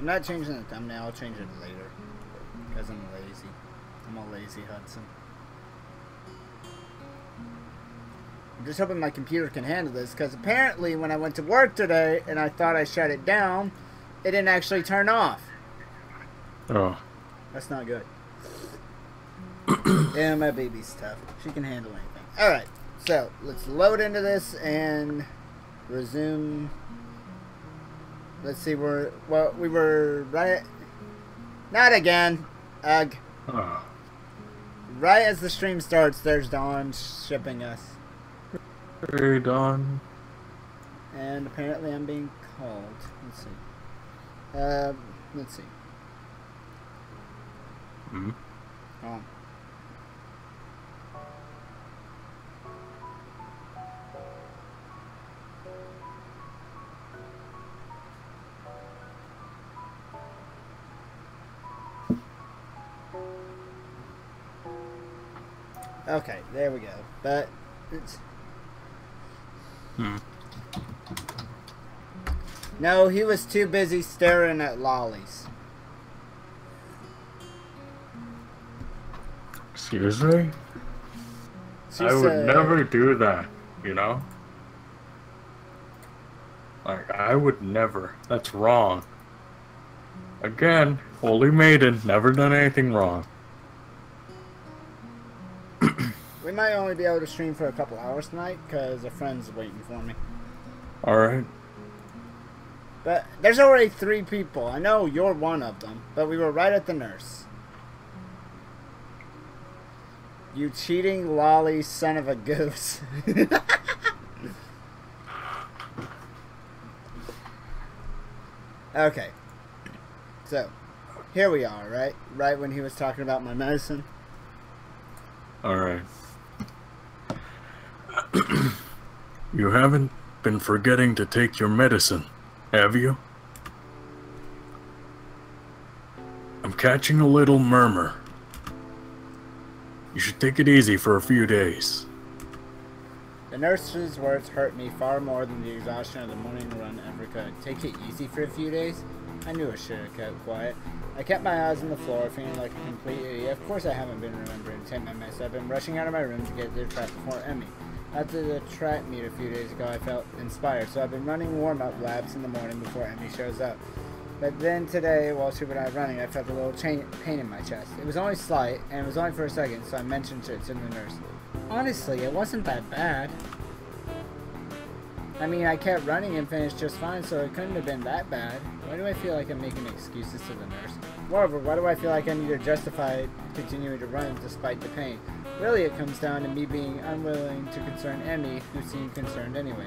I'm not changing the thumbnail. I'll change it later. Because I'm lazy. I'm a lazy Hudson. I'm just hoping my computer can handle this. Because apparently when I went to work today and I thought I shut it down, it didn't actually turn off. Oh. That's not good. Yeah, my baby's tough. She can handle anything. Alright. So, let's load into this and resume. Let's see, we were right. Not again. Ugh. Oh. Right as the stream starts, there's Dawn shipping us. Hey, Dawn. And apparently I'm being called. Let's see. Let's see. Hmm? Oh. Okay, there we go. But it's... No, he was too busy staring at lollies. Excuse me? She I would said, never do that, you know? Like, I would never. That's wrong. Again, holy maiden, never done anything wrong. we might only be able to stream for a couple hours tonight because a friend's waiting for me. Alright. But there's already 3 people. I know you're one of them, but we were right at the nurse. You cheating lolly son of a goose. Okay. So, here we are, right? Right when he was talking about my medicine. Alright. You haven't been forgetting to take your medicine, have you? I'm catching a little murmur. You should take it easy for a few days. The nurse's words hurt me far more than the exhaustion of the morning run ever could. Take it easy for a few days? I knew I should have kept quiet. I kept my eyes on the floor, feeling like a complete idiot. Of course I haven't been remembering to take my mess. I've been rushing out of my room to get to the track before Emmy. After the track meet a few days ago, I felt inspired, so I've been running warm-up laps in the morning before Emmy shows up. But then today, while she and I were running, I felt a little pain in my chest. It was only slight, and it was only for a second, so I mentioned it to the nurse. Honestly, it wasn't that bad. I mean, I kept running and finished just fine, so it couldn't have been that bad. Why do I feel like I'm making excuses to the nurse? Moreover, why do I feel like I need to justify continuing to run despite the pain? Really, it comes down to me being unwilling to concern Emmy, who seemed concerned anyway.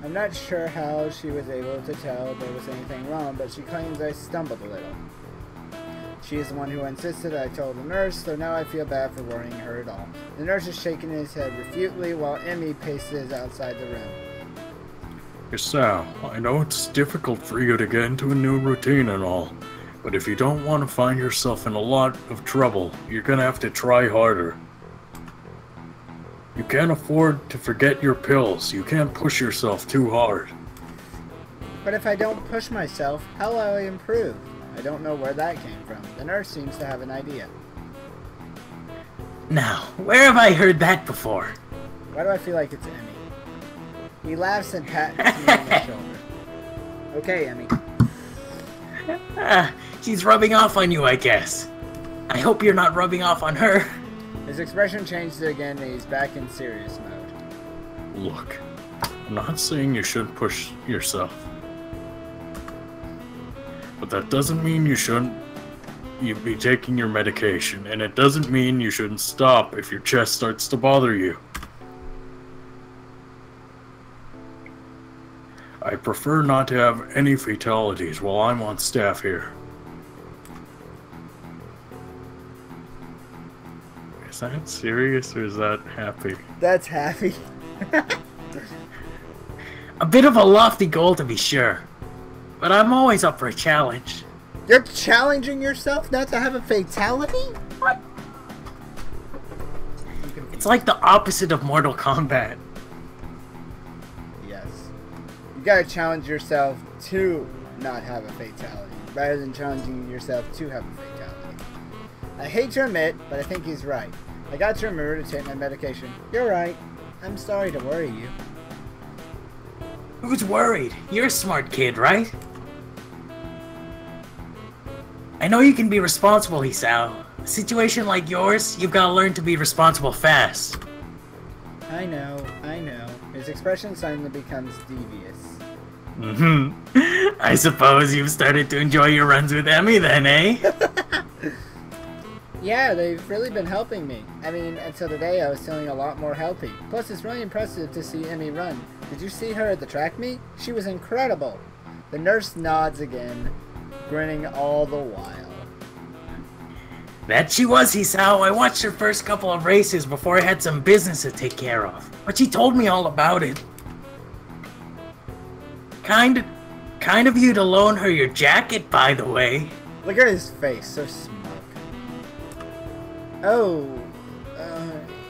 I'm not sure how she was able to tell there was anything wrong, but she claims I stumbled a little. She is the one who insisted I told the nurse, so now I feel bad for worrying her at all. The nurse is shaking his head refutately while Emmy paces outside the room. Yes, Sal, I know it's difficult for you to get into a new routine and all, but if you don't want to find yourself in a lot of trouble, you're gonna have to try harder. You can't afford to forget your pills. You can't push yourself too hard. But if I don't push myself, how will I improve? I don't know where that came from. The nurse seems to have an idea. Now, where have I heard that before? Why do I feel like it's Emmy? He laughs and pats me on the shoulder. Okay, Emmy. She's rubbing off on you, I guess. I hope you're not rubbing off on her. His expression changed again and he's back in serious mode. Look, I'm not saying you shouldn't push yourself. But that doesn't mean you'd be taking your medication, and it doesn't mean you shouldn't stop if your chest starts to bother you. I prefer not to have any fatalities while I'm on staff here. Is that serious or is that happy? That's happy. A bit of a lofty goal to be sure, but I'm always up for a challenge. You're challenging yourself not to have a fatality? What? It's like the opposite of Mortal Kombat. Yes. You gotta challenge yourself to not have a fatality. rather than challenging yourself to have a fatality. I hate to admit, but I think he's right. I got to remember to take my medication. You're right. I'm sorry to worry you. Who's worried? You're a smart kid, right? I know you can be responsible, Hisao. A situation like yours, you've got to learn to be responsible fast. I know. His expression suddenly becomes devious. I suppose you've started to enjoy your runs with Emmy then, eh? Yeah, they've really been helping me. I mean, until today I was feeling a lot more healthy. Plus, it's really impressive to see Emmy run. Did you see her at the track meet? She was incredible. The nurse nods again, grinning all the while. That she was, Hisao. I watched her first couple of races before I had some business to take care of. But she told me all about it. Kind of you to loan her your jacket, by the way. Look at his face, so smug. Oh,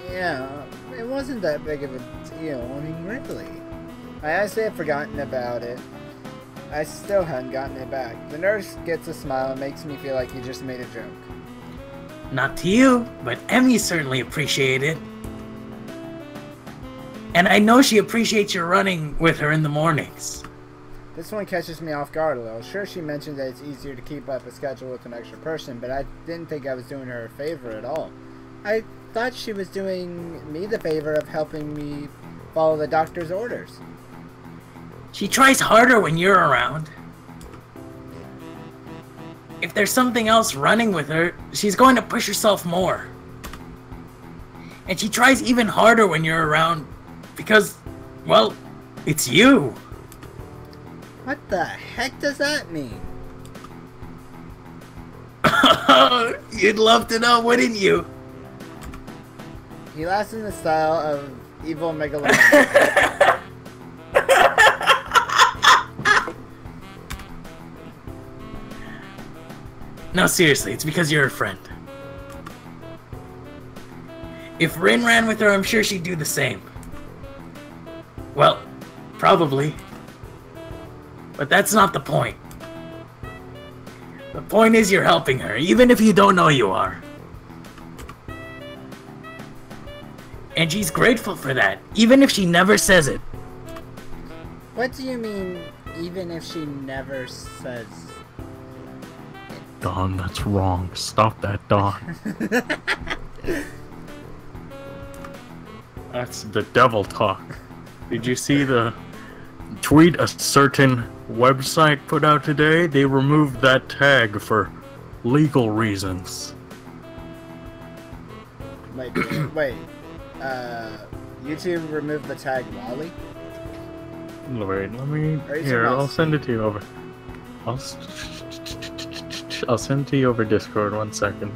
yeah, it wasn't that big of a deal. I mean, really. I honestly had forgotten about it. I still hadn't gotten it back. The nurse gets a smile and makes me feel like you just made a joke. Not to you, but Emmy certainly appreciated it. And I know she appreciates your running with her in the mornings. This one catches me off guard a little. Sure, she mentioned that it's easier to keep up a schedule with an extra person, but I didn't think I was doing her a favor at all. I thought she was doing me the favor of helping me follow the doctor's orders. She tries harder when you're around. If there's something else running with her, she's going to push herself more. And she tries even harder when you're around because, well, it's you. What the heck does that mean? You'd love to know, wouldn't you? He laughs in the style of evil megalomania. No, seriously, it's because you're a friend. If Rin ran with her, I'm sure she'd do the same. Well, probably. But that's not the point. The point is you're helping her, even if you don't know you are. And she's grateful for that, even if she never says it. What do you mean, even if she never says? Don, that's wrong. Stop that, Don. That's the devil talk. Did you see the tweet a certain website put out today? They removed that tag for legal reasons. Wait, YouTube removed the tag Wally? Wait, let me... Or is it Here, I'll Wally? send it to you over... I'll send it to you over Discord, 1 second.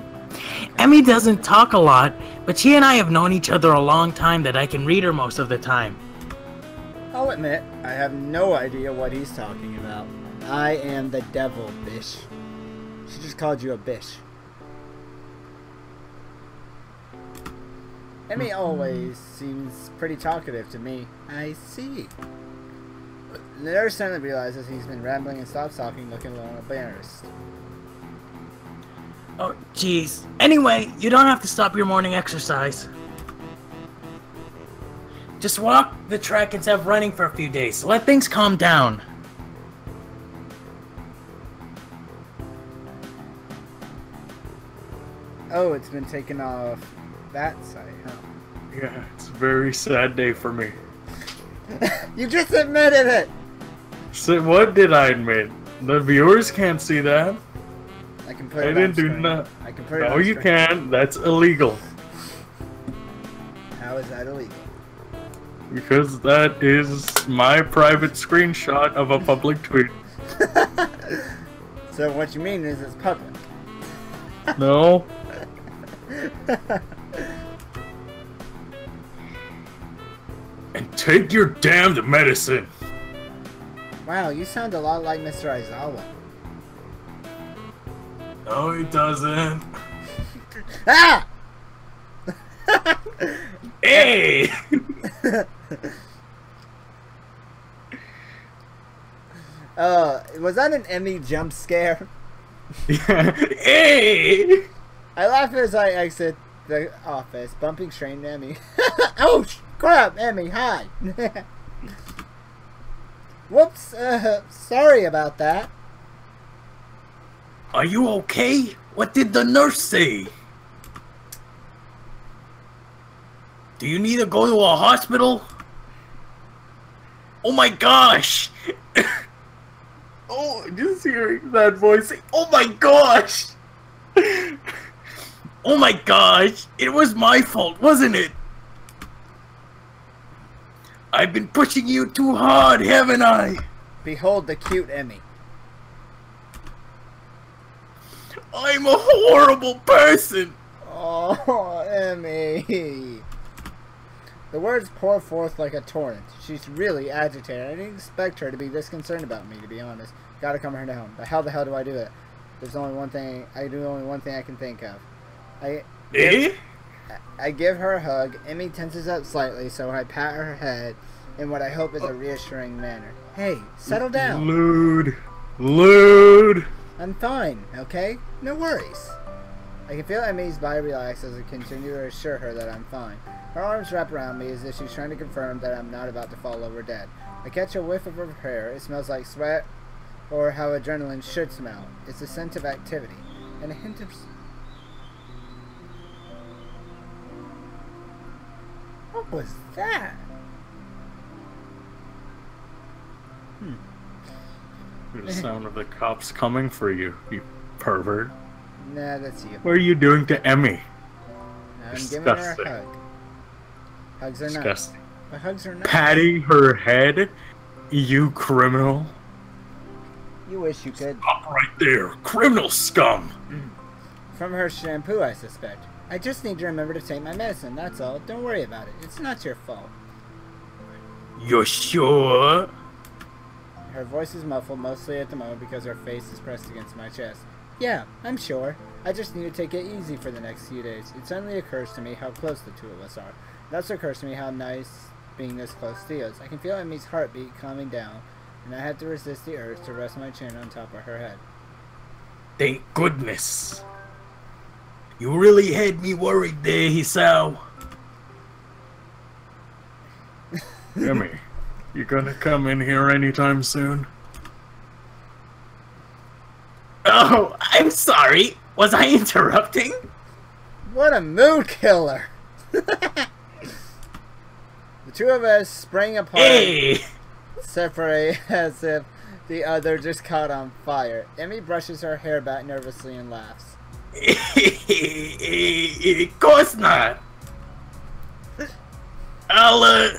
Emmy doesn't talk a lot, but she and I have known each other a long time that I can read her most of the time. I'll admit, I have no idea what he's talking about. I am the devil, bish. She just called you a bish. Emmy always seems pretty talkative to me. I see. The nurse suddenly realizes he's been rambling and stops talking, looking a little embarrassed. Oh, jeez. Anyway, you don't have to stop your morning exercise. Just walk the track instead of running for a few days. Let things calm down. Oh, it's been taken off that site, huh? Yeah, it's a very sad day for me. You just admitted it! So what did I admit? The viewers can't see that. I can put I it didn't on do screen. that. I can put it No, on you screen. can't. That's illegal. How is that illegal? Because that is my private screenshot of a public tweet. So what you mean is it's public. No. And take your damned medicine. Wow, you sound a lot like Mr. Aizawa. No, he doesn't. Ah! Hey! Was that an Emmy jump scare? Hey! I laugh as I exit the office, bumping straight into Emmy. Oh, crap, Emmy, hi. Whoops, sorry about that. Are you okay? What did the nurse say? Do you need to go to a hospital? Oh my gosh! Oh, just hearing that voice say, oh my gosh! Oh my gosh! It was my fault, wasn't it? I've been pushing you too hard, haven't I? Behold the cute Emmy. I'm a horrible person! Oh, Emmy. The words pour forth like a torrent. She's really agitated. I didn't expect her to be this concerned about me, to be honest. Gotta calm her down. But how the hell do I do it? There's only one thing. Only one thing I can think of. I give her a hug. Emmy tenses up slightly, so I pat her head in what I hope is a reassuring manner. Hey, settle down. Lude. I'm fine, okay? No worries. I can feel Emmy's body relax as I continue to assure her that I'm fine. Her arms wrap around me as if she's trying to confirm that I'm not about to fall over dead. I catch a whiff of her hair. It smells like sweat, or how adrenaline should smell. It's a scent of activity, and a hint of... What was that? The sound of the cops coming for you, you pervert. Nah, that's you. What are you doing to Emmy? I'm giving her a hug. Hugs are Disgusting. nice. But hugs are nice. Patting her head? You criminal. You wish you could. Stop right there. Criminal scum. From her shampoo, I suspect. I just need to remember to take my medicine, that's all. Don't worry about it. It's not your fault. You're sure? Her voice is muffled, mostly at the moment because her face is pressed against my chest. Yeah, I'm sure. I just need to take it easy for the next few days. It suddenly occurs to me how close the two of us are. It also occurs to me how nice being this close feels. I can feel Emmy's heartbeat calming down, and I have to resist the urge to rest my chin on top of her head. Thank goodness. You really had me worried there, Hisao. Emmy, you gonna come in here anytime soon? Oh, I'm sorry. Was I interrupting? What a mood killer! The two of us sprang apart, Hey! separate as if the other just caught on fire. Emmy brushes her hair back nervously and laughs. Of course not. I'll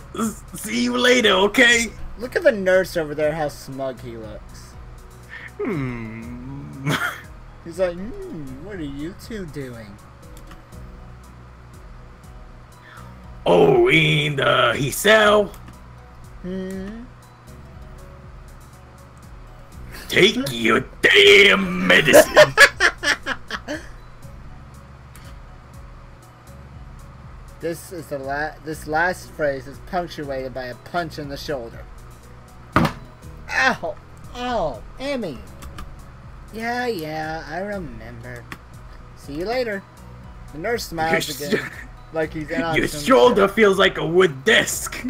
see you later, okay? Look at the nurse over there, how smug he looks. He's like, what are you two doing? Oh, and Hisao? Take your damn medicine. This last phrase is punctuated by a punch in the shoulder. Ow! Oh, Emmy. Yeah, I remember. See you later. The nurse smiles again, like he's in on Your some shoulder feels like a wood desk.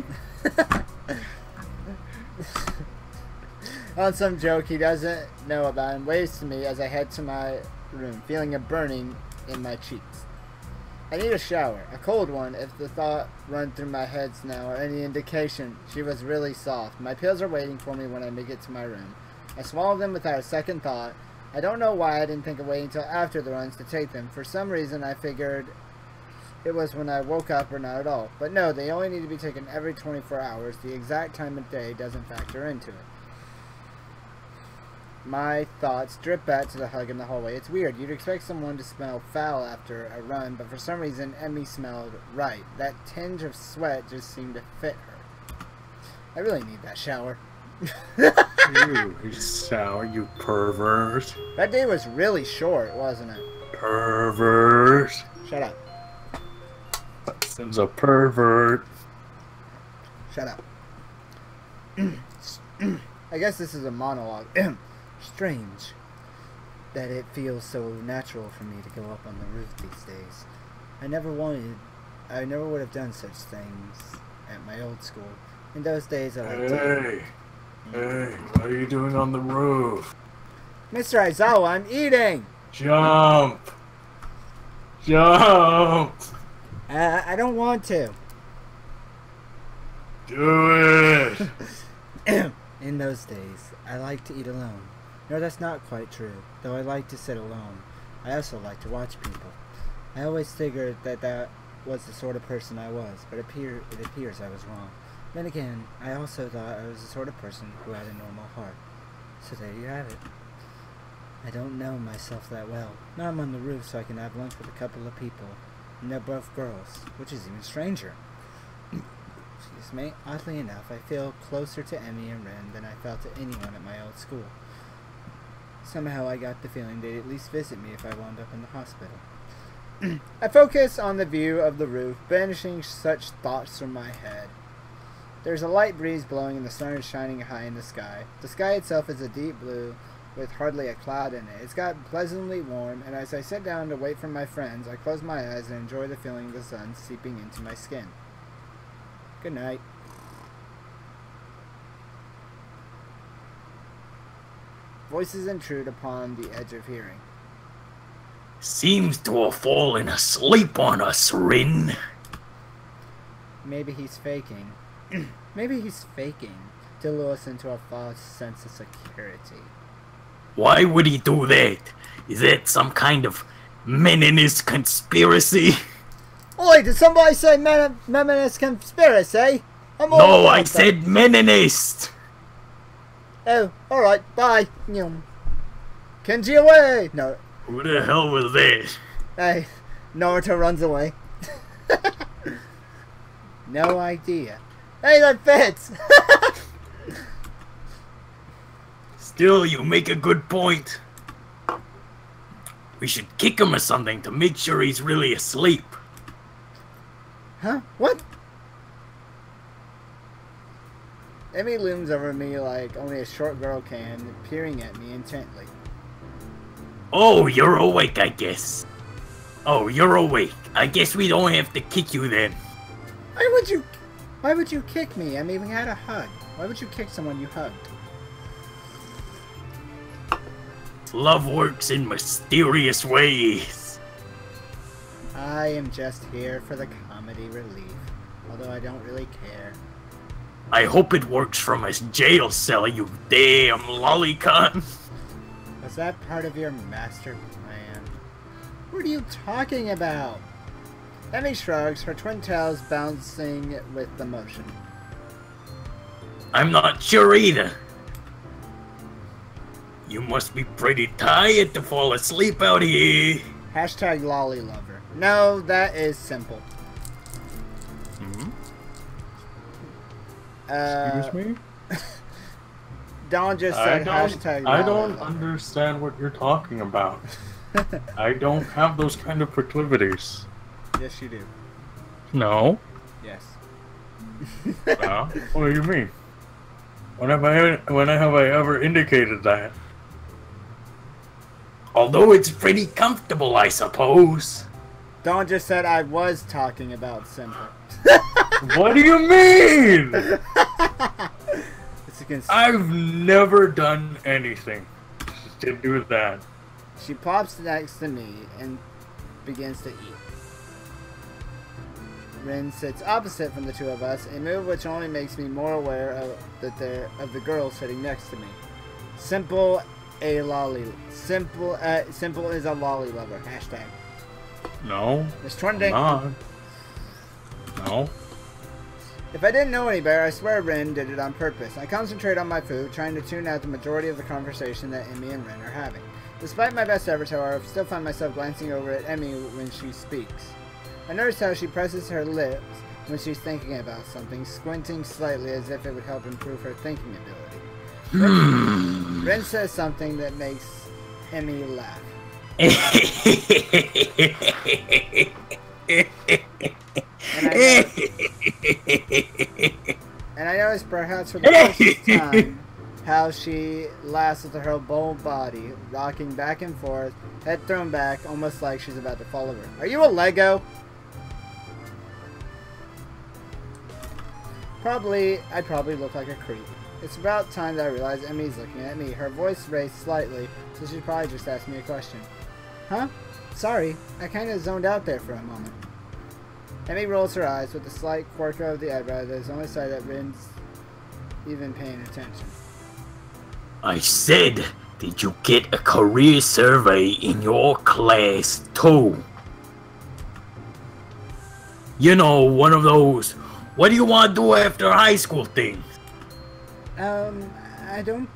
on some joke he doesn't know about and waves to me as I head to my room, feeling a burning in my cheeks. I need a shower, a cold one if the thought run through my heads now are any indication. She was really soft. My pills are waiting for me when I make it to my room. I swallow them without a second thought. I don't know why I didn't think of waiting until after the runs to take them. For some reason I figured it was when I woke up or not at all. But no, they only need to be taken every 24 hours. The exact time of day doesn't factor into it. My thoughts drip back to the hug in the hallway. It's weird. You'd expect someone to smell foul after a run, but for some reason, Emmy smelled right. That tinge of sweat just seemed to fit her. I really need that shower. You sour, you pervert. That day was really short, wasn't it? Pervert. Shut up. Sin's a pervert. Shut up. I guess this is a monologue. Strange. that it feels so natural for me to go up on the roof these days. I never would have done such things at my old school. In those days, I liked to... Hey, what are you doing on the roof? Mr. Aizawa, I'm eating! Jump! Jump! I don't want to. Do it! In those days, I liked to eat alone. No, that's not quite true. Though I like to sit alone, I also like to watch people. I always figured that was the sort of person I was, but it appears I was wrong. Then again, I also thought I was the sort of person who had a normal heart. So there you have it. I don't know myself that well. Now I'm on the roof so I can have lunch with a couple of people. And they're both girls, which is even stranger. Excuse me. Oddly enough, I feel closer to Emmy and Ren than I felt to anyone at my old school. Somehow I got the feeling they'd at least visit me if I wound up in the hospital. I focus on the view of the roof, banishing such thoughts from my head. There's a light breeze blowing and the sun is shining high in the sky. The sky itself is a deep blue with hardly a cloud in it. It's got pleasantly warm, and as I sit down to wait for my friends, I close my eyes and enjoy the feeling of the sun seeping into my skin. Good night. Voices intrude upon the edge of hearing. Seems to have fallen asleep on us, Rin. Maybe he's faking. Maybe he's faking to lure us into a false sense of security. Why would he do that? Is that some kind of meninist conspiracy? Oi, did somebody say meninist conspiracy? No, I said meninist! Oh, alright, bye. Kenji away! No. Who the hell was that? Hey, Naruto runs away. No idea. Hey, that fits! Still, you make a good point. We should kick him or something to make sure he's really asleep. Huh? What? Emmy looms over me like only a short girl can, peering at me intently. Oh, you're awake, I guess. Oh, you're awake. I guess we don't have to kick you then. Why would you kick me? I mean, we had a hug. Why would you kick someone you hugged? Love works in mysterious ways. I am just here for the comedy relief, although I don't really care. I hope it works from his jail cell, you damn lolicon. Was that part of your master plan? What are you talking about? Emmy shrugs, her twin tails bouncing with the motion. I'm not sure either. You must be pretty tired to fall asleep out here. Hashtag lolly lover. No, that is simple. Excuse me? Don just said hashtag lolly I don't lover. understand what you're talking about. I don't have those kind of proclivities. Yes, you do. No. Yes. What do you mean? When have I ever indicated that? Although it's pretty comfortable, I suppose. Don just said I was talking about simple. What do you mean? It's against. I've never done anything to do with that. She pops next to me and begins to eat. Rin sits opposite from the two of us, a move which only makes me more aware of the girl sitting next to me. Simple is a lolly lover. Hashtag. No. It's trending. Not. No. If I didn't know any better, I swear Rin did it on purpose. I concentrate on my food, trying to tune out the majority of the conversation that Emmy and Rin are having. Despite my best efforts, however, I still find myself glancing over at Emmy when she speaks. I notice how she presses her lips when she's thinking about something, squinting slightly as if it would help improve her thinking ability. Rin says something that makes Emmy laugh. And I notice perhaps for the first time how she laughs with her whole body, rocking back and forth, head thrown back, almost like she's about to fall over. Are you a Lego? I'd probably look like a creep. It's about time that I realize Emmy's looking at me. Her voice raised slightly, so she probably just asked me a question. Huh? Sorry, I kind of zoned out there for a moment. Emmy rolls her eyes with a slight quirk of the eyebrow that is the only side that Rin's even paying attention. I said, did you get a career survey in your class too? You know, one of those, what do you want to do after high school things? I don't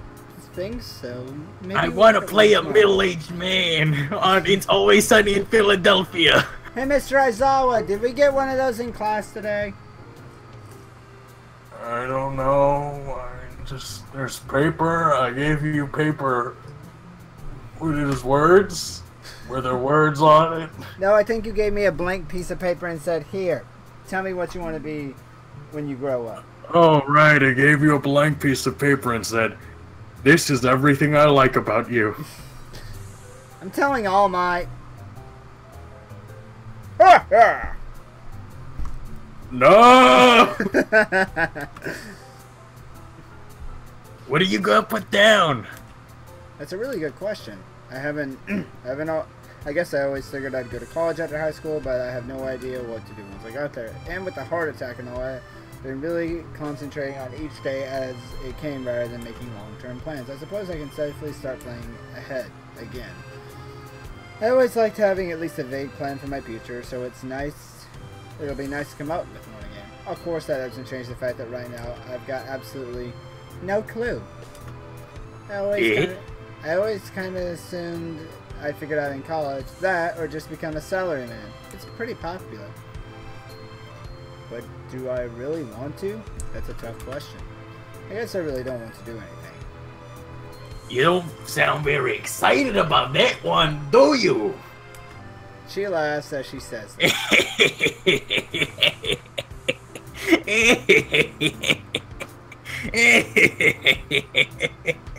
think so. Maybe I want to play a middle-aged man on It's Always Sunny in Philadelphia. Hey, Mr. Aizawa, did we get one of those in class today? I don't know. There's paper. I gave you paper. What is words? Were there words on it? No, I think you gave me a blank piece of paper and said, here, tell me what you want to be when you grow up. Oh, right. I gave you a blank piece of paper and said, this is everything I like about you. I'm telling All Might. No! What are you gonna put down? That's a really good question. I guess I always figured I'd go to college after high school, but I have no idea what to do once I got there. And with the heart attack and all that, I've been really concentrating on each day as it came rather than making long-term plans. I suppose I can safely start planning ahead again. I always liked having at least a vague plan for my future, so it'll be nice to come up with one again. Of course, that doesn't change the fact that right now I've got absolutely no clue. I always kind of assumed I figured out in college that or just become a salaryman. It's pretty popular. But do I really want to? That's a tough question. I guess I really don't want to do anything. You don't sound very excited about that one, do you? She laughs as she says that.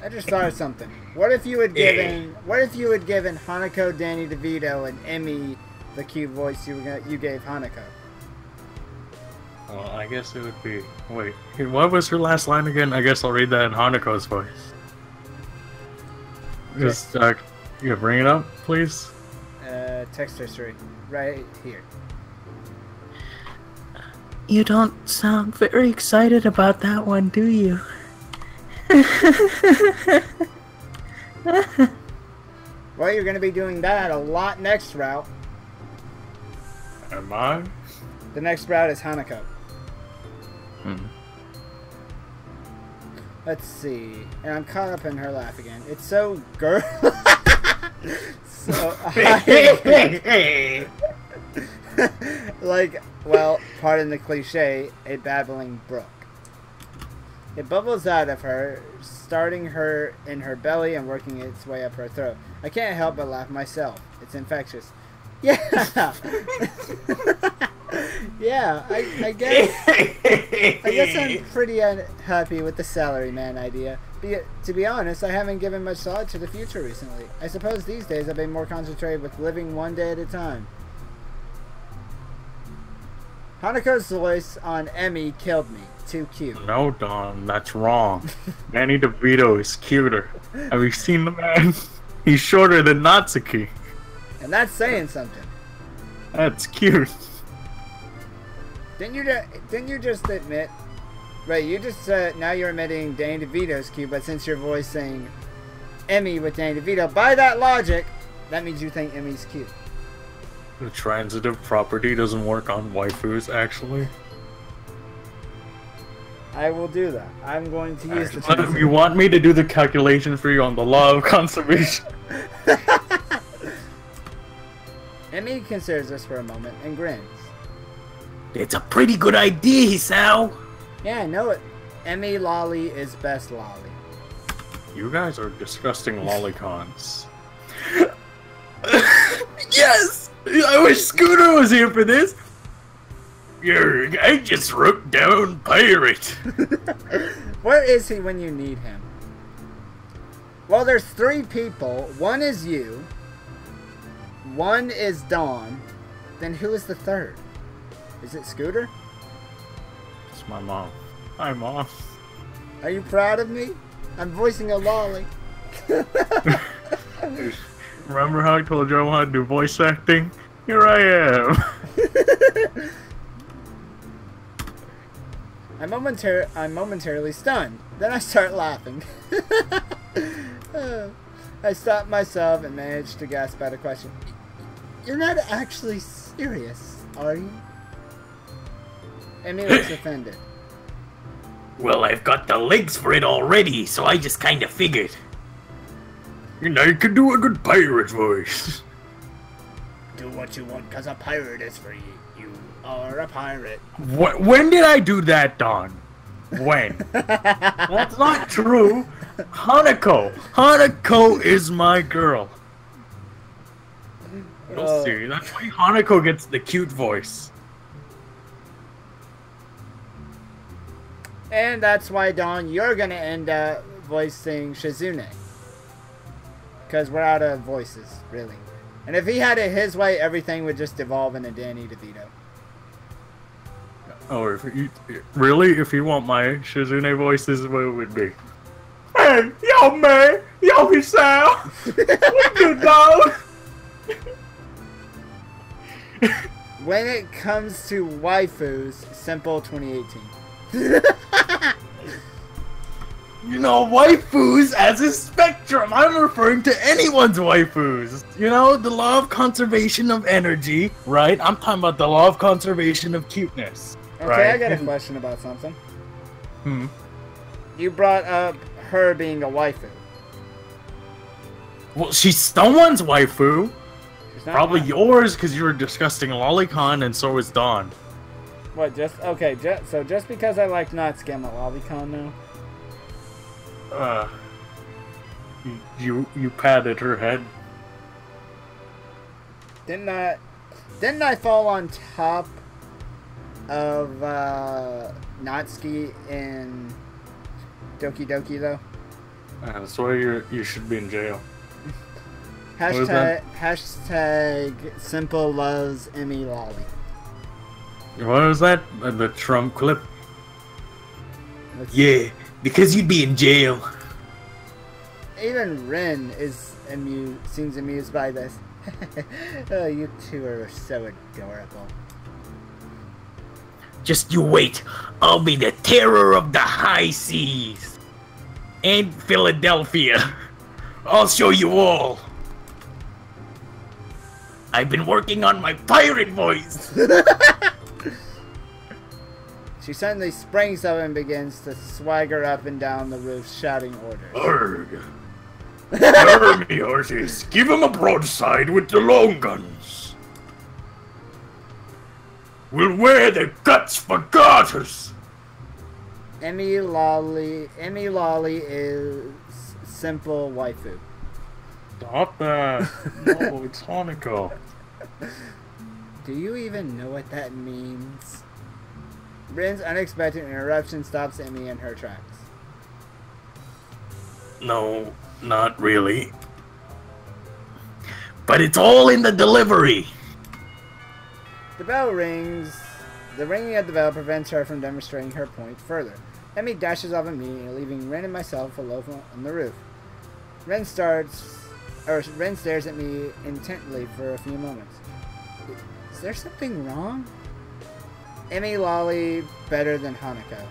I just thought of something. What if you had given Hanako Danny DeVito and Emmy the cute voice you gave Hanako? Well, I guess it would be... Wait, what was her last line again? I guess I'll read that in Hanako's voice. Just, you bring it up, please? Text history. Right here. You don't sound very excited about that one, do you? Well, you're going to be doing that a lot next route. Am I? The next route is Hanako. Let's see. And I'm caught up in her laugh again. It's so girl. Like, well, pardon the cliche, a babbling brook. It bubbles out of her, starting her in her belly and working its way up her throat. I can't help but laugh myself. It's infectious. Yeah. Yeah, I guess I'm pretty unhappy with the salaryman idea. To be honest, I haven't given much thought to the future recently. I suppose these days I've been more concentrated with living one day at a time. Hanako's voice on Emmy killed me. Too cute. No, Don, that's wrong. Danny DeVito is cuter. Have you seen the man? He's shorter than Natsuki. And that's saying something. That's cute. Didn't you just admit? Right, you just said now you're admitting Danny DeVito's cute, but since your voice saying Emmy with Danny DeVito, by that logic, that means you think Emmy's cute. The transitive property doesn't work on waifus, actually. I will do that. I'm going to use the transitive. You want me to do the calculation for you on the law of conservation? Emmy considers this for a moment and grins. It's a pretty good idea, Hisao. Yeah, I know it. Emmy Lolly is best Lolly. You guys are disgusting lolicons. Yes! I wish Scooter was here for this. I just wrote down pirate. Where is he when you need him? Well, there's 3 people. One is you. One is Dawn. Then who is the third? Is it Scooter? It's my mom. Hi, Mom. Are you proud of me? I'm voicing a lolly. Remember how I told you I wanted to do voice acting? Here I am. I'm momentarily stunned. Then I start laughing. I stop myself and manage to gasp out a question. You're not actually serious, are you? Amy looks offended. Well, I've got the legs for it already, so I just kind of figured. You know, you can do a good pirate voice. Do what you want, cause a pirate is free. You are a pirate. When did I do that, Don? When? That's not true. Hanako. Hanako is my girl. You'll see. That's why Hanako gets the cute voice. And that's why, Dawn, you're gonna end up voicing Shizune. Because we're out of voices, really. And if he had it his way, everything would just devolve into Danny DeVito. Oh, if you want my Shizune voice, this is what it would be. Hey, yo, man! Yo, Hisao! What good, dog? When it comes to waifus, simple 2018. You know, waifus as a spectrum. I'm referring to anyone's waifus. You know, the law of conservation of energy, right? I'm talking about the law of conservation of cuteness. Okay, right? I got a question about something. Hmm. You brought up her being a waifu. Well, she's someone's waifu. She's not Probably mine. yours, because you were disgusting Lolicon, and so was Dawn. What, okay, so just because I like Natsuki, I'm a lolicon now? You patted her head. Didn't I fall on top of Natsuki in Doki Doki though? That's why you should be in jail. Hashtag simple loves Emmy Lolly. What was that? The Trump clip? Yeah, because you'd be in jail. Even Rin seems amused by this. Oh, you two are so adorable. Just you wait. I'll be the terror of the high seas. And Philadelphia. I'll show you all. I've been working on my pirate voice. She suddenly springs up and begins to swagger up and down the roof, shouting orders. Arg. Army horses, give him a broadside with the long guns. We'll wear their guts for garters. Emmy Lolly is simple waifu. Stop that. No, it's Hanako. Do you even know what that means? Rin's unexpected interruption stops Emmy in her tracks. No, not really. But it's all in the delivery. The bell rings. The ringing of the bell prevents her from demonstrating her point further. Emmy dashes off immediately, leaving Rin and myself alone on the roof. Rin stares at me intently for a few moments. Is there something wrong? Emmy Lolly better than Hanako.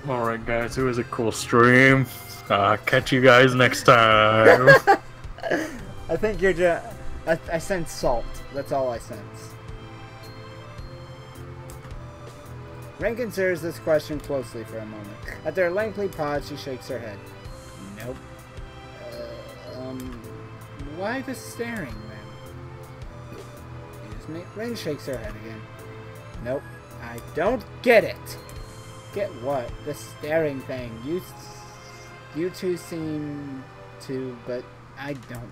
Alright guys, it was a cool stream. Catch you guys next time. I think you're just... I sense salt. That's all I sense. Ren considers this question closely for a moment. After a lengthy pause, she shakes her head. Nope. Why the staring, then? Excuse me. Ren shakes her head again. Nope. I don't get it. Get what? The staring thing. You two seem to, but I don't.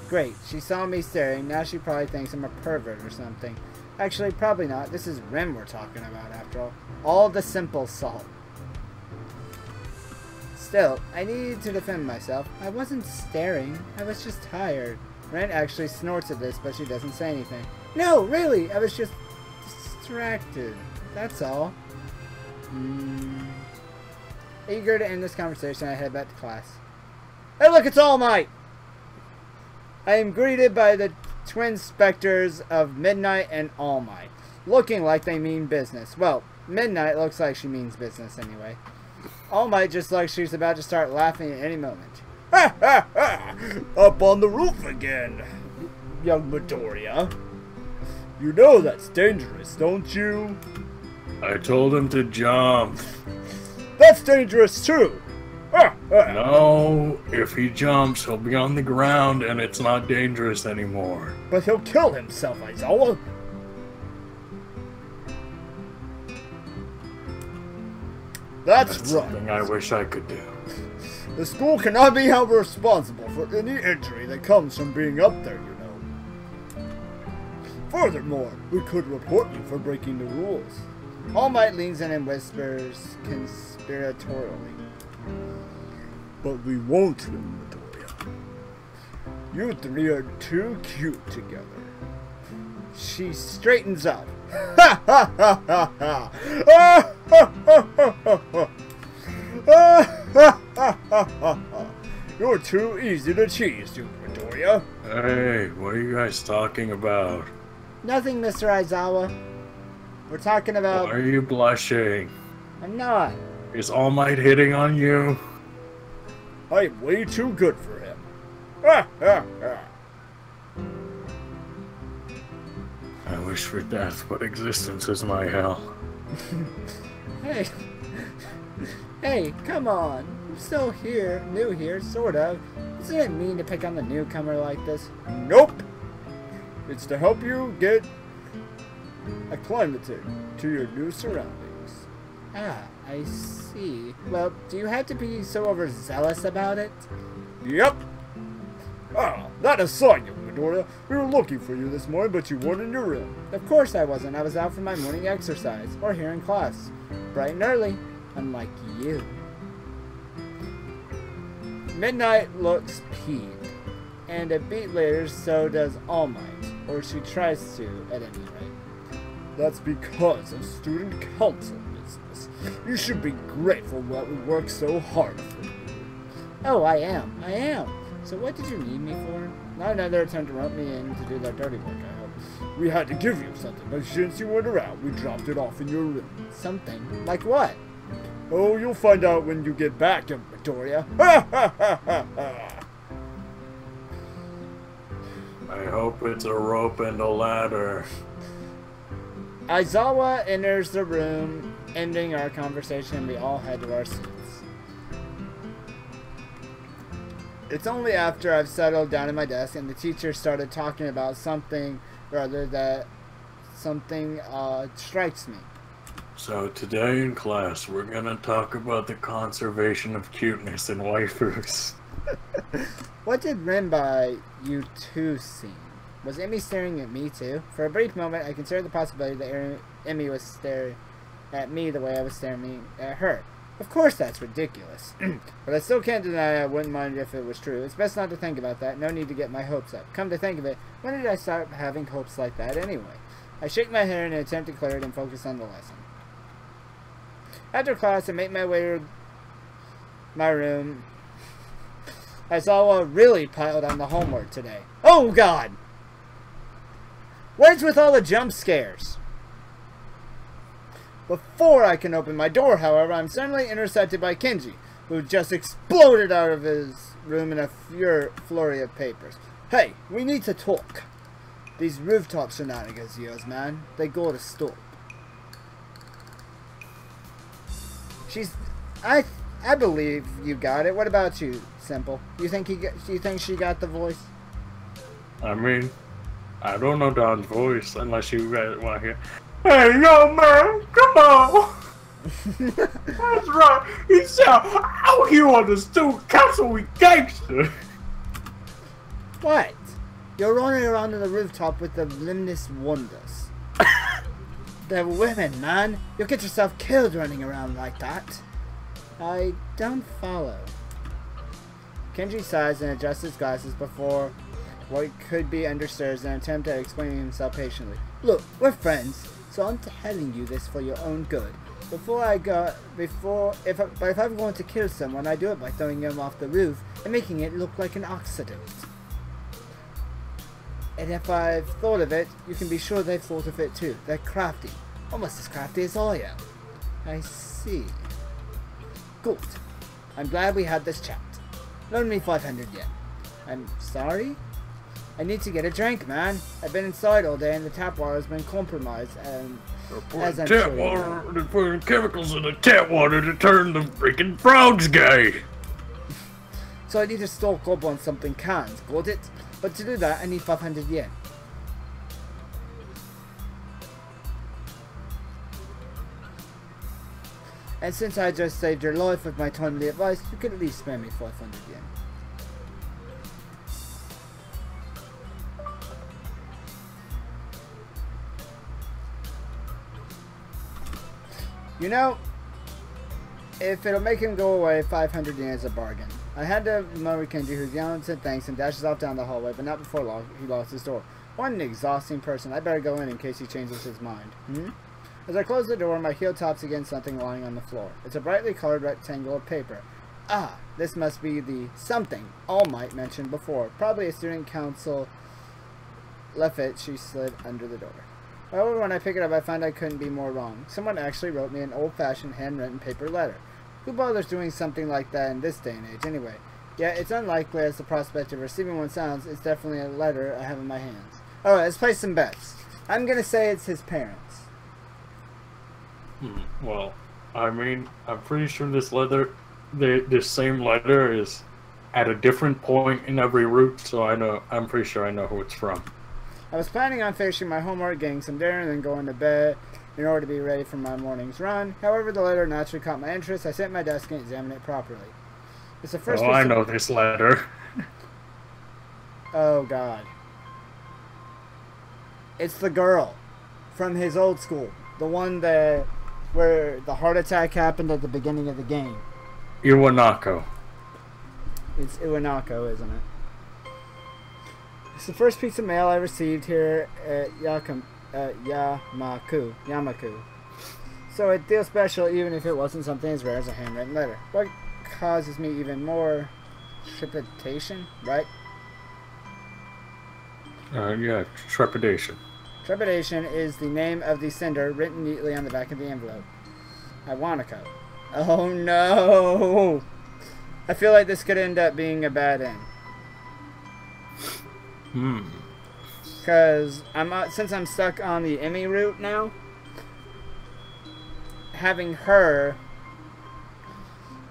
Great. She saw me staring. Now she probably thinks I'm a pervert or something. Actually, probably not. This is Ren we're talking about, after all. All the simple salt. Still, I needed to defend myself. I wasn't staring. I was just tired. Ren actually snorts at this, but she doesn't say anything. No, really, I was just distracted. That's all. Eager to end this conversation, I head back to class. Hey, look, it's All Might! I am greeted by the twin specters of Midnight and All Might, looking like they mean business. Well, Midnight looks like she means business anyway. All Might just like she's about to start laughing at any moment. Ha ha ha! Up on the roof again, young Midoriya. You know that's dangerous, don't you? I told him to jump. That's dangerous too! No, if he jumps, he'll be on the ground and it's not dangerous anymore. But he'll kill himself, Aizawa. That's right. Something I wish I could do. The school cannot be held responsible for any injury that comes from being up there, you know. Furthermore, we could report you for breaking the rules. All Might leans in and whispers conspiratorially. But we won't, Midoriya. You three are too cute together. She straightens up. Ha ha ha ha ha! Ah, ha, ha, ha, ha, ha. Ah, ha, ha, ha, ha, ha. You're too easy to cheese, you Midoriya. Hey, what are you guys talking about? Nothing, Mr. Aizawa. We're talking about... Why are you blushing? I'm not. Is All Might hitting on you? I'm way too good for him. Ha ha ha. I wish for death, but existence is my hell. Hey. Hey, come on. I'm still here, new here, sort of. Isn't it mean to pick on the newcomer like this? Nope. It's to help you get acclimated to your new surroundings. Ah, I see. Well, do you have to be so overzealous about it? Yep. Ah, that aside, young Midoriya, we were looking for you this morning, but you weren't in your room. Of course I wasn't. I was out for my morning exercise, or here in class. Bright and early, unlike you. Midnight looks peeved, and a beat later, so does All Might, or she tries to, at any rate. That's because of student council business. You should be grateful that we work so hard for you. Oh, I am. So what did you need me for? Not another attempt to rope me in to do that dirty work, I hope. We had to give you something, but since you weren't around, we dropped it off in your room. Something? Like what? Oh, you'll find out when you get back, young Midoriya. Ha ha ha ha ha! I hope it's a rope and a ladder. Aizawa enters the room, ending our conversation. We all head to our seats. It's only after I've settled down at my desk and the teacher started talking about something or other that something strikes me. So today in class, we're gonna talk about the conservation of cuteness in waifus. What did Renbai you two see? Was Emmy staring at me too? For a brief moment, I considered the possibility that Emmy was staring at me the way I was staring at her. Of course that's ridiculous. But I still can't deny I wouldn't mind if it was true. It's best not to think about that. No need to get my hopes up. Come to think of it, when did I start having hopes like that anyway? I shake my head in an attempt to clear it and focus on the lesson. After class, I make my way to my room. Aizawa really piled on the homework today. Oh God! Where's with all the jump scares? Before I can open my door, however, I'm suddenly intercepted by Kenji, who just exploded out of his room in a flurry of papers. Hey, we need to talk. These rooftop shenanigans of yours, man, they gotta stop. I believe you got it. What about you, Simple? You think she got the voice? I mean, I don't know Don's voice unless you guys want to hear. Hey, yo, man, come on! That's right. He's out here on the student council with gangster. What? You're running around on the rooftop with the limbless wonders. They're women, man. You'll get yourself killed running around like that. I don't follow. Kenji sighs and adjusts his glasses before what could be understood in an attempt at explaining himself patiently. Look, we're friends, so I'm telling you this for your own good. If I'm going to kill someone, I do it by throwing them off the roof and making it look like an accident. And if I've thought of it, you can be sure they've thought of it too. They're crafty. Almost as crafty as I am. I see. Good. I'm glad we had this chat. Loan me 500 yen. I'm sorry? I need to get a drink, man. I've been inside all day and the tap water has been compromised and... As I'm tap water, they're putting chemicals in the tap water to turn the freaking frogs gay. So I need to stock up on something canned, got it? But to do that, I need 500 yen. And since I just saved your life with my timely advice, you could at least spare me 500 yen. You know, if it'll make him go away, 500 yen is a bargain. I had to murmur Kenji, who yells and said thanks and dashes off down the hallway, but not before he locks his door. What an exhausting person. I better go in case he changes his mind. As I close the door, my heel taps against something lying on the floor. It's a brightly colored rectangle of paper. Ah, this must be the something All Might mentioned before. Probably a student council leaflet she slid under the door. However, when I pick it up, I find I couldn't be more wrong. Someone actually wrote me an old-fashioned handwritten paper letter. Who bothers doing something like that in this day and age, anyway? Yet, it's unlikely as the prospect of receiving one sounds. It's definitely a letter I have in my hands. Alright, let's place some bets. I'm gonna say it's his parents. Well, I mean, I'm pretty sure this same letter is at a different point in every route, so I'm pretty sure I know who it's from. I was planning on finishing my homework, getting some dinner, and then going to bed in order to be ready for my morning's run. However, the letter naturally caught my interest. I sat at my desk and examined it properly. It's the first. Oh, I know this letter. Oh God! It's the girl from his old school, the one where the heart attack happened at the beginning of the game. Iwanako. It's Iwanako, isn't it? It's the first piece of mail I received here at Yamaku. So it feels special even if it wasn't something as rare as a handwritten letter. What causes me even more trepidation, right? Yeah, trepidation. Trepidation is the name of the sender written neatly on the back of the envelope. Iwanako. Oh no! I feel like this could end up being a bad end. Because since I'm stuck on the Emmy route now, having her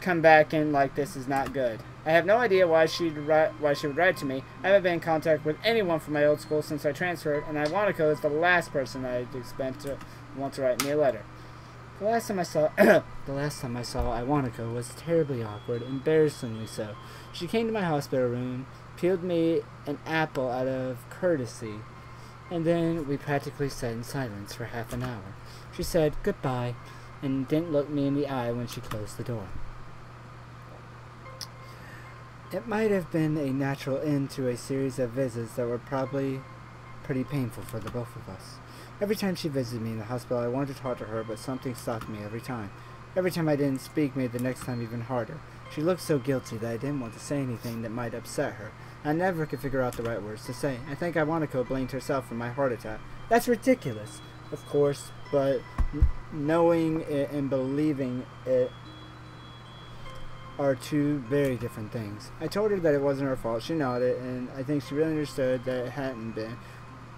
come back in like this is not good. I have no idea why she would write to me. I haven't been in contact with anyone from my old school since I transferred, and Iwanako is the last person I'd expect to want to write me a letter. The last time I saw Iwanako was terribly awkward, embarrassingly so. She came to my hospital room, peeled me an apple out of courtesy, and then we practically sat in silence for half an hour. She said goodbye and didn't look me in the eye when she closed the door. It might have been a natural end to a series of visits that were probably pretty painful for the both of us. Every time she visited me in the hospital, I wanted to talk to her, but something stopped me every time. Every time I didn't speak made the next time even harder. She looked so guilty that I didn't want to say anything that might upset her. I never could figure out the right words to say. I think Iwanako blamed herself for my heart attack. That's ridiculous, of course, but knowing it and believing it are two very different things. I told her that it wasn't her fault. She nodded, and I think she really understood that it hadn't been.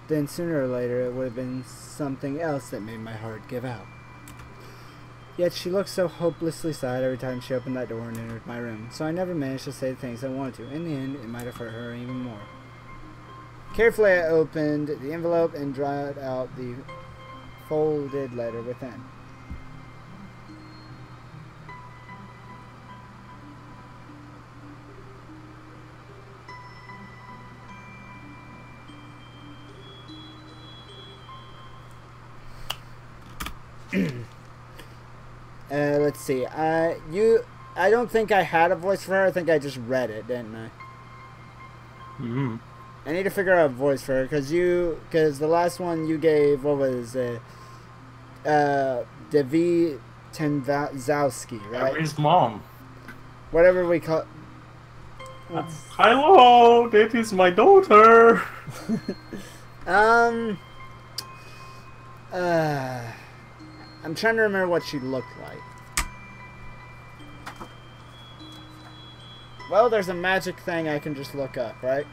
Then sooner or later it would have been something else that made my heart give out. Yet she looked so hopelessly sad every time she opened that door and entered my room, so I never managed to say the things I wanted to. In the end, it might have hurt her even more. Carefully I opened the envelope and dried out the folded letter within. Let's see. I don't think I had a voice for her. I think I just read it, didn't I? Mm-hmm. I need to figure out a voice for her because the last one you gave, what was it? Devi Tenzowski, right? His mom. Whatever we call. Hello, that is my daughter. I'm trying to remember what she looked like. Well, there's a magic thing I can just look up, right?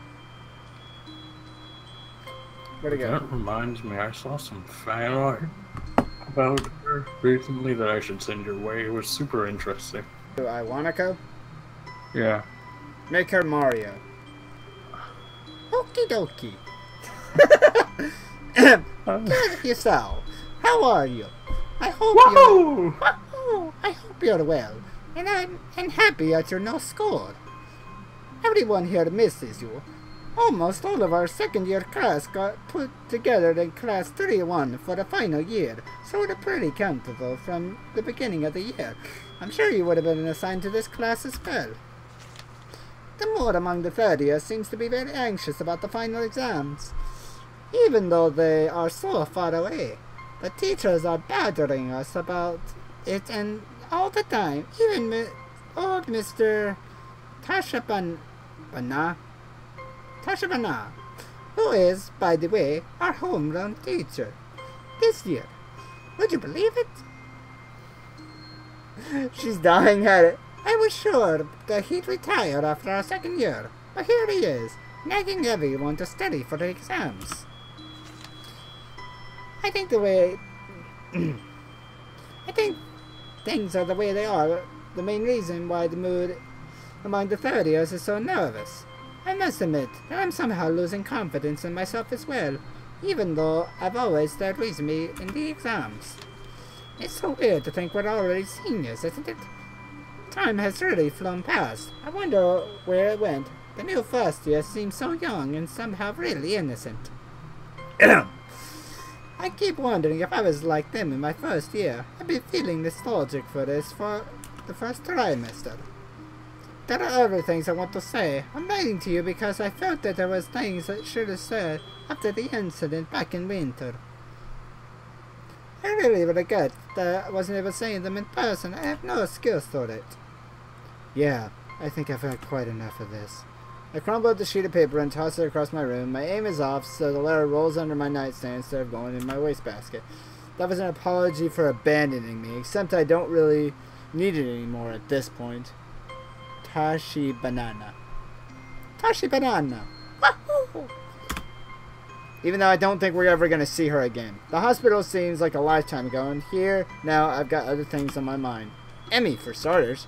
Where'd it go? That reminds me, I saw some fan art about her recently that I should send your way. It was super interesting. Do I wanna go? Yeah. Make her Mario. Okie dokie. Good yourself. How are you? I hope Woohoo! I hope you're well, and I'm happy that you're no school. Everyone here misses you. Almost all of our second-year class got put together in class 3-1 for the final year, so we're pretty comfortable from the beginning of the year. I'm sure you would have been assigned to this class as well. The mood among the third year seems to be very anxious about the final exams, even though they are so far away. The teachers are bothering us about it and all the time, even old Mr. Tashibana, who is, by the way, our homeroom teacher. This year. Would you believe it? She's dying at it. I was sure that he'd retire after our second year, but here he is, nagging everyone to study for the exams. I think things are the way they are. The main reason why the mood among the third years is so nervous. I must admit that I'm somehow losing confidence in myself as well, even though I've always done reasonably in the exams. It's so weird to think we're already seniors, isn't it? Time has really flown past. I wonder where it went. The new first year seems so young and somehow really innocent. I keep wondering if I was like them in my first year. I've been feeling nostalgic for this for the first trimester. There are other things I want to say. I'm writing to you because I felt that there was things I should have said after the incident back in winter. I really regret that I wasn't able to say them in person. I have no skills for it. Yeah, I think I've had quite enough of this. I crumble up the sheet of paper and toss it across my room. My aim is off, so the letter rolls under my nightstand instead of going in my wastebasket. That was an apology for abandoning me, except I don't really need it anymore at this point. Tashi Banana. Tashi Banana! Wahoo! Even though I don't think we're ever going to see her again. The hospital seems like a lifetime ago, and here, now, I've got other things on my mind. Emmy, for starters.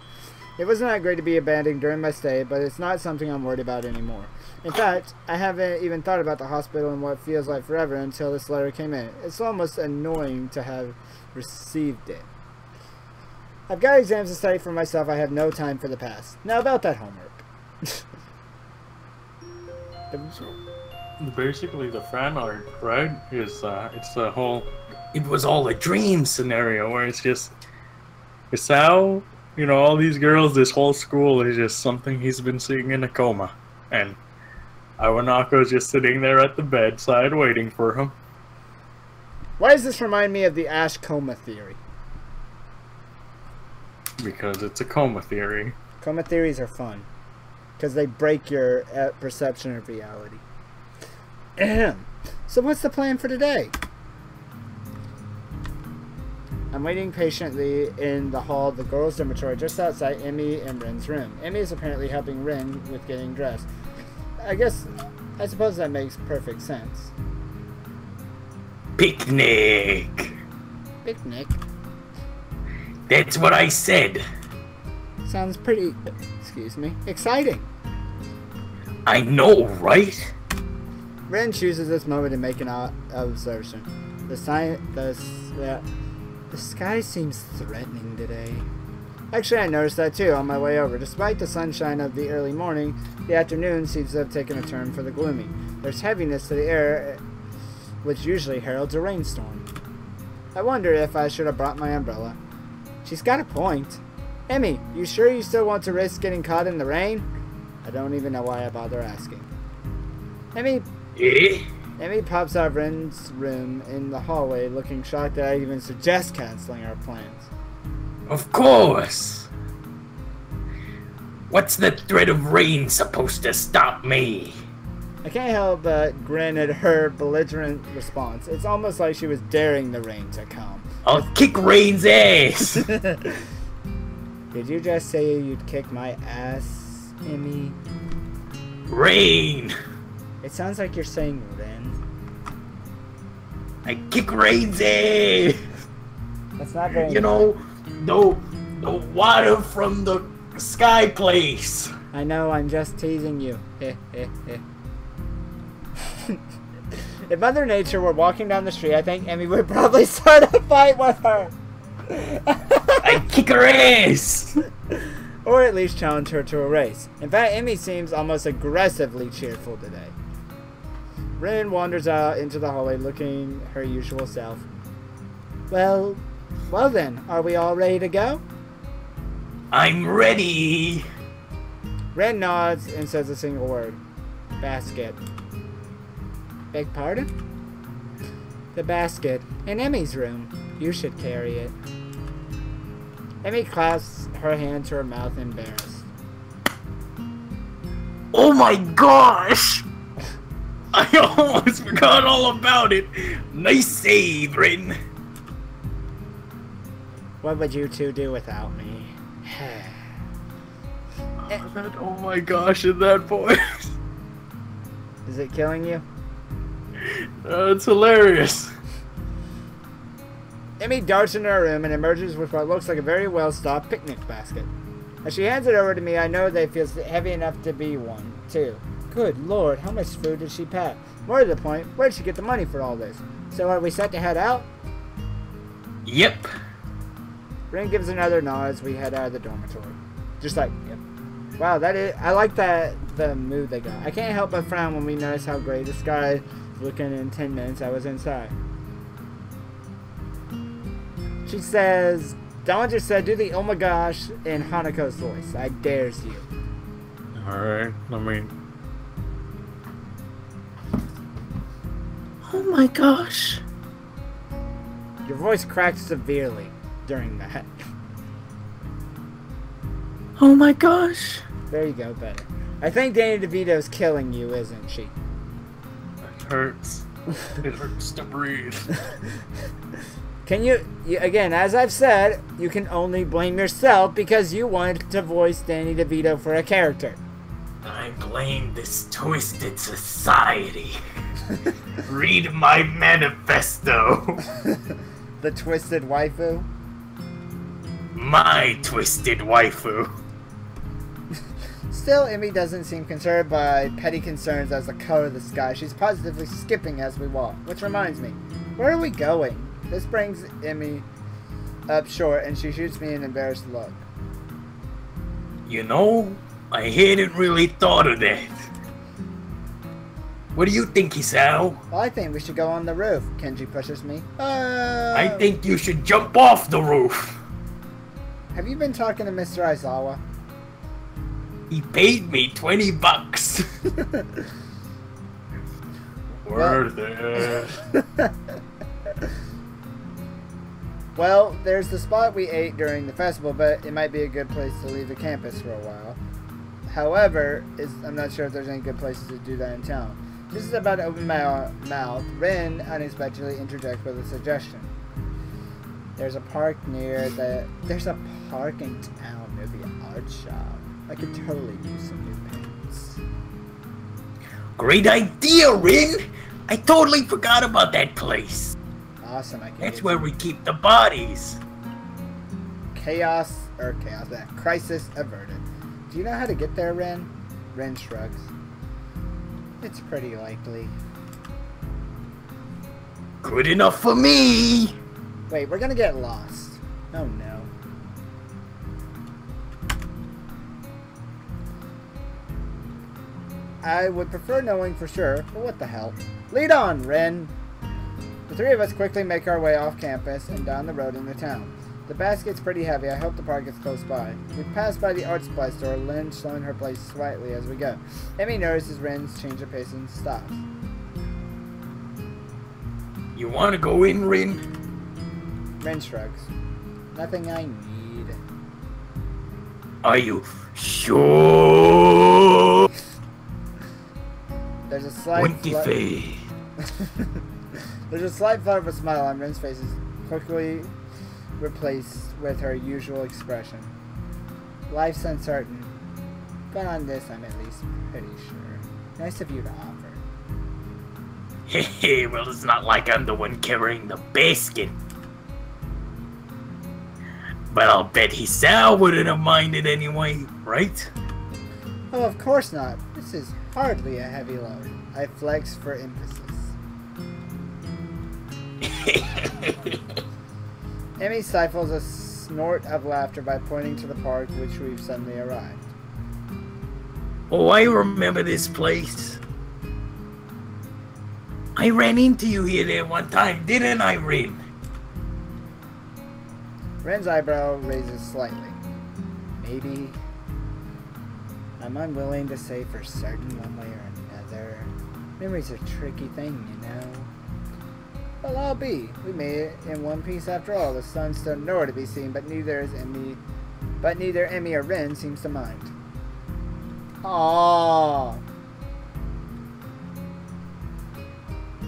It wasn't that great to be abandoned during my stay, but it's not something I'm worried about anymore. In fact, I haven't even thought about the hospital and what feels like forever until this letter came in. It's almost annoying to have received it. I've got exams to study for myself. I have no time for the past. Now about that homework. Basically, the fan art, right, is it's the whole "it was all a dream" scenario where it's how, you know, all these girls, this whole school is just something he's been seeing in a coma, and Awanako's just sitting there at the bedside waiting for him. Why does this remind me of the Ash coma theory? Because it's a coma theory. Coma theories are fun because they break your perception of reality. So what's the plan for today? I'm waiting patiently in the hall of the girls' dormitory just outside Emmy and Ren's room. Emmy is apparently helping Ren with getting dressed. I suppose that makes perfect sense. Picnic! Picnic? That's what I said. Sounds pretty, exciting. I know, right? Ren chooses this moment to make an observation. The sky seems threatening today. Actually, I noticed that too on my way over. Despite the sunshine of the early morning, the afternoon seems to have taken a turn for the gloomy. There's heaviness to the air, which usually heralds a rainstorm. I wonder if I should have brought my umbrella. She's got a point. Emmy, you sure you still want to risk getting caught in the rain? I don't even know why I bother asking. Emmy... Eh? Emmy pops out of Ren's room in the hallway, looking shocked that I even suggest canceling our plans. Of course! What's the threat of rain supposed to stop me? I can't help but grin at her belligerent response. It's almost like she was daring the rain to come. I'll kick Rain's ass! Did you just say you'd kick my ass, Emmy? Rain! It sounds like you're saying Ren. I kick Rain's ass! That's not very You know, the water from the sky place. I know, I'm just teasing you. If Mother Nature were walking down the street, I think Emmy would probably start a fight with her. I kick her ass! Or at least challenge her to a race. In fact, Emmy seems almost aggressively cheerful today. Ren wanders out into the hallway looking her usual self. Well then, are we all ready to go? I'm ready! Ren nods and says a single word. Basket. Beg pardon? The basket. In Emmy's room. You should carry it. Emmy clasps her hand to her mouth, embarrassed. Oh my gosh! I almost forgot all about it. Nice save, Rin. What would you two do without me? Oh my gosh, at that point. Is it killing you? It's hilarious. Emmy darts into her room and emerges with what looks like a very well-stocked picnic basket. As she hands it over to me, I know that it feels heavy enough to be one, too. Good lord, how much food did she pack? More to the point, where did she get the money for all this? So are we set to head out? Yep. Ren gives another nod as we head out of the dormitory. Just like, yep. Wow, I like the mood they got. I can't help but frown when we notice how great the sky is looking in 10 minutes I was inside. She says, Dawn just said, do the oh my gosh in Hanako's voice. I dares you. Alright, I mean... Oh my gosh. Your voice cracked severely during that. Oh my gosh. There you go, better. I think Danny DeVito's killing you, isn't she? It hurts. It hurts to breathe. Can you, again, as I've said, you can only blame yourself because you wanted to voice Danny DeVito for a character. I blame this twisted society. Read my manifesto. The twisted waifu? My twisted waifu. Still, Emmy doesn't seem concerned by petty concerns as the color of the sky. She's positively skipping as we walk. Which reminds me, where are we going? This brings Emmy up short and she shoots me an embarrassed look. You know, I hadn't really thought of that. What do you think, Isao? Well, I think we should go on the roof. Kenji pushes me. I think you should jump off the roof. Have you been talking to Mr. Aizawa? He paid me $20. Worth it. Well, there's the spot we ate during the festival, but it might be a good place to leave the campus for a while. However, I'm not sure if there's any good places to do that in town. Just as about to open my mouth, Ren unexpectedly interjects with a suggestion. There's a park in town near the art shop. I could totally use some new paints. Great idea, Rin! I totally forgot about that place. Awesome, I can That's where we keep the bodies. Crisis averted. Do you know how to get there, Ren? Ren shrugs. It's pretty likely. Good enough for me! Wait, we're gonna get lost. Oh no. I would prefer knowing for sure, but what the hell. Lead on, Ren! The three of us quickly make our way off campus and down the road into town. The basket's pretty heavy. I hope the park is close by. We pass by the art supply store, Lynn slowing her pace slightly as we go. Emmy notices Ren's change of pace and stops. You want to go in, Rin? Ren shrugs. Nothing I need. Are you sure? There's a slight There's a slight flutter of a smile on Ren's face is quickly replaced with her usual expression. Life's uncertain, but on this I'm at least pretty sure. Nice of you to offer. Hey, well, it's not like I'm the one carrying the basket. But I'll bet Hisao wouldn't have minded anyway, right? Oh, of course not. This is hardly a heavy load. I flex for emphasis. Emmy stifles a snort of laughter by pointing to the park which we've suddenly arrived. Oh, I remember this place. I ran into you here there one time, didn't I, Rin? Ren's eyebrow raises slightly. Maybe. I'm unwilling to say for certain one way or another. Memory's a tricky thing, you know. Well, I'll be. We made it in one piece after all. The sun's still nowhere to be seen, but neither Emmy or Ren seems to mind. Aww.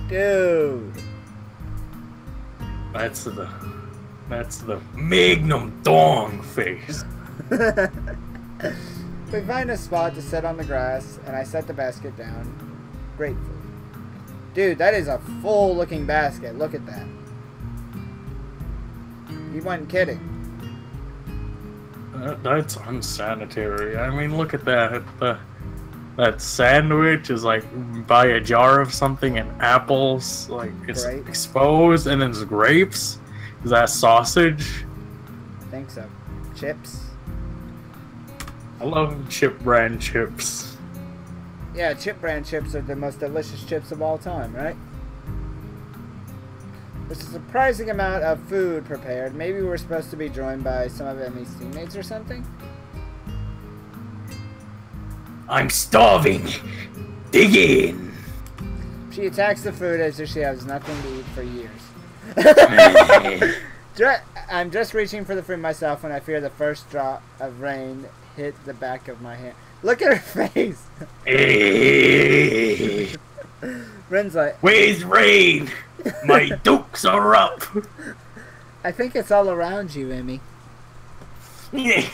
Dude. That's the Magnum Dong face. We find a spot to sit on the grass, and I set the basket down gratefully. Dude, that is a full-looking basket. Look at that. You weren't kidding. That's unsanitary. I mean, look at that. That sandwich is like by a jar of something and apples. Like, it's Grape. exposed, and then there's grapes. Is that sausage? I think so. Chips. I love Chip brand chips. Yeah, Chip brand chips are the most delicious chips of all time, right? There's a surprising amount of food prepared. Maybe we're supposed to be joined by some of Emmy's teammates or something? I'm starving. Dig in. She attacks the food as if she has nothing to eat for years. I'm just reaching for the fruit myself when I fear the first drop of rain hit the back of my hand. Look at her face! Hey. Ren's like, Where's Rain? My dukes are up. I think it's all around you, Emmy. Yeah.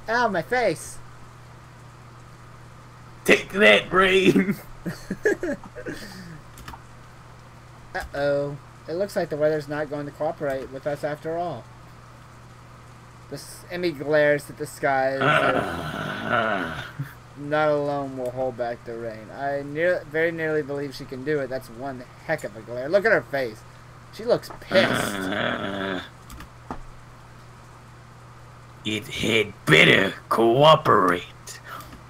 Ow, my face! Take that, Rain. Uh-oh. It looks like the weather's not going to cooperate with us after all. Emmy glares at the sky as if not alone will hold back the rain. I very nearly believe she can do it. That's one heck of a glare. Look at her face. She looks pissed. It had better cooperate,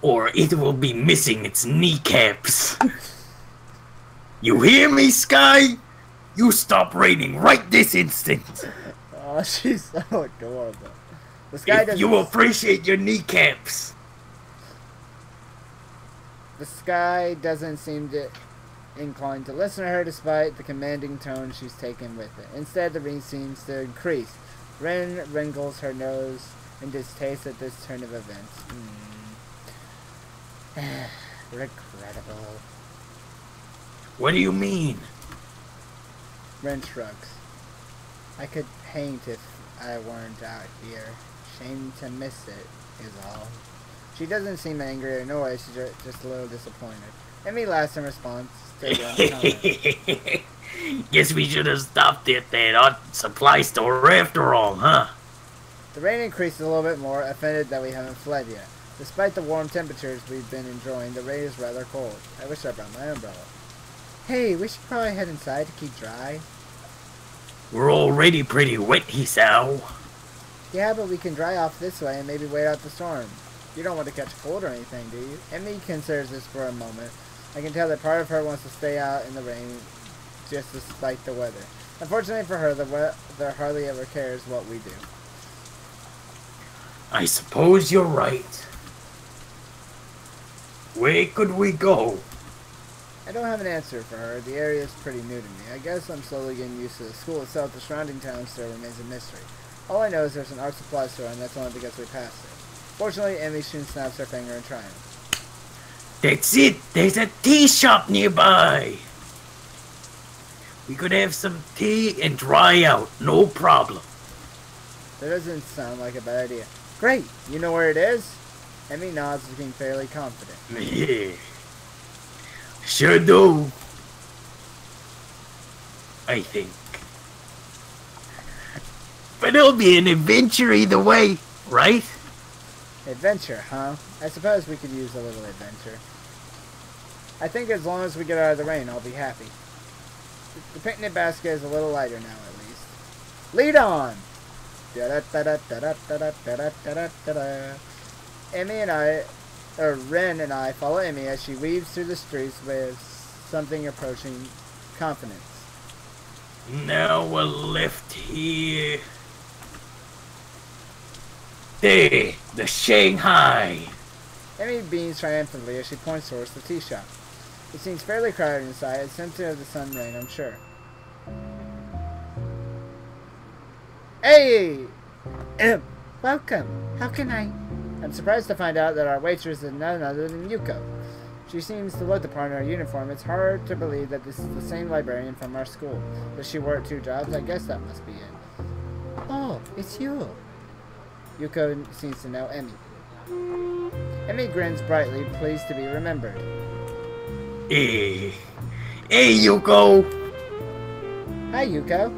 or it will be missing its kneecaps. You hear me, Sky? You stop raining right this instant. Oh, she's so adorable. The sky If you appreciate your kneecaps. The sky doesn't seem to inclined to listen to her despite the commanding tone she's taken with it. Instead, the rain seems to increase. Ren wrinkles her nose in distaste at this turn of events. Regrettable. What do you mean? Ren shrugs. I could paint if I weren't out here. Shame to miss it, is all. She doesn't seem angry or annoyed, she's just a little disappointed. Emmy laughs in response. Guess we should have stopped at that art supply store after all, huh? The rain increases a little bit more, offended that we haven't fled yet. Despite the warm temperatures we've been enjoying, the rain is rather cold. I wish I brought my umbrella. Hey, we should probably head inside to keep dry. We're already pretty wet, Hisao. Yeah, but we can dry off this way and maybe wait out the storm. You don't want to catch cold or anything, do you? Emmy considers this for a moment. I can tell that part of her wants to stay out in the rain just despite the weather. Unfortunately for her, the weather hardly ever cares what we do. I suppose you're right. Where could we go? I don't have an answer for her. The area is pretty new to me. I guess I'm slowly getting used to the school itself. The surrounding town still remains a mystery. All I know is there's an art supply store, and that's only because we passed it. Fortunately, Emmy soon snaps her finger in triumph. That's it! There's a tea shop nearby! We could have some tea and dry out, no problem. That doesn't sound like a bad idea. Great! You know where it is? Emmy nods, looking fairly confident. Yeah. Sure do. I think. But it'll be an adventure either way, right? Adventure, huh? I suppose we could use a little adventure. I think as long as we get out of the rain, I'll be happy. The picnic basket is a little lighter now, at least. Lead on! Emmy and I, or Ren and I, follow Emmy as she weaves through the streets with something approaching confidence. Now we're left here. There, the Shanghai. Emmy beams triumphantly as she points towards the tea shop. It seems fairly crowded inside. It's sensitive of the sun rain, I'm sure. Hey! Welcome. How can I? I'm surprised to find out that our waitress is none other than Yuko. She seems to look the part in her uniform. It's hard to believe that this is the same librarian from our school. Does she work 2 jobs? I guess that must be it. Oh, it's you. Yuko seems to know Emmy. Emmy grins brightly, pleased to be remembered. Hey, Yuko. Hi, Yuko.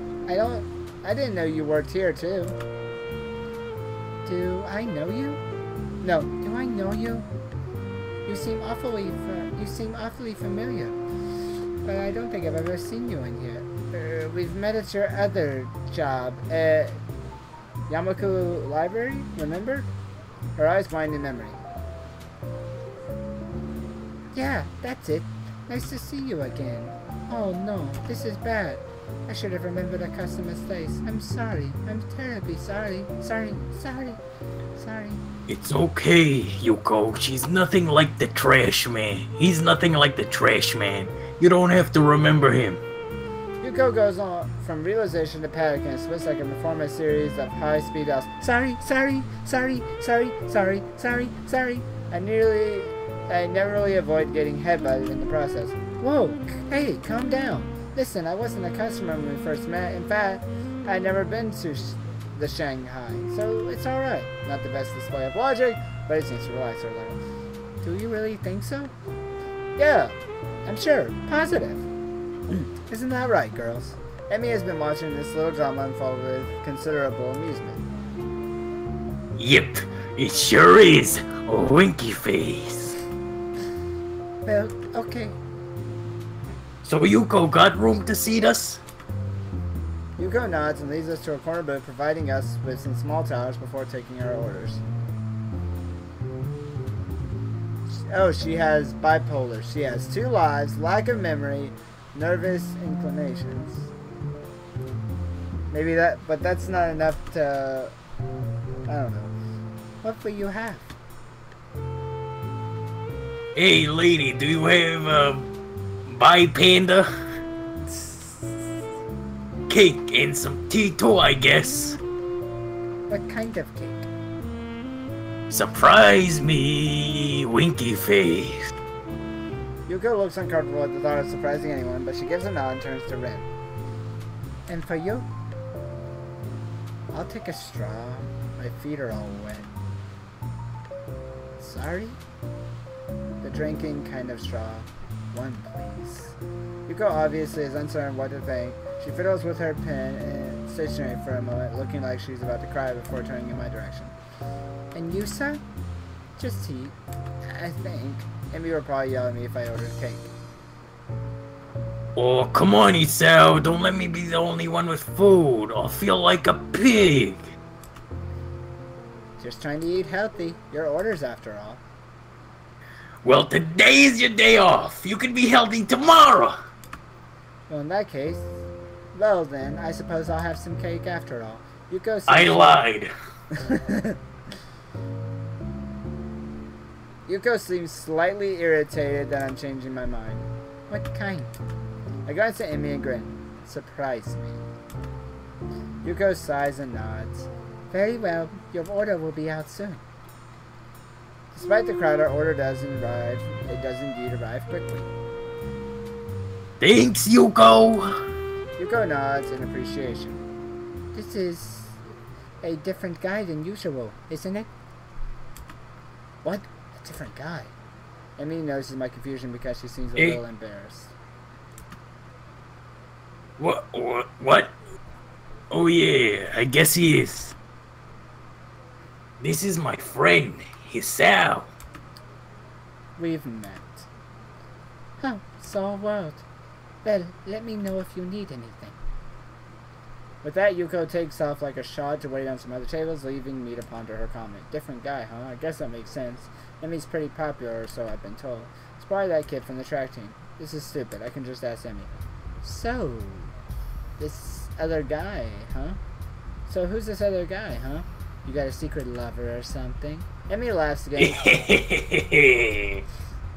I didn't know you worked here too. Do I know you? No, do I know you? You seem awfully familiar, but I don't think I've ever seen you in here. We've met at your other job at Yamaku Library, remember? Her eyes wind in memory. Yeah, that's it. Nice to see you again. Oh no, this is bad. I should have remembered a customer's face. I'm sorry. I'm terribly sorry. Sorry. It's okay, Yuko. She's nothing like the trash man. He's nothing like the trash man. You don't have to remember him. Yuko goes on from realization to panic and splits like a perform a series of high-speed yells. Sorry. I narrowly avoid getting headbutted in the process. Whoa, hey, calm down. Listen, I wasn't a customer when we first met. In fact, I'd never been to the Shanghai, so it's alright. Not the best display of logic, but it seems to relax her a little. Do you really think so? Yeah, I'm sure. Positive. Isn't that right, girls? Emmy has been watching this little drama unfold with considerable amusement. Yep, it sure is. A winky face. Well, okay. So Yuko got room to seat us? Yuko nods and leads us to a corner booth, providing us with some small towers before taking our orders. Oh, she has bipolar. She has 2 lives, lack of memory, nervous inclinations. Maybe that, but that's not enough to, I don't know. What will you have? Hey lady, do you have a panda? Cake and some tea too, I guess. What kind of cake? Surprise me, winky face. Yuko looks uncomfortable at the thought of surprising anyone, but she gives a nod and turns to Ren. And for you? I'll take a straw. My feet are all wet. Sorry? The drinking kind of straw. 1, please. Yuko obviously is uncertain what to think. She fiddles with her pen and stationary for a moment, looking like she's about to cry before turning in my direction. And you, sir? Just tea, I think. Emmy will probably yell at me if I ordered cake. Oh, come on, Isao. Don't let me be the only one with food. I'll feel like a pig. Just trying to eat healthy. Your orders, after all. Well, today is your day off. You can be healthy tomorrow. Well, in that case, Well then, I suppose I'll have some cake after all. Yuko I lied. Yuko seems slightly irritated that I'm changing my mind. What kind? I glance at Emmy and grin. Surprise me. Yuko sighs and nods. Very well, your order will be out soon. Despite the crowd, our order doesn't arrive. It does indeed arrive quickly. Thanks, Yuko. Yuko nods in appreciation. This is a different guy than usual, isn't it? What? A different guy? Emmy notices my confusion because she seems a little embarrassed. What? Oh yeah, I guess he is. This is my friend, Hisao. We've met. Oh, small world. Well, let me know if you need anything. With that, Yuko takes off like a shot to wait on some other tables, leaving me to ponder her comment. Different guy, huh? I guess that makes sense. Emmy's pretty popular, or so I've been told. It's probably that kid from the track team. This is stupid. I can just ask Emmy. So, this other guy, huh? So who's this other guy, huh? You got a secret lover or something? Emmy laughs again.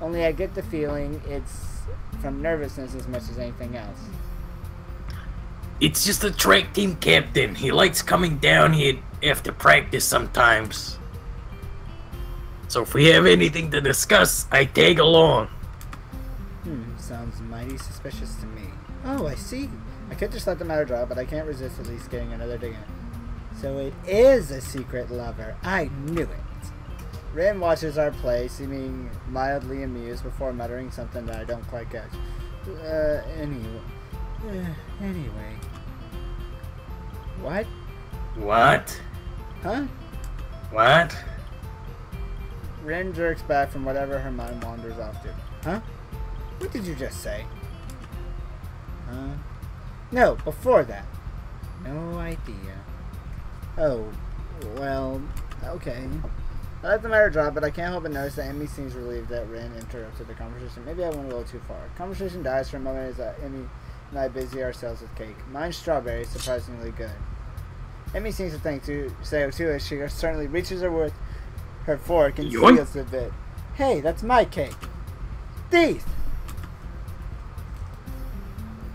Only I get the feeling it's from nervousness as much as anything else. It's just a track team captain. He likes coming down here after practice sometimes. So if we have anything to discuss, I tag along. Sounds mighty suspicious to me. Oh, I see. I could just let the matter drop, but I can't resist at least getting another dig in. So it is a secret lover. I knew it. Rin watches our play, seeming mildly amused before muttering something that I don't quite catch. Anyway. What? What? Huh? What? Rin jerks back from whatever her mind wanders off to. Huh? What did you just say? Huh? No, before that. No idea. Oh, well, okay. I let the matter drop, but I can't help but notice that Emmy seems relieved that Rin interrupted the conversation. Maybe I went a little too far. Conversation dies for a moment as Emmy and I busy ourselves with cake. Mine's strawberry, surprisingly good. Emmy seems to think so too, as she certainly reaches with her fork and steals a bit. Hey, that's my cake. Thief!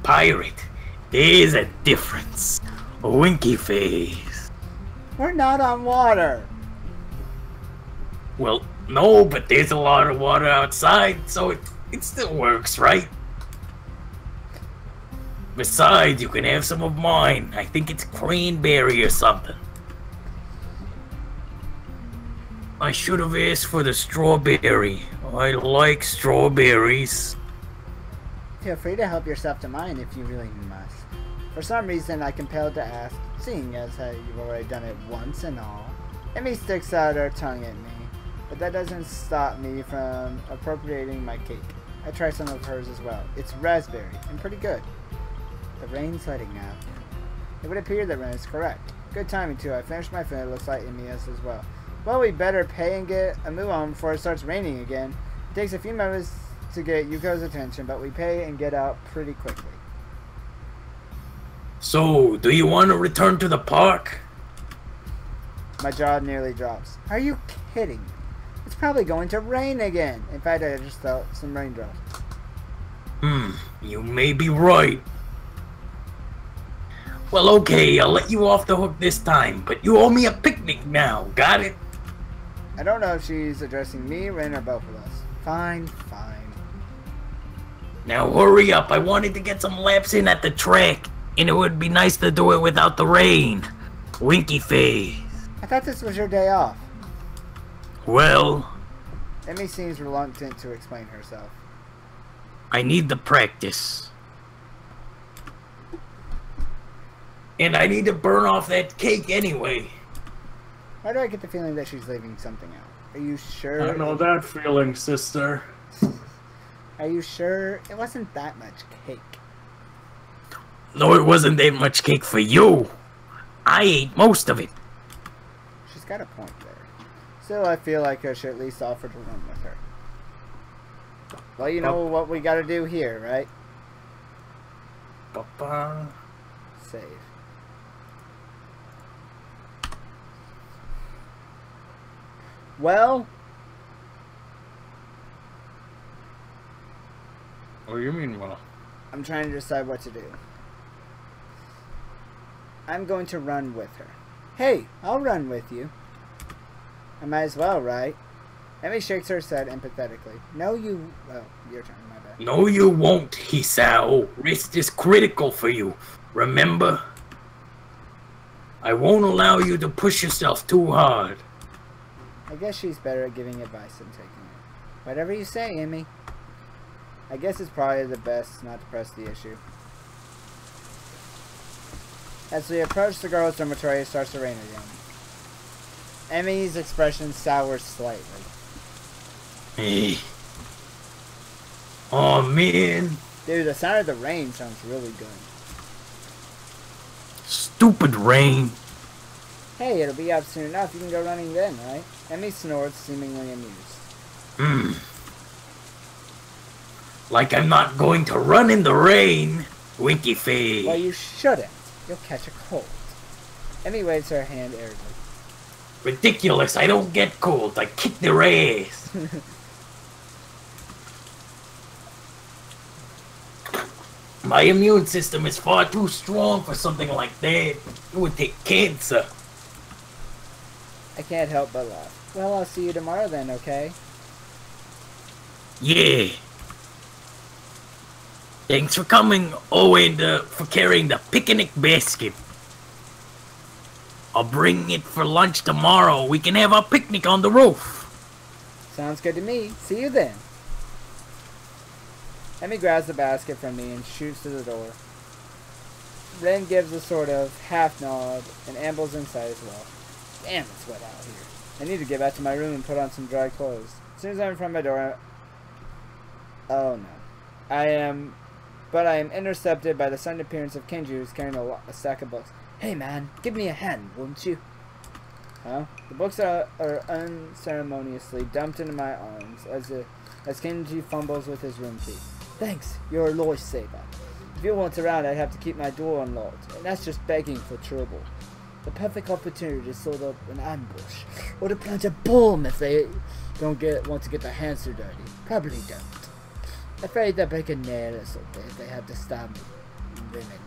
Pirate, there's a difference. A winky face. We're not on water. Well, no, but there's a lot of water outside, so it still works, right? Besides, you can have some of mine. I think it's cranberry or something. I should have asked for the strawberry. I like strawberries. Feel free to help yourself to mine if you really must. For some reason, I'm compelled to ask, seeing as how you've already done it once and all. Emmy sticks out her tongue at me, but that doesn't stop me from appropriating my cake. I try some of hers as well. It's raspberry, and pretty good. The rain's letting now. It would appear that Ren is correct. Good timing too. I finished my food. It looks like Emmy has as well. Well, we better pay and get a move on before it starts raining again. It takes a few moments to get Yuko's attention, but we pay and get out pretty quickly. So, do you want to return to the park? My jaw nearly drops. Are you kidding me? It's probably going to rain again. In fact, I just felt some raindrops. You may be right. Well, okay, I'll let you off the hook this time, but you owe me a picnic now, got it? I don't know if she's addressing me, Ren, or both of us. Fine, fine. Now hurry up, I wanted to get some laps in at the track, and it would be nice to do it without the rain. Winky face. I thought this was your day off. Well, Emmy seems reluctant to explain herself. I need the practice. And I need to burn off that cake anyway. Why do I get the feeling that she's leaving something out? Are you sure? I know that feeling, sister. Are you sure? It wasn't that much cake. No, it wasn't that much cake for you. I ate most of it. She's got a point there. Still, I feel like I should at least offer to run with her. Well, you know what we gotta do here, right? Papa. save. Well, what do you mean, well? I'm trying to decide what to do. I'm going to run with her. Hey, I'll run with you. I might as well, right? Emmy shakes her head empathetically. No, you... Oh, your turn, my bad. No, you won't, Hisao. Rest is critical for you. Remember? I won't allow you to push yourself too hard. I guess she's better at giving advice than taking it. Whatever you say, Emmy. I guess it's probably the best not to press the issue. As we approach the girls' dormitory, it starts to rain again. Emmy's expression sours slightly. Hey. Oh, man. Dude, the sound of the rain sounds really good. Stupid rain. Hey, it'll be out soon enough. You can go running then, right? Emmy snorts, seemingly amused. Like I'm not going to run in the rain. Winky face. Well, you shouldn't. You'll catch a cold. Emmy waves her hand airily. Ridiculous. I don't get cold. I kick their ass. My immune system is far too strong for something like that. It would take cancer. I can't help but laugh. Well, I'll see you tomorrow then, okay? Yeah. Thanks for coming. Oh, and for carrying the picnic basket. I'll bring it for lunch tomorrow. We can have our picnic on the roof. Sounds good to me. See you then. Emmy grabs the basket from me and shoots to the door. Ren gives a sort of half nod and ambles inside as well. Damn, it's wet out here. I need to get back to my room and put on some dry clothes. As soon as I'm in front of my door, oh no. I am intercepted by the sudden appearance of Kenji, who's carrying a stack of books. Hey man, give me a hand, won't you? Huh? The books are unceremoniously dumped into my arms as Kenji fumbles with his room key. Thanks, you're a lifesaver. If you weren't around, I'd have to keep my door unlocked, and that's just begging for trouble. The perfect opportunity to sort up an ambush, or to plant a bomb if they don't want to get their hands too dirty. Probably don't. Afraid they'll break a nail or something if they have to stab me. Women.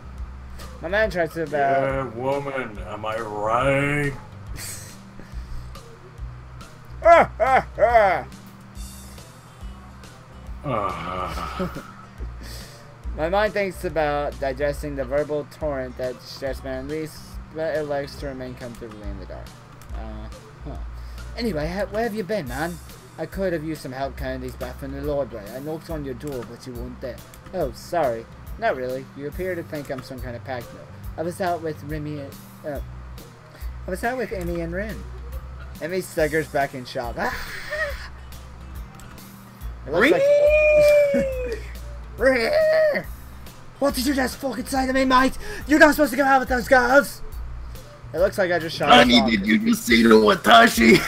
My man tries to about... Yeah, woman, am I right? My mind thinks about digesting the verbal torrent that Stressman unleashed, but it likes to remain comfortably in the dark. Anyway, where have you been, man? I could have used some help carrying these back from the library. I knocked on your door, but you weren't there. Oh, sorry. Not really. You appear to think I'm some kind of pack mule. I was out with Emmy and Ren. Emmy staggers back in shock. Ah! It looks like... What did you just fucking say to me, mate? You're not supposed to go out with those girls! It looks like I just shot Honey, did you just see the Watashi?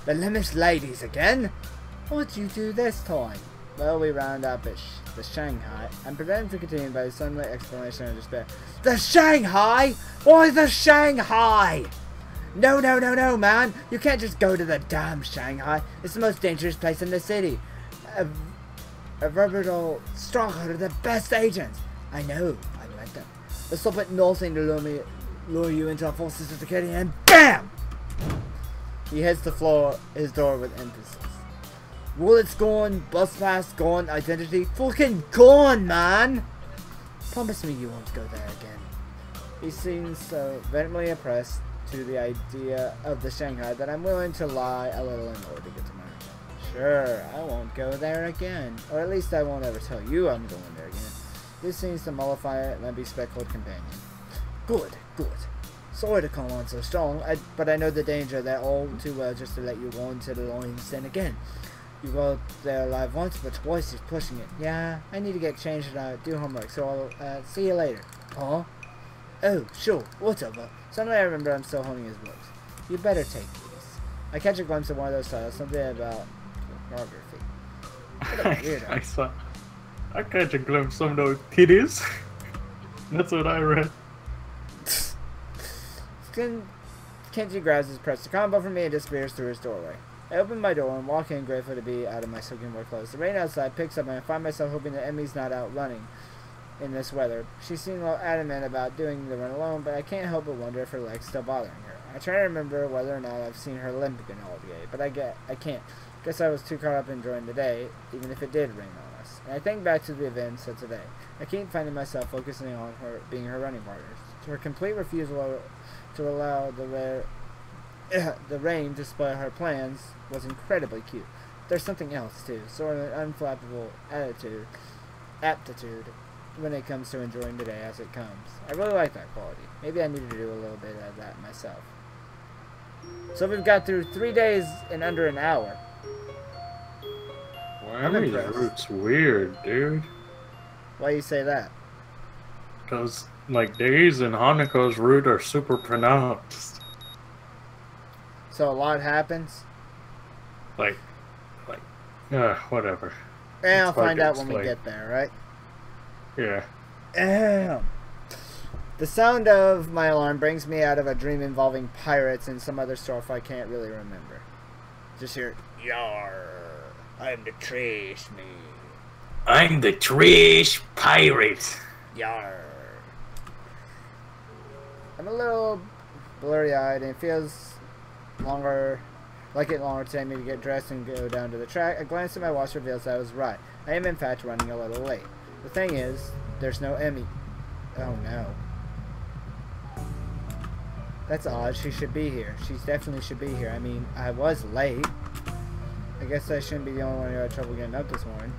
The Limit ladies again? What'd you do this time? Well, we round up at the Shanghai. I'm prevented from continuing by a sudden exclamation of despair. The Shanghai? Why the Shanghai? No, man. You can't just go to the damn Shanghai. It's the most dangerous place in the city. A veritable stronghold of the best agents. I know. I met them. They'll stop at nothing to lure you into our forces of security, and BAM! He hits the floor, his door with emphasis. Wallets gone, bus pass gone, identity fucking gone, man! Promise me you won't go there again. He seems so vehemently oppressed to the idea of the Shanghai that I'm willing to lie a little in order to get to my room. Sure, I won't go there again. Or at least I won't ever tell you I'm going there again. This seems to mollify my bespectacled companion. Good. Sorry to come on so strong, but I know the danger there all too well just to let you go into the lines then again. You go there alive once, but twice is pushing it. Yeah, I need to get changed and do homework, so I'll see you later. Huh? Oh, sure, whatever. Suddenly I remember I'm still holding his books. You better take these. I catch a glimpse of one of those titles, something about pornography. What a weirdo. I catch a glimpse of those titties. That's what I read. Kenji grabs his press to combo from me and disappears through his doorway. I open my door and walk in, grateful to be out of my soaking wet clothes. The rain outside picks up and I find myself hoping that Emmy's not out running in this weather. She seemed a little adamant about doing the run alone, but I can't help but wonder if her leg's still bothering her. I try to remember whether or not I've seen her limping all day, but I can't. Guess I was too caught up enjoying the day, even if it did rain on us. And I think back to the events of today. I keep finding myself focusing on her being her running partner. Her complete refusal to allow the rain to spoil her plans was incredibly cute. There's something else too, sort of an unflappable aptitude when it comes to enjoying the day as it comes. I really like that quality. Maybe I need to do a little bit of that myself. So we've got through 3 days in under an hour. Wow, these routes weird, dude. Why you say that? Because, like, days in Hanako's route are super pronounced. So a lot happens? Like, whatever. And I'll find out when we get there, right? Yeah. Damn. The sound of my alarm brings me out of a dream involving pirates and some other stuff I can't really remember. Just hear, "Yar, I'm the trash man. I'm the trash pirate. Yar." I'm a little blurry-eyed and it feels longer to take me to get dressed and go down to the track. A glance at my watch reveals that I was right. I am in fact running a little late. The thing is, there's no Emmy. Oh no. That's odd. She should be here. She definitely should be here. I mean, I was late. I guess I shouldn't be the only one who had trouble getting up this morning.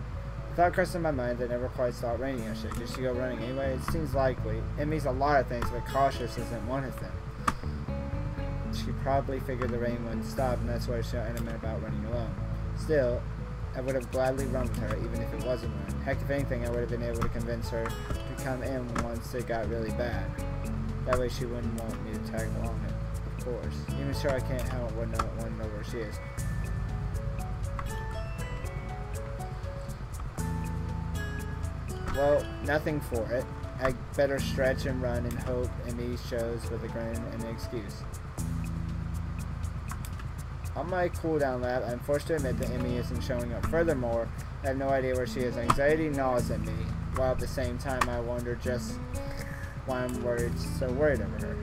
The thought crossed in my mind that it never quite stopped raining and shit. Did she go running anyway? It seems likely. It means a lot of things, but cautious isn't one of them. She probably figured the rain wouldn't stop, and that's why she's so adamant about running alone. Still, I would have gladly run with her, even if it wasn't rain. Heck, if anything, I would have been able to convince her to come in once it got really bad. That way she wouldn't want me to tag along it, of course. Even sure I can't help but want to know where she is. Well, nothing for it. I better stretch and run and hope Emmy shows with a grin and an excuse. On my cooldown lap, I'm forced to admit that Emmy isn't showing up. Furthermore, I have no idea where she is. Anxiety gnaws at me, while at the same time I wonder just why I'm so worried over her.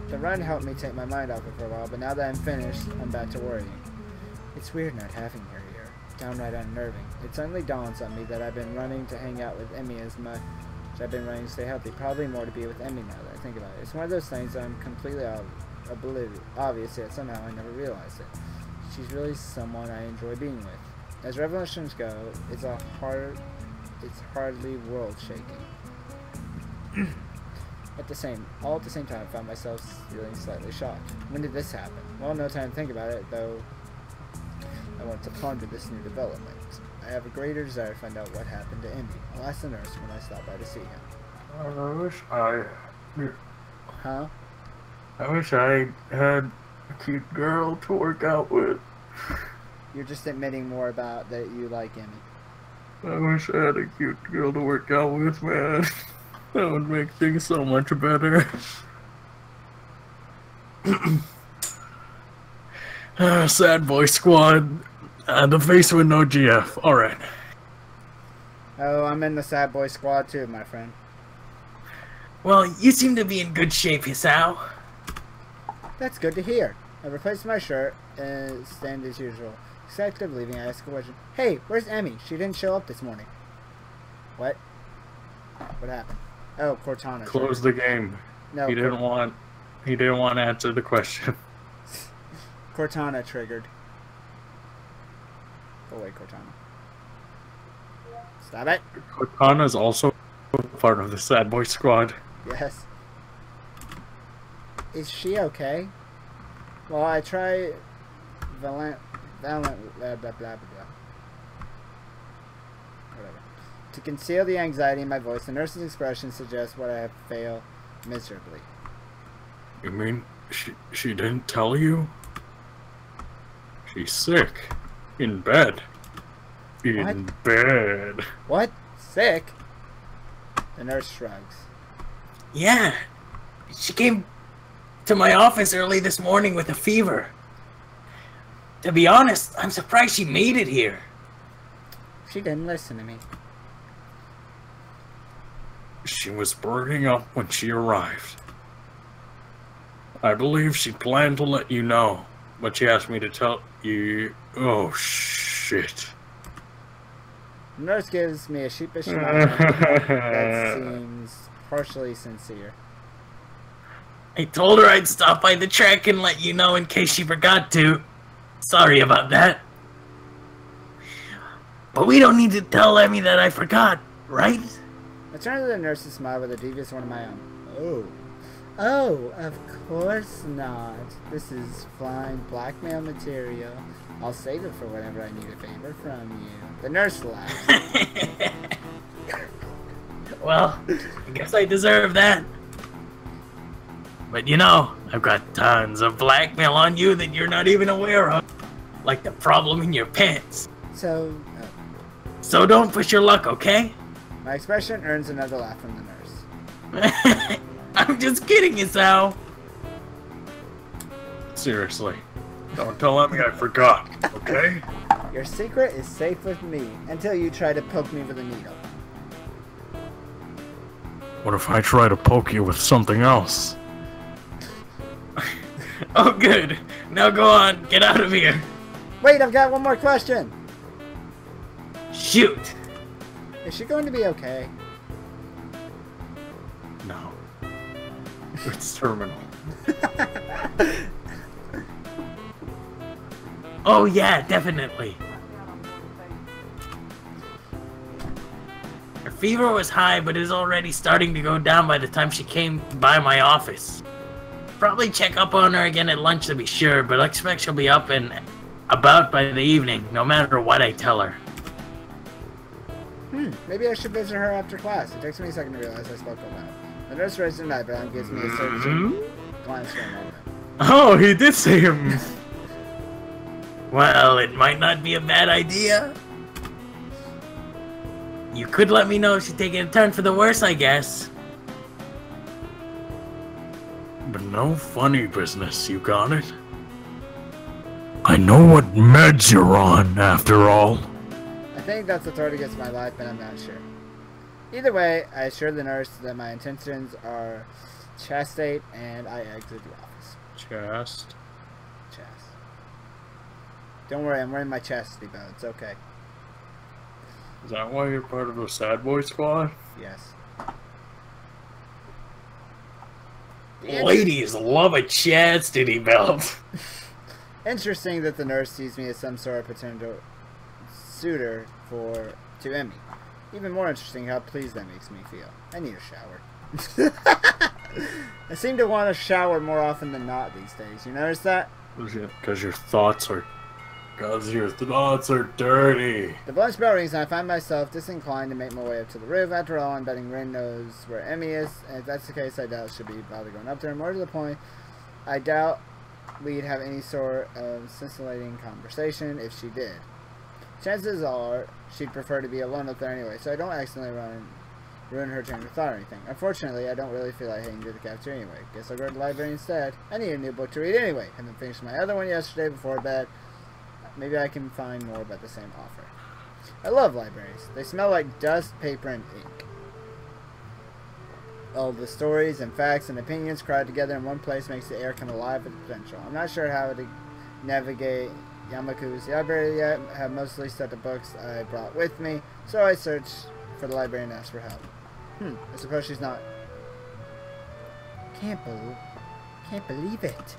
The run helped me take my mind off it for a while, but now that I'm finished, I'm back to worrying. It's weird not having her here. Downright unnerving. It suddenly dawns on me that I've been running to hang out with Emmy as much as I've been running to stay healthy. Probably more to be with Emmy now that I think about it. It's one of those things that I'm completely obvious, yet somehow I never realized it. She's really someone I enjoy being with. As revolutions go, it's hardly world-shaking. At the same time, I found myself feeling slightly shocked. When did this happen? Well, no time to think about it, though I want to ponder this new development. I have a greater desire to find out what happened to Indy. I'll ask the nurse when I stop by to see him. I wish I had a cute girl to work out with. You're just admitting more about that you like Emmy. I wish I had a cute girl to work out with, man. That would make things so much better. Sad boy squad. The face with no GF. Alright. Oh, I'm in the sad boy squad too, my friend. Well, you seem to be in good shape, Hisao. That's good to hear. I replaced my shirt and stand as usual. Except of leaving, I asked a question. Hey, where's Emmy? She didn't show up this morning. What? What happened? Oh, Cortana. Close the game. No, he didn't want to answer the question. Cortana triggered. Go away, Cortana. Stop it. Cortana is also part of the sad boy squad. Yes. Is she okay? Well, I try blah, blah, blah, blah, blah, blah. Whatever. To conceal the anxiety in my voice, the nurse's expression suggests what I have failed miserably. You mean she didn't tell you? She's sick. In bed. In bed. What? Sick? The nurse shrugs. Yeah. She came to my office early this morning with a fever. To be honest, I'm surprised she made it here. She didn't listen to me. She was burning up when she arrived. I believe she planned to let you know, but she asked me to tell you... Oh, shit. The nurse gives me a sheepish smile that seems partially sincere. I told her I'd stop by the track and let you know in case she forgot to. Sorry about that. But we don't need to tell Emmy that I forgot, right? I turn to the nurse's smile with a devious one of my own. Oh. Oh, of course not. This is fine blackmail material. I'll save it for whenever I need a favor from you. The nurse laughs. Well, I guess I deserve that. But you know, I've got tons of blackmail on you that you're not even aware of. Like the problem in your pants. So don't push your luck, okay? my expression earns another laugh from the nurse. I'm just kidding you, Sal. Seriously. Don't tell Emmy I forgot, okay? Your secret is safe with me until you try to poke me with a needle. What if I try to poke you with something else? Oh, good. Now go on. Get out of here. Wait, I've got one more question. Shoot. Is she going to be okay? No. It's terminal. Oh, yeah, definitely. Her fever was high, but is already starting to go down by the time she came by my office. Probably check up on her again at lunch to be sure, but I expect she'll be up and about by the evening, no matter what I tell her. Maybe I should visit her after class. It takes me a second to realize I spoke aloud. The nurse raised an eyebrow and gives me a searching glance for a moment. Oh, he did say him. Well, it might not be a bad idea. You could let me know if she's taking a turn for the worse, I guess. But no funny business, you got it? I know what meds you're on, after all. I think that's authority against my life, but I'm not sure. Either way, I assure the nurse that my intentions are chastate and I exit the office. Chest. Chast. Don't worry, I'm wearing my chastity belt. It's okay. Is that why you're part of the sad boy squad? Yes. Ladies love a chastity belt. Interesting that the nurse sees me as some sort of potential suitor to Emmy. Even more interesting how pleased that makes me feel. I need a shower. I seem to want to shower more often than not these days. You notice that? Because your thoughts are... Because your thoughts are dirty. The lunch bell rings and I find myself disinclined to make my way up to the roof. After all, I'm betting Rin knows where Emmy is. And if that's the case, I doubt she'll be bothered going up there. More to the point, I doubt we'd have any sort of scintillating conversation if she did. Chances are she'd prefer to be alone up there anyway, so I don't accidentally ruin her train of thought or anything. Unfortunately, I don't really feel like heading to the cafeteria anyway. Guess I'll go to the library instead. I need a new book to read anyway. Haven't finished my other one yesterday before bed. Maybe I can find more about the same author. I love libraries. They smell like dust, paper, and ink. All the stories and facts and opinions crowded together in one place makes the air come alive with potential. I'm not sure how to navigate Yamaku's library yet. I have mostly set the books I brought with me, so I search for the library and ask for help. I suppose she's not... Can't believe it.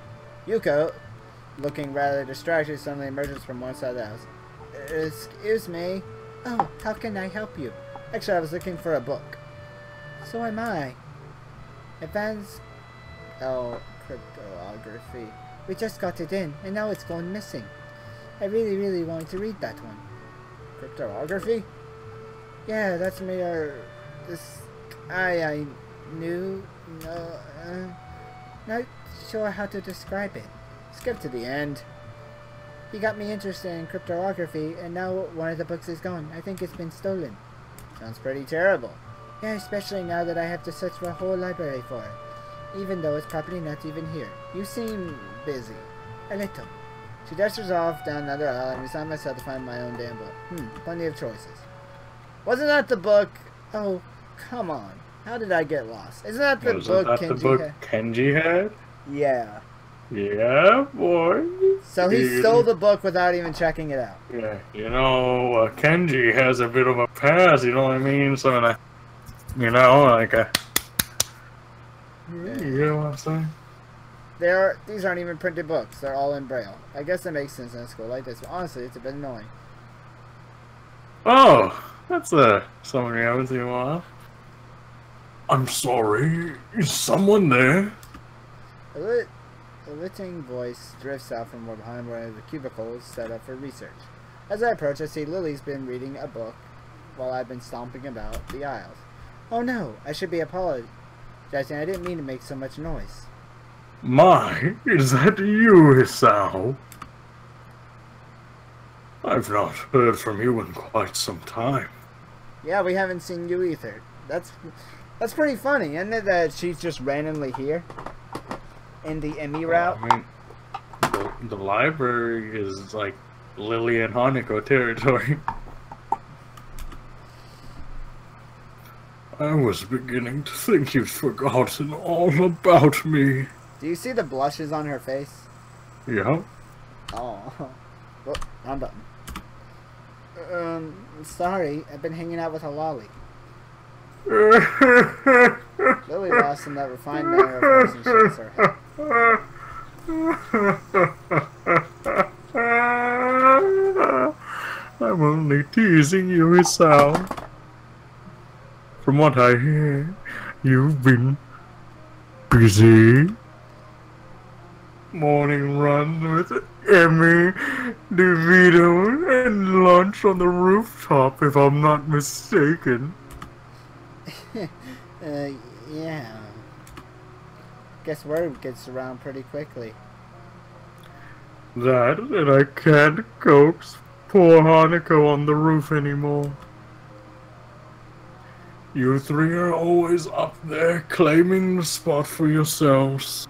Yuko, looking rather distracted, suddenly emerges from one side of the house. Excuse me. Oh, how can I help you? Actually, I was looking for a book. So am I. Advanced... Oh, cryptography. We just got it in, and now it's gone missing. I really wanted to read that one. Cryptography? Yeah, that's me, I knew... No, not sure how to describe it. Skip to the end. He got me interested in cryptography, and now one of the books is gone. I think it's been stolen. Sounds pretty terrible. Yeah, especially now that I have to search the whole library for it. Even though it's probably not even here. You seem busy. A little. She dusters off down another aisle and resign myself to find my own damn book. Plenty of choices. Wasn't that the book? Oh, come on. How did I get lost? Isn't that the book Kenji had? Kenji had? Yeah. Yeah, boy. So he stole the book without even checking it out. Yeah, you know, Kenji has a bit of a past, you know what I mean? So, you know, like a... You know what I'm saying? These aren't even printed books. They're all in Braille. I guess that makes sense in a school like this, but honestly, it's a bit annoying. Oh, that's somebody I haven't seen in a while. I'm sorry, is someone there? A lilting voice drifts out from behind one of the cubicles set up for research. As I approach, I see Lily's been reading a book while I've been stomping about the aisles. Oh no, I should be apologizing. I didn't mean to make so much noise. My, is that you, Hisao? I've not heard from you in quite some time. Yeah, we haven't seen you either. That's pretty funny, isn't it, that she's just randomly here? In the Emmy route? I mean, the library is like Lily and Hanako territory. I was beginning to think you'd forgotten all about me. Do you see the blushes on her face? Yeah? Oh. Well, wrong button. Sorry, I've been hanging out with a lolly. Lily lost in that refined manner of voice and shakes her head. I'm only teasing you, Hisao. From what I hear, you've been busy. Morning run with Emmy, DeVito, and lunch on the rooftop, if I'm not mistaken. Yeah. Guess word gets around pretty quickly. That, and I can't coax poor Hanako on the roof anymore. You three are always up there claiming the spot for yourselves.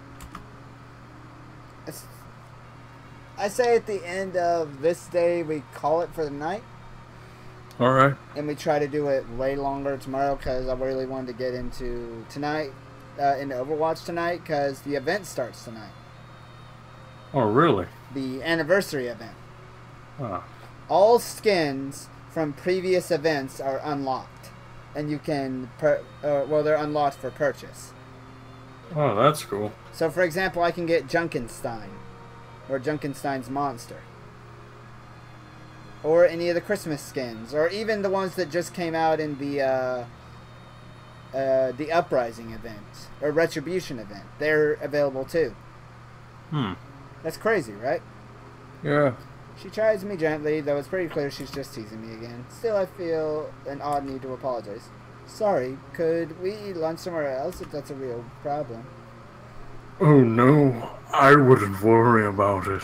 I say at the end of this day, we call it for the night. Alright. And we try to do it way longer tomorrow, because I really wanted to get into tonight, into Overwatch tonight, because the event starts tonight. Oh, really? The anniversary event. Ah. All skins from previous events are unlocked. And you can, well, they're unlocked for purchase. Oh, that's cool. So, for example, I can get Junkenstein. Or Junkenstein's monster. Or any of the Christmas skins. Or even the ones that just came out in the Uprising event. Or Retribution event. They're available too. That's crazy, right? Yeah. She tries me gently, though it's pretty clear she's just teasing me again. Still, I feel an odd need to apologize. Sorry, could we eat lunch somewhere else if that's a real problem? Oh no, I wouldn't worry about it.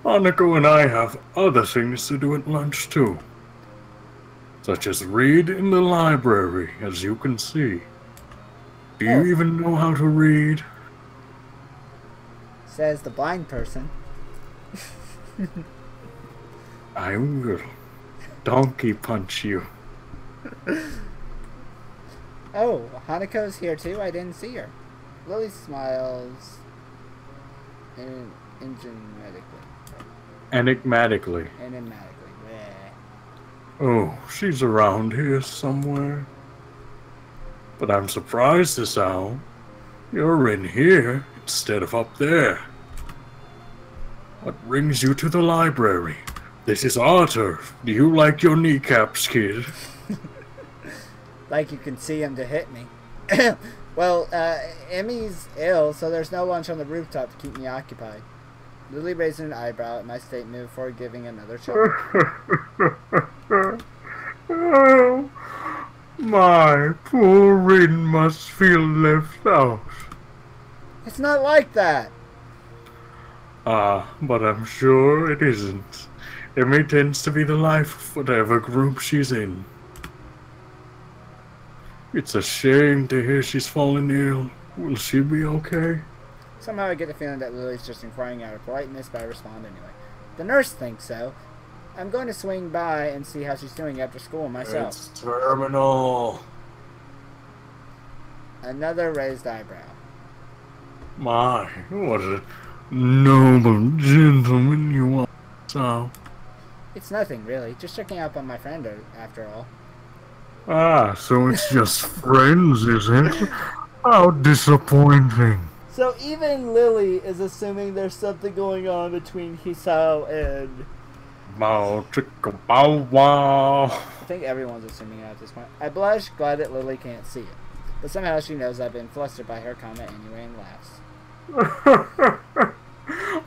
Hanako and I have other things to do at lunch too. Such as read in the library, as you can see. Do you even know how to read? Says the blind person. I will donkey punch you. Oh, Hanako's here too? I didn't see her. Lily smiles Enigmatically. Bleh. Oh, she's around here somewhere. But I'm surprised, Hisao. You're in here instead of up there. What brings you to the library? This is our turf. Do you like your kneecaps, kid? Like you can see him to hit me. Well, Emmy's ill, so there's no lunch on the rooftop to keep me occupied. Lily raised an eyebrow at my statement before giving another chuckle. Oh, my poor Rin must feel left out. It's not like that. Ah, but I'm sure it isn't. Emmy tends to be the life of whatever group she's in. It's a shame to hear she's fallen ill. Will she be okay? Somehow I get the feeling that Lily's just inquiring out of politeness, but I respond anyway. The nurse thinks so. I'm going to swing by and see how she's doing after school myself. It's terminal. Another raised eyebrow. My, what a noble gentleman you are, so. It's nothing, really. Just checking up on my friend, after all. Ah, so it's just friends, is it? How disappointing. So even Lily is assuming there's something going on between Hisao and... Bow, chicka, bow, wow. I think everyone's assuming it at this point. I blush, glad that Lily can't see it. But somehow she knows I've been flustered by her comment anyway and laughs.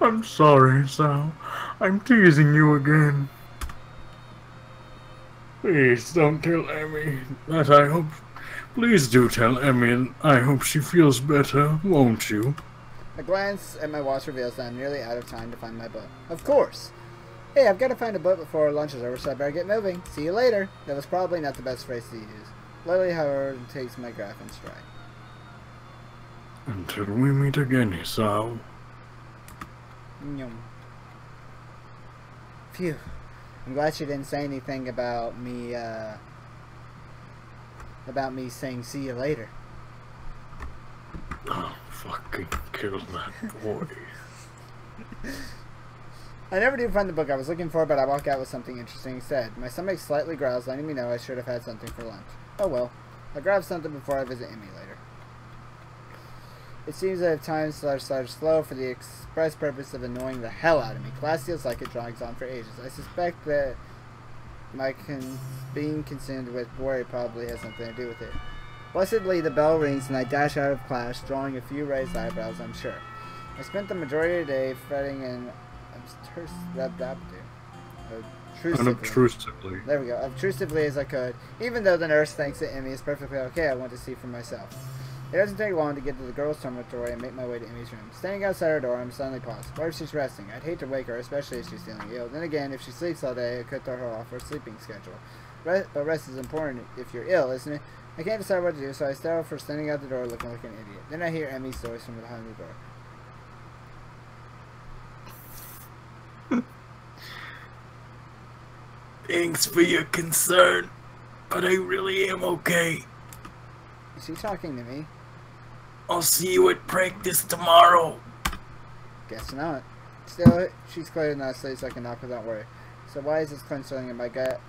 I'm sorry, Sal. I'm teasing you again. Please don't tell Emmy that I hope... Please do tell Emmy I hope she feels better, won't you? A glance at my watch reveals that I'm nearly out of time to find my book. Of course! Hey, I've got to find a book before lunch is over, so I better get moving. See you later. That was probably not the best phrase to use. Lily, however, takes my graph in stride. Until we meet again, Isao. Phew. I'm glad she didn't say anything about me saying see you later. Oh, fucking kill that boy. I never do find the book I was looking for, but I walk out with something interesting instead. My stomach slightly growls, letting me know I should have had something for lunch. Oh well. I'll grab something before I visit Emmy later. It seems that if time starts slow for the express purpose of annoying the hell out of me. Class feels like it drags on for ages. I suspect that my being consumed with worry probably has something to do with it. Blessedly, the bell rings and I dash out of class, drawing a few raised eyebrows, I'm sure. I spent the majority of the day fretting and Unobtrusively. There we go. Obtrusively as I could, even though the nurse thinks that Emmy is perfectly okay. I want to see for myself. It doesn't take long to get to the girls' dormitory and make my way to Emmy's room. Standing outside her door, I'm suddenly paused. What if she's resting? I'd hate to wake her, especially if she's feeling ill. Then again, if she sleeps all day, it could throw her off her sleeping schedule. But rest is important if you're ill, isn't it? I can't decide what to do, so I settle for standing out the door looking like an idiot. Then I hear Emmy's voice from behind the door. Thanks for your concern, but I really am okay. Is she talking to me? I'll see you at practice tomorrow. Guess not. Still, she's clearly not asleep, so I can knock without worry. So why is this clench feeling in my gut?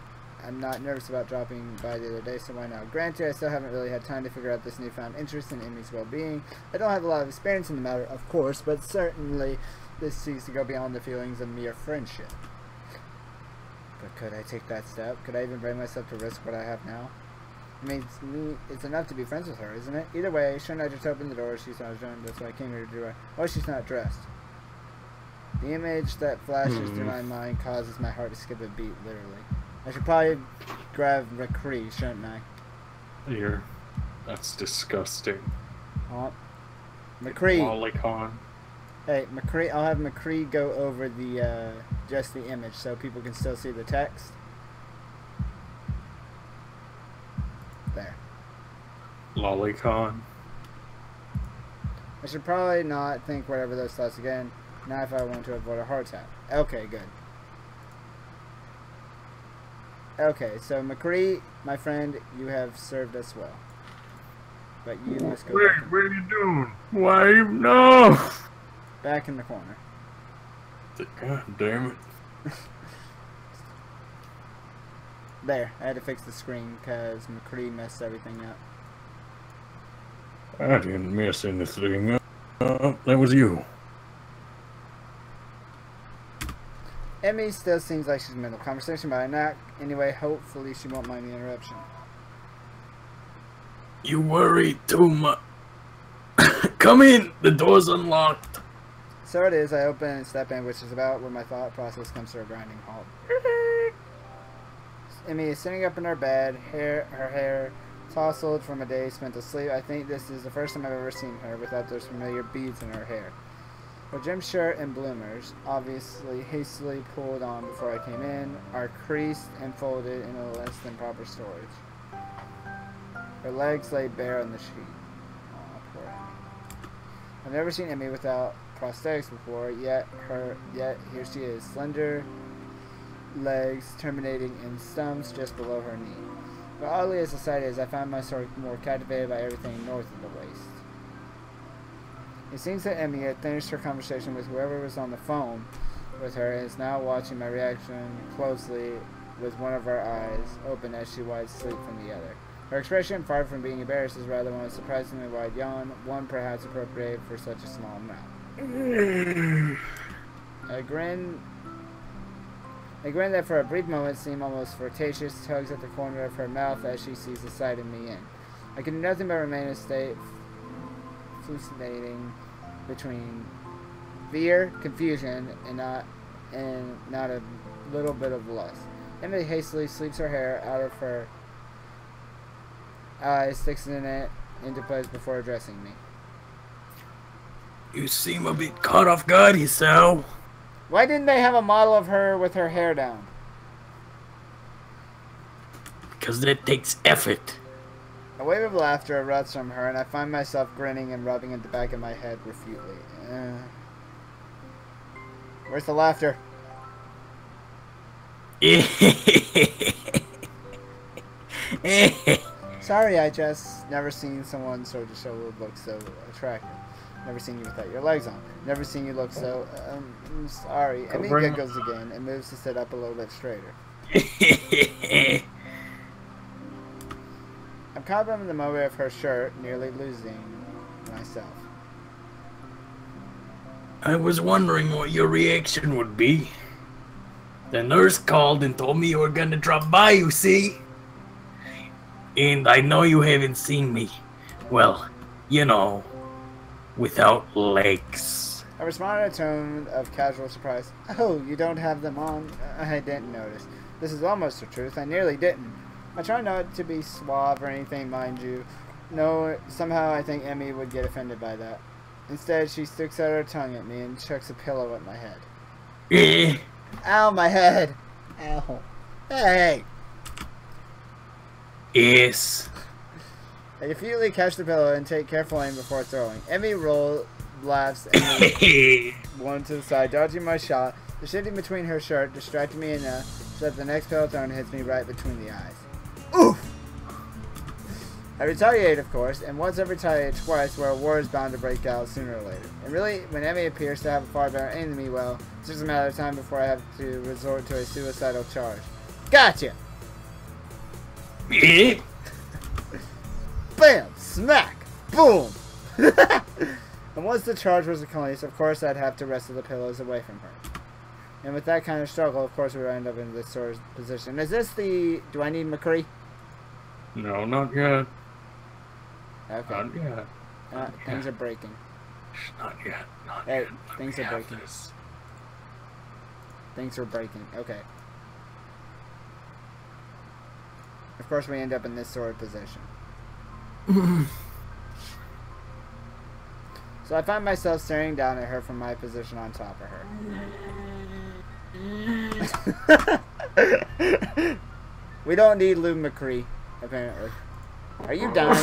I'm not nervous about dropping by the other day, so why now? Granted, I still haven't really had time to figure out this newfound interest in Emmy's well-being. I don't have a lot of experience in the matter, of course, but certainly this seems to go beyond the feelings of mere friendship. But could I take that step? Could I even bring myself to risk what I have now? I mean, it's enough to be friends with her, isn't it? Either way, shouldn't I just open the door? She's not dressed. That's why I came here to do it. Oh, she's not dressed. The image that flashes through my mind causes my heart to skip a beat, literally. I should probably grab McCree, shouldn't I? Here. That's disgusting. McCree. Lolicon. Hey, McCree. I'll have McCree go over the just the image so people can still see the text. There. Lolicon. I should probably not think whatever those thoughts again. Not if I want to avoid a heart attack. Okay, good. Okay, so McCree, my friend, you have served us well. But you must go back. What are you doing? Why? No! Back in the corner. God damn it. There, I had to fix the screen because McCree messed everything up. I didn't miss anything. That was you. Emmy still seems like she's in the middle of conversation, but I'm not. Anyway, hopefully she won't mind the interruption. You worry too much. Come in, the door's unlocked. So it is, I open and step in, which is about where my thought process comes to a grinding halt. Emmy is sitting up in her bed, her hair tousled from a day spent asleep. I think this is the first time I've ever seen her without those familiar beads in her hair. Her gym shirt and bloomers, obviously hastily pulled on before I came in, are creased and folded in a less than proper storage. Her legs lay bare on the sheet. Aw, poor Emmy. I've never seen Emmy without prosthetics before, yet here she is, slender legs terminating in stumps just below her knee. But oddly as the sight is, I find myself more captivated by everything north of the waist. It seems that Emmy had finished her conversation with whoever was on the phone with her and is now watching my reaction closely with one of her eyes open as she wipes sleep from the other. Her expression, far from being embarrassed, is rather one of surprisingly wide yawn, one perhaps appropriate for such a small mouth. A grin that for a brief moment seemed almost flirtatious tugs at the corner of her mouth as she sees the sight of me in. I can do nothing but remain in a state fluctuating between fear, confusion, and not a little bit of lust. Emily hastily sweeps her hair out of her eyes, sticks it into place before addressing me. You seem a bit caught off guard, Isao. Why didn't they have a model of her with her hair down? Because that takes effort. A wave of laughter erupts from her, and I find myself grinning and rubbing at the back of my head profusely. Where's the laughter? Sorry, I just never seen someone so look so attractive. Never seen you without your legs on. Never seen you look so, sorry. Emmy giggles again and moves to sit up a little bit straighter. I'm caught up in the moment of her shirt, nearly losing myself. I was wondering what your reaction would be. The nurse called and told me you were gonna drop by, you see? And I know you haven't seen me. Well, you know, without legs. I responded in a tone of casual surprise. Oh, you don't have them on? I didn't notice. This is almost the truth. I nearly didn't. I try not to be suave or anything, mind you. No, somehow I think Emmy would get offended by that. Instead, she sticks out her tongue at me and chucks a pillow at my head. Ow, my head! Ow. Hey! Yes. I immediately catch the pillow and take careful aim before throwing. Emmy laughs and one to the side, dodging my shot. The shifting between her shirt distracted me enough so that the next pillow thrown hits me right between the eyes. Oof! I retaliate, of course, and once I've retaliated twice, where a war is bound to break out sooner or later. And really, when Emmy appears to have a far better aim than me, well, it's just a matter of time before I have to resort to a suicidal charge. Gotcha! Bam! Smack! Boom! And once the charge was accomplished, of course I'd have to wrestle the pillows away from her. And with that kind of struggle, of course we would end up in this sort of position. Is this the... Do I need McCree? No, not yet. Okay. Not yet. Things are breaking. Not yet. Not Hey, yet. things are breaking. Things are breaking. Okay. Of course we end up in this sort of position. So I find myself staring down at her from my position on top of her. We don't need Lou McCree, apparently. Are you dying?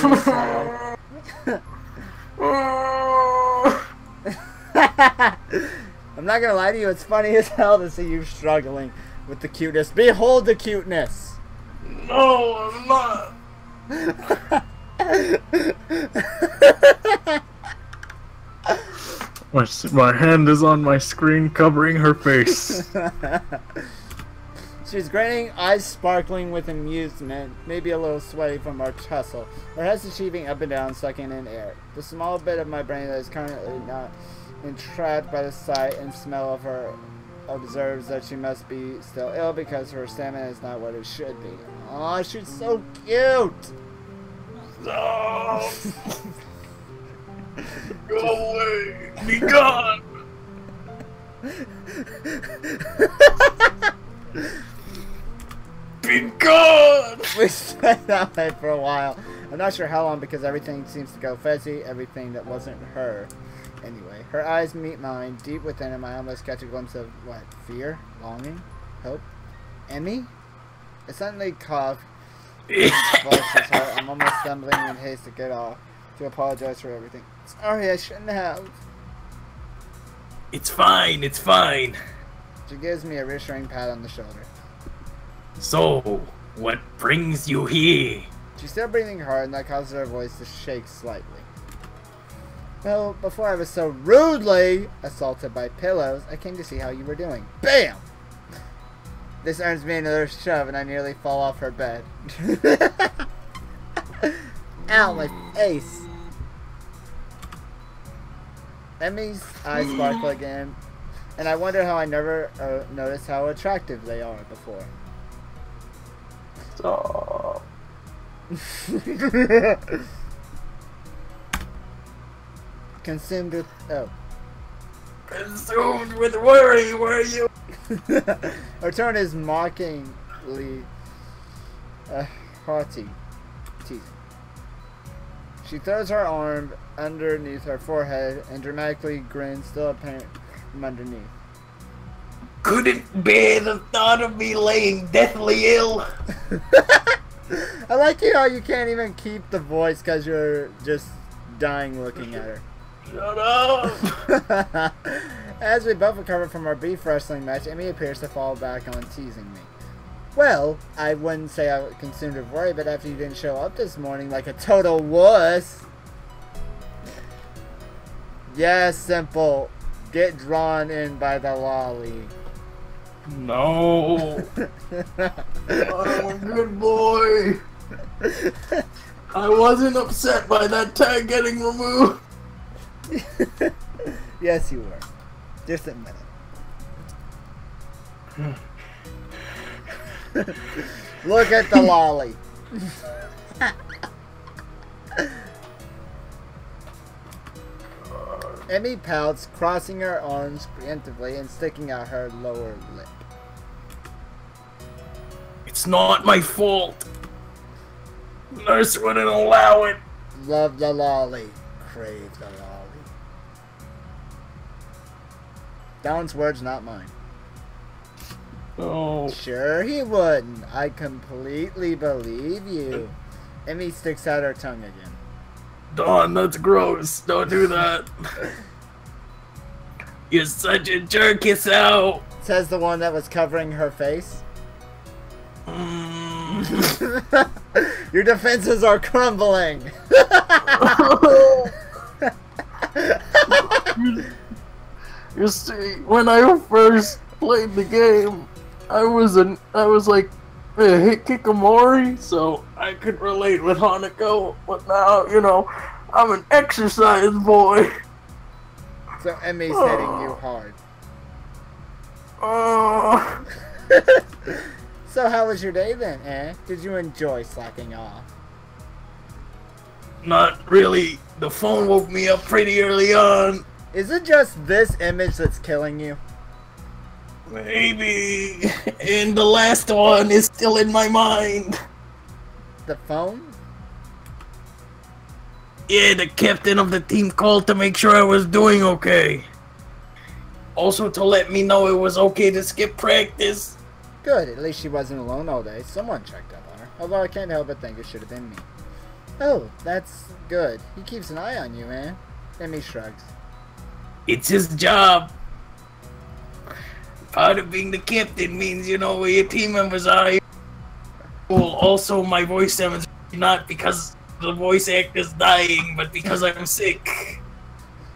I'm not gonna lie to you, it's funny as hell to see you struggling with the cuteness. Behold the cuteness! No, I'm not. My hand is on my screen covering her face. She's grinning, eyes sparkling with amusement, maybe a little sweaty from our tussle. Her head's achieving up and down, sucking in air. The small bit of my brain that is currently not entrapped by the sight and smell of her observes that she must be still ill because her stamina is not what it should be. Aw, she's so cute! No! Go away! Be gone! Be gone! We stayed that way for a while. I'm not sure how long because everything seems to go fuzzy, everything that wasn't her. Anyway, her eyes meet mine. Deep within them, I almost catch a glimpse of, what, fear? Longing? Hope? Emmy? I suddenly cough Bless his heart. I'm almost stumbling in haste to get off, to apologize for everything. Sorry, I shouldn't have. It's fine, it's fine. She gives me a reassuring pat on the shoulder. So, what brings you here? She's still breathing hard, and that causes her voice to shake slightly. Well, before I was so rudely assaulted by pillows, I came to see how you were doing. BAM! This earns me another shove, and I nearly fall off her bed. Ow, my face! Emmy's eyes sparkle again, and I wonder how I never noticed how attractive they are before. Stop. Consumed with... oh. Consumed with worry, were you? Her tone is mockingly haughty, teasing. She throws her arm underneath her forehead and dramatically grins, still apparent from underneath. Couldn't bear the thought of me laying deathly ill. I like how you can't even keep the voice because you're just dying looking at her. Shut up! As we both recover from our beef wrestling match, Emmy appears to fall back on teasing me. Well, I wouldn't say I was consumed with worry, but after you didn't show up this morning like a total wuss. Yeah, simple. Get drawn in by the lolly. No. I'm a good boy. I wasn't upset by that tag getting removed. Yes, you were. Just admit it. Look at the lolly. Emmy pouts, crossing her arms preemptively and sticking out her lower lip. It's not my fault. Nurse wouldn't allow it. Love the lolly. Crave the lolly. Don's words, not mine. No. Sure he wouldn't. I completely believe you. Emmy sticks out her tongue again. Dawn, that's gross. Don't do that. You're such a jerk, it's out. Says the one that was covering her face. Your defenses are crumbling. You see, when I first played the game, I was like a Hikikomori, so I could relate with Hanako, but now, you know, I'm an exercise boy. So Emmy's hitting you hard. So how was your day then, eh? Did you enjoy slacking off? Not really. The phone woke me up pretty early on. Is it just this image that's killing you? Maybe. And the last one is still in my mind. The phone? Yeah, the captain of the team called to make sure I was doing okay. Also to let me know it was okay to skip practice. Good, at least she wasn't alone all day. Someone checked up on her. Although I can't help but think it should have been me. Oh, that's good. He keeps an eye on you, man. Emmy shrugs. It's his job. Part of being the captain means you know where your team members are. Well, also my voice sounds not because the voice actor's dying, but because I'm sick.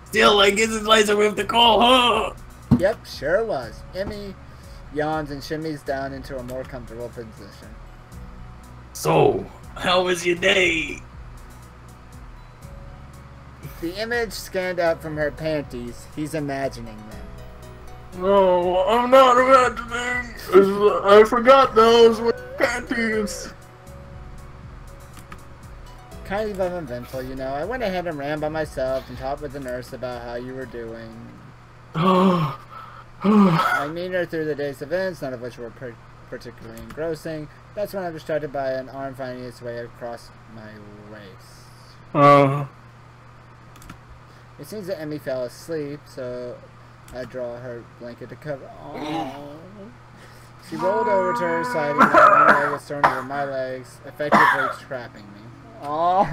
Still, I guess it's nice we have to call, huh? Yep, sure was. Emmy yawns and shimmies down into a more comfortable position. So, how was your day? The image scanned out from her panties. He's imagining them. No, I'm not imagining. I forgot those were panties. Kind of uneventful, you know. I went ahead and ran by myself and talked with the nurse about how you were doing. I meet her through the day's events, none of which were particularly engrossing. That's when I was distracted by an arm finding its way across my waist. It seems that Emmy fell asleep, so I draw her blanket to cover. Aww. She rolled over to her side and her leg was thrown over my legs, effectively trapping me. Oh!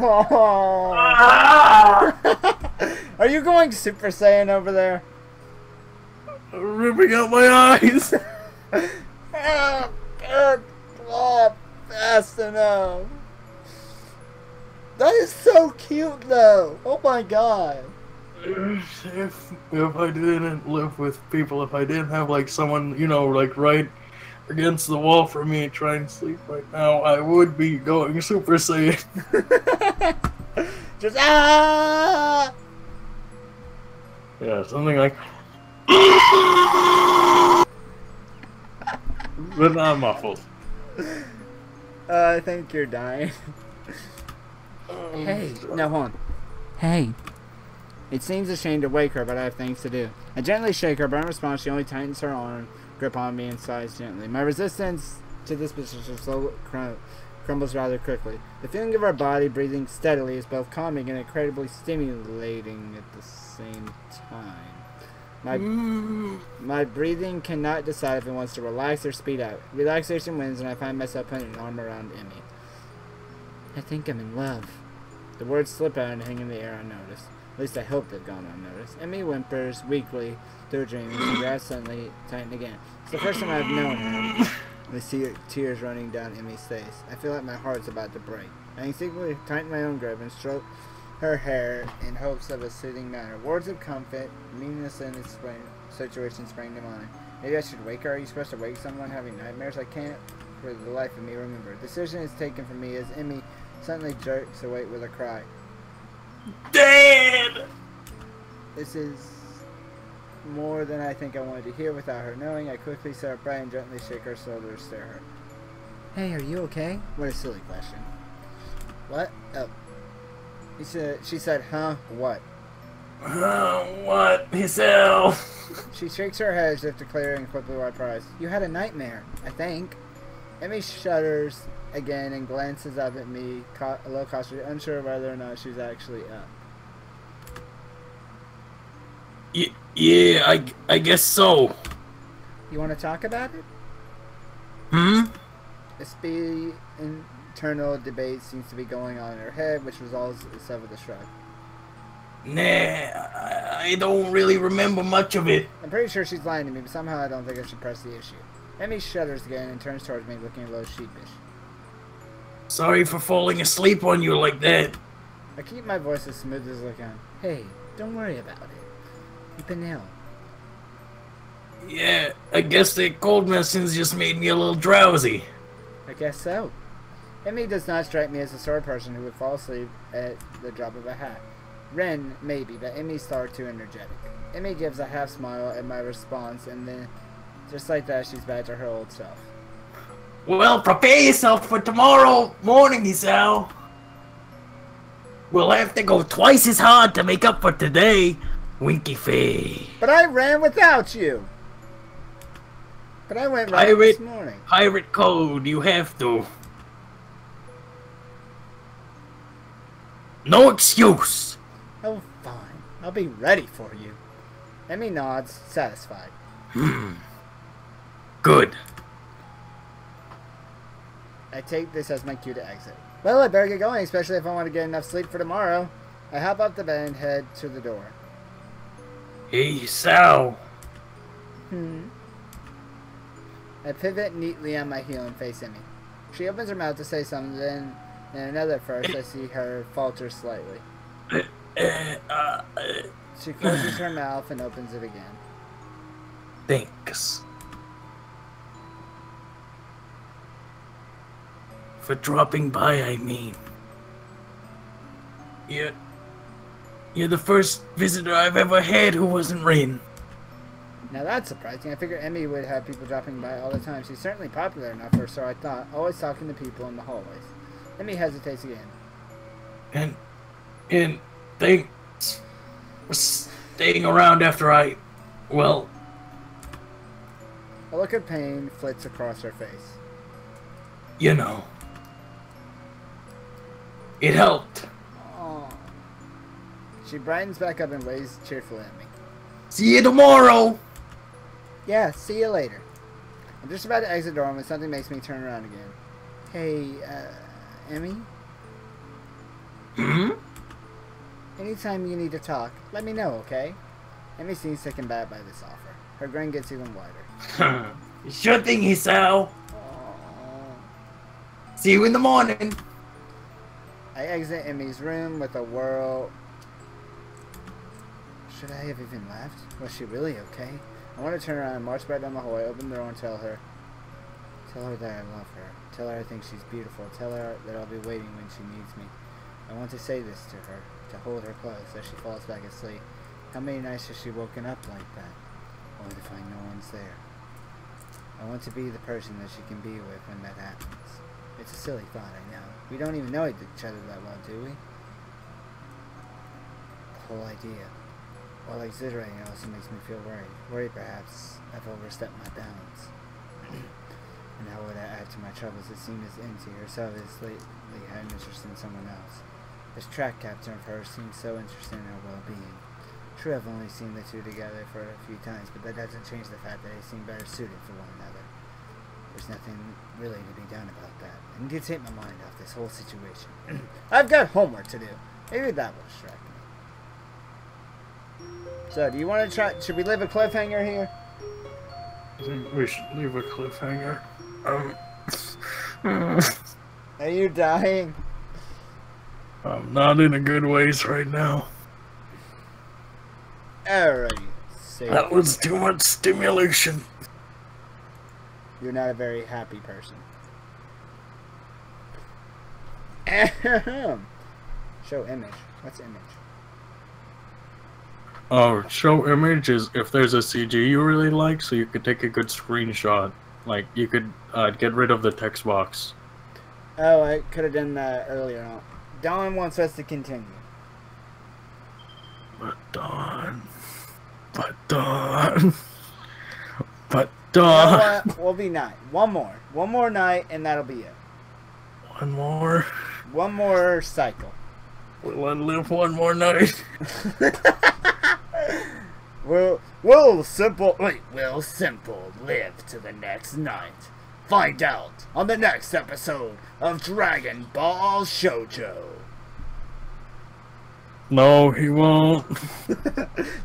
Are you going Super Saiyan over there? Ripping out my eyes. Oh, fast enough. That is so cute, though. Oh my god. If I didn't live with people, if I didn't have like someone, you know, like right against the wall for me trying to sleep right now, I would be going Super Saiyan. Just ah. Yeah, something like. But not muffled. I think you're dying. Hey, no, hold on. Hey. It seems a shame to wake her, but I have things to do. I gently shake her, but in response, she only tightens her arm, grip on me, and sighs gently. My resistance to this position slowly crumbles rather quickly. The feeling of our body breathing steadily is both calming and incredibly stimulating at the same time. My breathing cannot decide if it wants to relax or speed up. Relaxation wins, and I find myself putting an arm around Emmy. I think I'm in love. The words slip out and hang in the air unnoticed. At least I hope they've gone unnoticed. Emmy whimpers weakly through a dream, and her grasp suddenly tightened again. It's the first time I've known her. I see tears running down Emmy's face. I feel like my heart's about to break. I instinctively tighten my own grip and stroke her hair in hopes of a soothing manner. Words of comfort, meaningless in this situation, spring to mind. Maybe I should wake her. Are you supposed to wake someone having nightmares? I can't for the life of me remember. The decision is taken from me as Emmy suddenly jerks awake with a cry. Dad! This is more than I think I wanted to hear without her knowing. I quickly sit upright and gently shake her shoulder to stare her. Hey, are you okay? What a silly question. What? Oh. She said, huh? What? What? Himself? She shakes her head as if declaring quickly wipes her eyes. You had a nightmare, I think. Emmy shudders again and glances up at me, a little cautiously, unsure whether or not she's actually up. Yeah, I guess so. You want to talk about it? Hmm? A speedy internal debate seems to be going on in her head, which resolves itself with a shrug. Nah, I don't really remember much of it. I'm pretty sure she's lying to me, but somehow I don't think I should press the issue. Emmy shudders again and turns towards me, looking a little sheepish. Sorry for falling asleep on you like that. I keep my voice as smooth as I can. Hey, don't worry about it. You've been ill. Yeah, I guess that cold medicine's just made me a little drowsy. I guess so. Emmy does not strike me as the sort of person who would fall asleep at the drop of a hat. Ren, maybe, but Emmy's far too energetic. Emmy gives a half smile at my response, and then, just like that, she's back to her old self. Well, prepare yourself for tomorrow morning, Isao. We'll have to go twice as hard to make up for today. Winky face. But I ran without you. But I went right this morning. Pirate code, you have to. No excuse. Oh, fine. I'll be ready for you. Emmy nods, satisfied. Good. I take this as my cue to exit. Well, I better get going, especially if I want to get enough sleep for tomorrow. I hop up the bed and head to the door. Hey, Sal. I pivot neatly on my heel and face Emmy. She opens her mouth to say something, then in another first, I see her falter slightly. She closes her mouth and opens it again. Thanks. For dropping by, I mean. You're the first visitor I've ever had who wasn't Rin. Now that's surprising. I figured Emmy would have people dropping by all the time. She's certainly popular enough for, so I thought, always talking to people in the hallways. Emmy hesitates again. And thanks for staying around after a look of pain flits across her face. You know. It helped. Oh. She brightens back up and waves cheerfully at me. See you tomorrow! Yeah, see you later. I'm just about to exit the door when something makes me turn around again. Hey, Emmy? Hmm? Anytime you need to talk, let me know, okay? Emmy seems taken back by this offer. Her grin gets even wider. Sure thing, Hisao. See you in the morning. I exit Emmy's room with a whirl. Should I have even left? Was she really okay? I want to turn around and march back down the hallway, open the door and tell her that I love her. Tell her I think she's beautiful. Tell her that I'll be waiting when she needs me. I want to say this to her, to hold her close as she falls back asleep. How many nights has she woken up like that? Only to find no one's there. I want to be the person that she can be with when that happens. It's a silly thought, I know. We don't even know each other that well, do we? The whole idea, while exhilarating, also makes me feel worried. Worried, perhaps, I've overstepped my bounds. And how would I add to my troubles? It seemed as empty. Herself has lately had an interest in someone else. This track captain of hers seems so interested in her well-being. True, I've only seen the two together for a few times, but that doesn't change the fact that they seem better suited for one another. There's nothing really to be done about that. I need to take my mind off this whole situation. I've got homework to do. Maybe that will distract me. So, do you want to try? Should we leave a cliffhanger here? I think we should leave a cliffhanger. Are you dying? I'm not in a good ways right now. Alrighty. That was too much stimulation. You're not a very happy person. Ahem. Show image. What's image? Oh, show image is if there's a CG you really like, so you could take a good screenshot. Like, you could get rid of the text box. Oh, I could have done that earlier on. Dawn wants us to continue. But Dawn. But Dawn. But Dawn. You know what? We'll be 9. One more. One more night, and that'll be it. One more. One more cycle. Will I live one more night? Will simple live to the next night. Find out on the next episode of Dragon Ball Shoujo. No, he won't.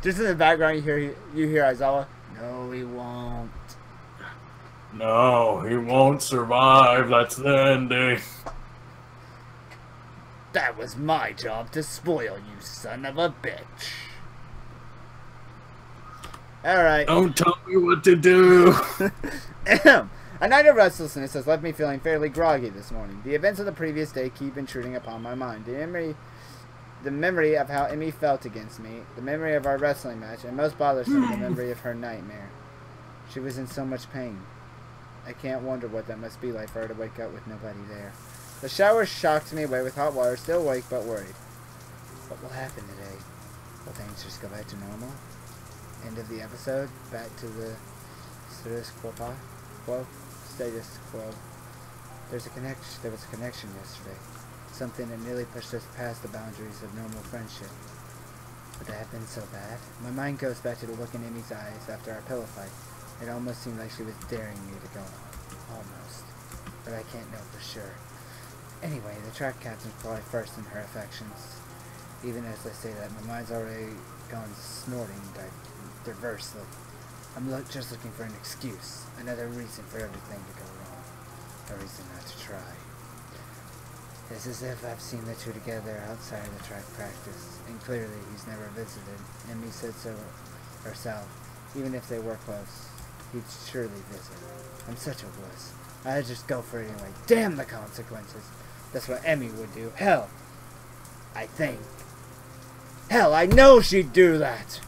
Just in the background, you hear Aizawa. No, he won't. No, he won't survive. That's the ending. That was my job to spoil you, son of a bitch. Alright. Don't tell me what to do. A night of restlessness has left me feeling fairly groggy this morning. The events of the previous day keep intruding upon my mind. The memory of how Emmy felt against me, the memory of our wrestling match, and most bothersome, the memory of her nightmare. She was in so much pain. I can't wonder what that must be like for her to wake up with nobody there. The shower shocked me away with hot water, still awake but worried. What will happen today? Will things just go back to normal? End of the episode, back to the status quo. Status quo. There was a connection yesterday. Something that nearly pushed us past the boundaries of normal friendship. Would that have been so bad? My mind goes back to the look in Amy's eyes after our pillow fight. It almost seemed like she was daring me to go on. Almost. But I can't know for sure. Anyway, the track captain's probably first in her affections. Even as I say that, my mind's already gone snorting diversely. I'm just looking for an excuse. Another reason for everything to go wrong. A reason not to try. It's as if I've seen the two together outside of the track practice, and clearly he's never visited. Emmy said so herself. Even if they were close, he'd surely visit. I'm such a wuss. I'd just go for it anyway. Damn the consequences. That's what Emmy would do. Hell, I think. Hell, I know she'd do that!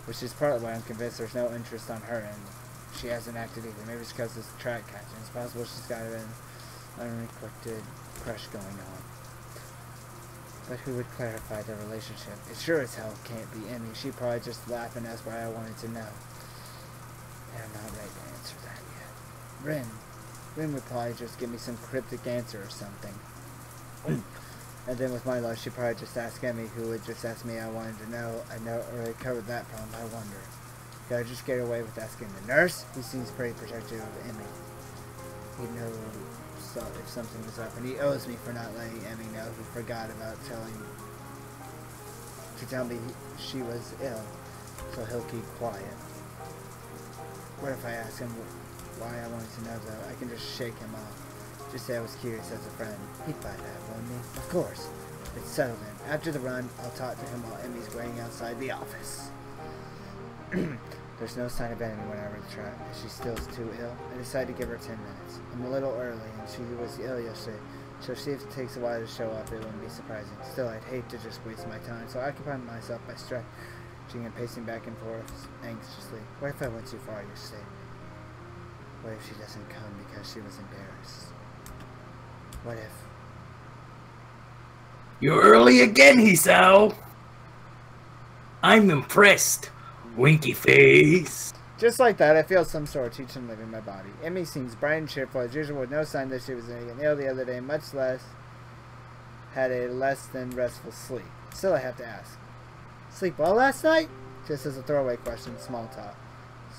Which is partly why I'm convinced there's no interest on her end. She hasn't acted either. Maybe it's because it's track catching. It's possible she's got an unrequited crush going on. But who would clarify the relationship? It sure as hell can't be Emmy. She'd probably just laugh and ask why I wanted to know. And I'm not ready to answer that yet. Rin would probably just give me some cryptic answer or something. And then with my love, she'd probably just ask Emmy, who would just ask me I wanted to know. I know already covered that problem, I wonder. Could I just get away with asking the nurse? He seems pretty protective of Emmy. He'd know if something was up, and he owes me for not letting Emmy know he forgot about to tell me she was ill, so he'll keep quiet. What if I ask him why I wanted to know, though? I can just shake him off. Just say I was curious as a friend. He'd buy that, wouldn't he? Of course. It's settled in. After the run, I'll talk to him while Emmy's waiting outside the office. There's no sign of Emmy when I return. She's still too ill. I decided to give her 10 minutes. I'm a little early, and she was ill yesterday, so see if it takes a while to show up. It wouldn't be surprising. Still, I'd hate to just waste my time, so I occupy myself by stretching and pacing back and forth anxiously. What if I went too far yesterday? What if she doesn't come because she was embarrassed? What if? You're early again, Hisao. I'm impressed. Winky face. Just like that, I feel some sort of teaching leaving my body. Emmy seems bright and cheerful as usual, with no sign that she was getting ill the other day, much less had a less than restful sleep. Still, I have to ask. Sleep well last night? Just as a throwaway question, small talk.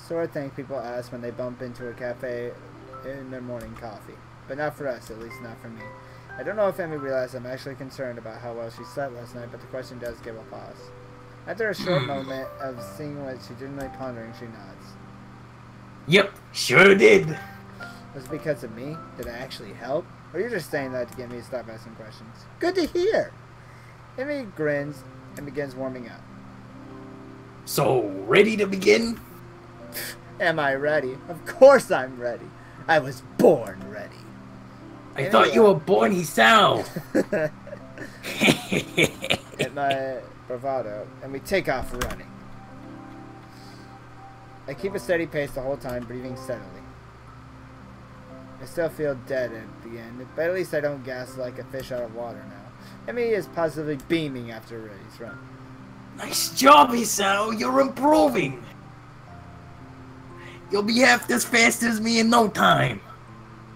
Sort of thing people ask when they bump into a cafe in their morning coffee. But not for us, at least not for me. I don't know if Emmy realized I'm actually concerned about how well she slept last night, but the question does give a pause. After a short moment of seeing what she's generally pondering, she nods. Yep, sure did. Was it because of me? Did I actually help? Or you're just saying that to get me to stop asking questions? Good to hear! Emmy grins and begins warming up. So, ready to begin? Am I ready? Of course I'm ready. I was born ready. I thought you were born Hisao. At my bravado, and we take off running. I keep a steady pace the whole time, breathing steadily. I still feel dead at the end, but at least I don't gas like a fish out of water now. Emmy is positively beaming after Ray's run. Nice job, Hisao. You're improving. You'll be half as fast as me in no time.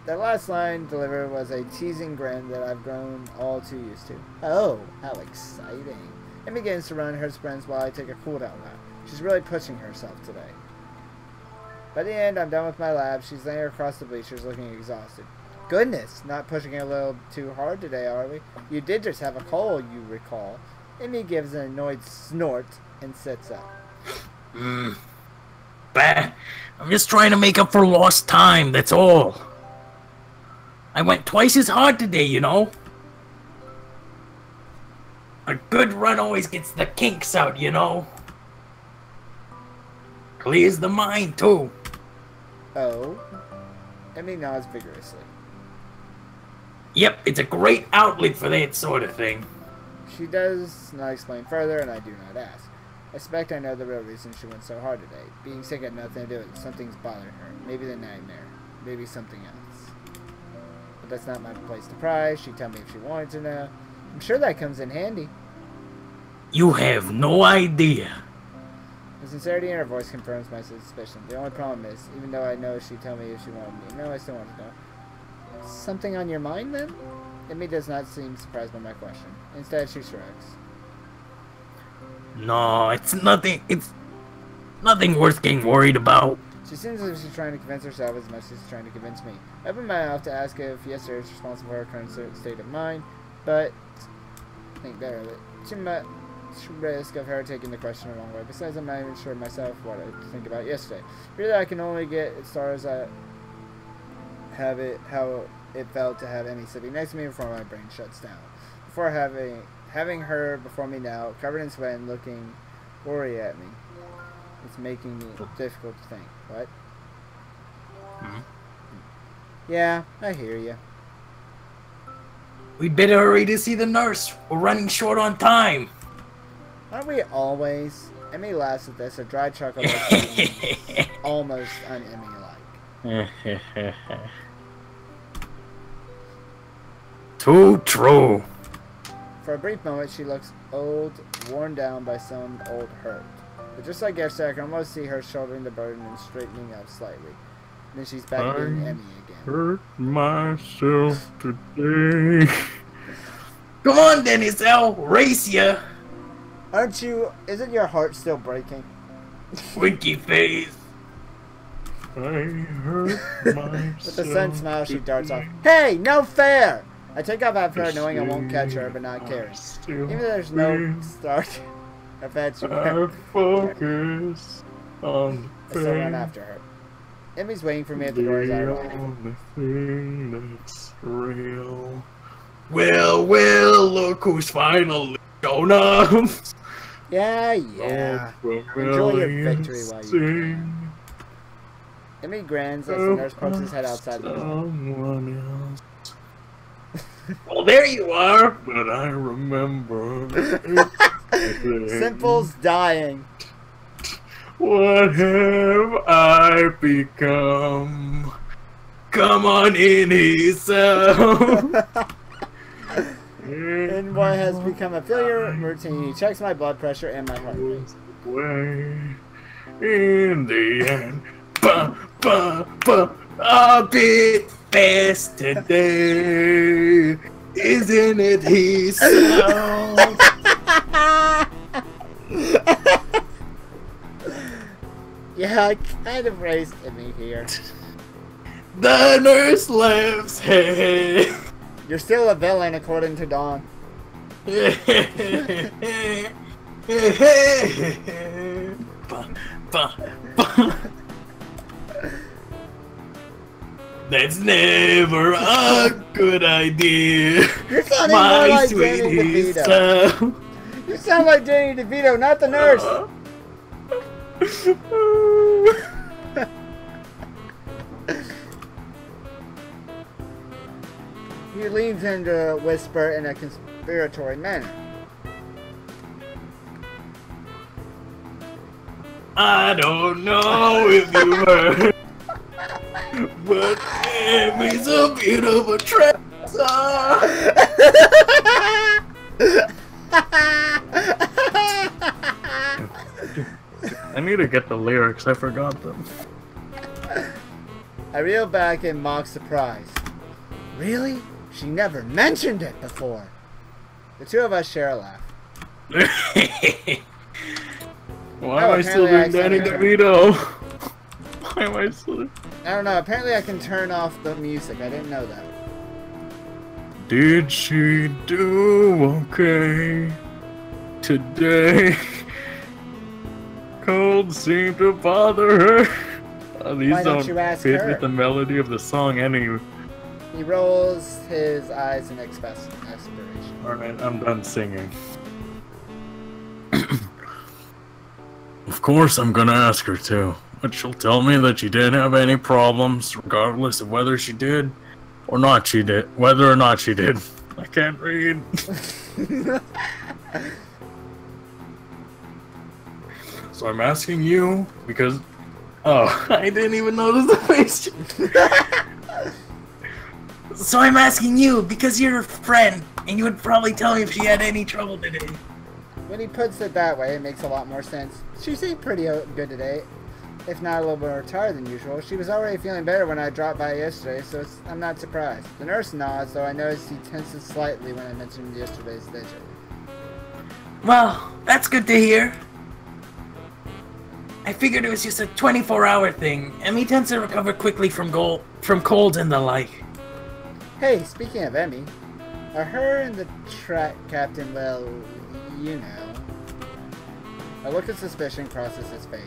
That last line delivered was a teasing grin that I've grown all too used to. Oh, how exciting. Emmy begins to run her sprints while I take a cool-down lap. She's really pushing herself today. By the end, I'm done with my lap. She's laying across the bleachers looking exhausted. Goodness, not pushing it a little too hard today, are we? You did just have a cold, you recall. Emmy gives an annoyed snort and sits up. Bah. I'm just trying to make up for lost time, that's all. I went twice as hard today, you know. A good run always gets the kinks out, you know. Clears the mind, too. Oh? Emmy nods vigorously. Yep, it's a great outlet for that sort of thing. She does not explain further, and I do not ask. I suspect I know the real reason she went so hard today. Being sick had nothing to do with it. Something's bothering her. Maybe the nightmare. Maybe something else. But that's not my place to pry. She'd tell me if she wanted to know. I'm sure that comes in handy. You have no idea. The sincerity in her voice confirms my suspicion. The only problem is, even though I know she'd tell me if she wanted me, no, I still want to know. Something on your mind, then? Emmy does not seem surprised by my question. Instead, she shrugs. No, it's nothing worth getting worried about. She seems as if she's trying to convince herself as much as she's trying to convince me. I opened my mouth to ask if yesterday is responsible for her current state of mind, but think better of it. Too much risk of her taking the question the wrong way. Besides, I'm not even sure myself what I think about yesterday. Really, I can only get as far as I have it, how it felt to have Emmy sitting next to me before my brain shuts down. Before having her before me now, covered in sweat and looking worried at me, it's making me difficult to think. What? Yeah, I hear you. We'd better hurry to see the nurse. We're running short on time. Aren't we always? Emmy laughs at this, a dry chuckle that's almost un-Emmy-like. Too true. For a brief moment, she looks old, worn down by some old hurt. But just like yesterday, I can almost see her shouldering the burden and straightening up slightly. Then she's back being Emmy again. Hurt myself today. Come on, Dennis L. Race ya. Aren't you? Isn't your heart still breaking? Winky face. I hurt myself. With a sudden smile, she darts off. Hey, no fair! I take off after her, knowing I won't catch her, but not care. Even though there's no start, I focus on I still run after her. Emmy's waiting for me at the doors. the only thing that's real. Well, look who's finally shown up. Yeah. Enjoy your victory while you can. Emmy grins as the nurse pokes his head outside the door. Someone else. Well, there you are. But I remember. Simple's dying. What have I become? Come on in, yourself. And what has become a failure routine. He checks my blood pressure and my heart rate. In the end, A bit fast today, isn't it? Yourself. Yeah, I kind of raised Emmy here. The nurse laughs. Hey. You're still a villain, according to Dawn. That's never a good idea. You're sounding more like Danny sweetie DeVito. self. You sound like Danny DeVito, not the nurse. He leans into a whisper in a conspiratory manner. I don't know if you heard, but Emmy's a bit of a trap star. I need to get the lyrics. I forgot them. I reel back in mock surprise. Really? She never mentioned it before. The two of us share a laugh. Why am I still doing Danny DeVito? Why am I still? I don't know. Apparently I can turn off the music. I didn't know that. Did she do okay today? Cold seemed to bother her. These Why don't you ask fit her? with the melody of the song anyway. He rolls his eyes in aspiration. Alright, I'm done singing. Of course I'm gonna ask her too, but she'll tell me that she didn't have any problems, regardless of whether she did or not she did. Whether or not she did. I can't read. So I'm asking you because... Oh, I didn't even notice the face. So I'm asking you because you're a friend, and you would probably tell me if she had any trouble today. When he puts it that way, it makes a lot more sense. She seemed pretty good today, if not a little more tired than usual. She was already feeling better when I dropped by yesterday, so I'm not surprised. The nurse nods, though I noticed he tenses slightly when I mentioned yesterday's visit. Well, that's good to hear. I figured it was just a 24-hour thing, and he tends to recover quickly from colds and the like. Hey, speaking of Emmy, are her and the track captain, well, you know. A look of suspicion crosses his face.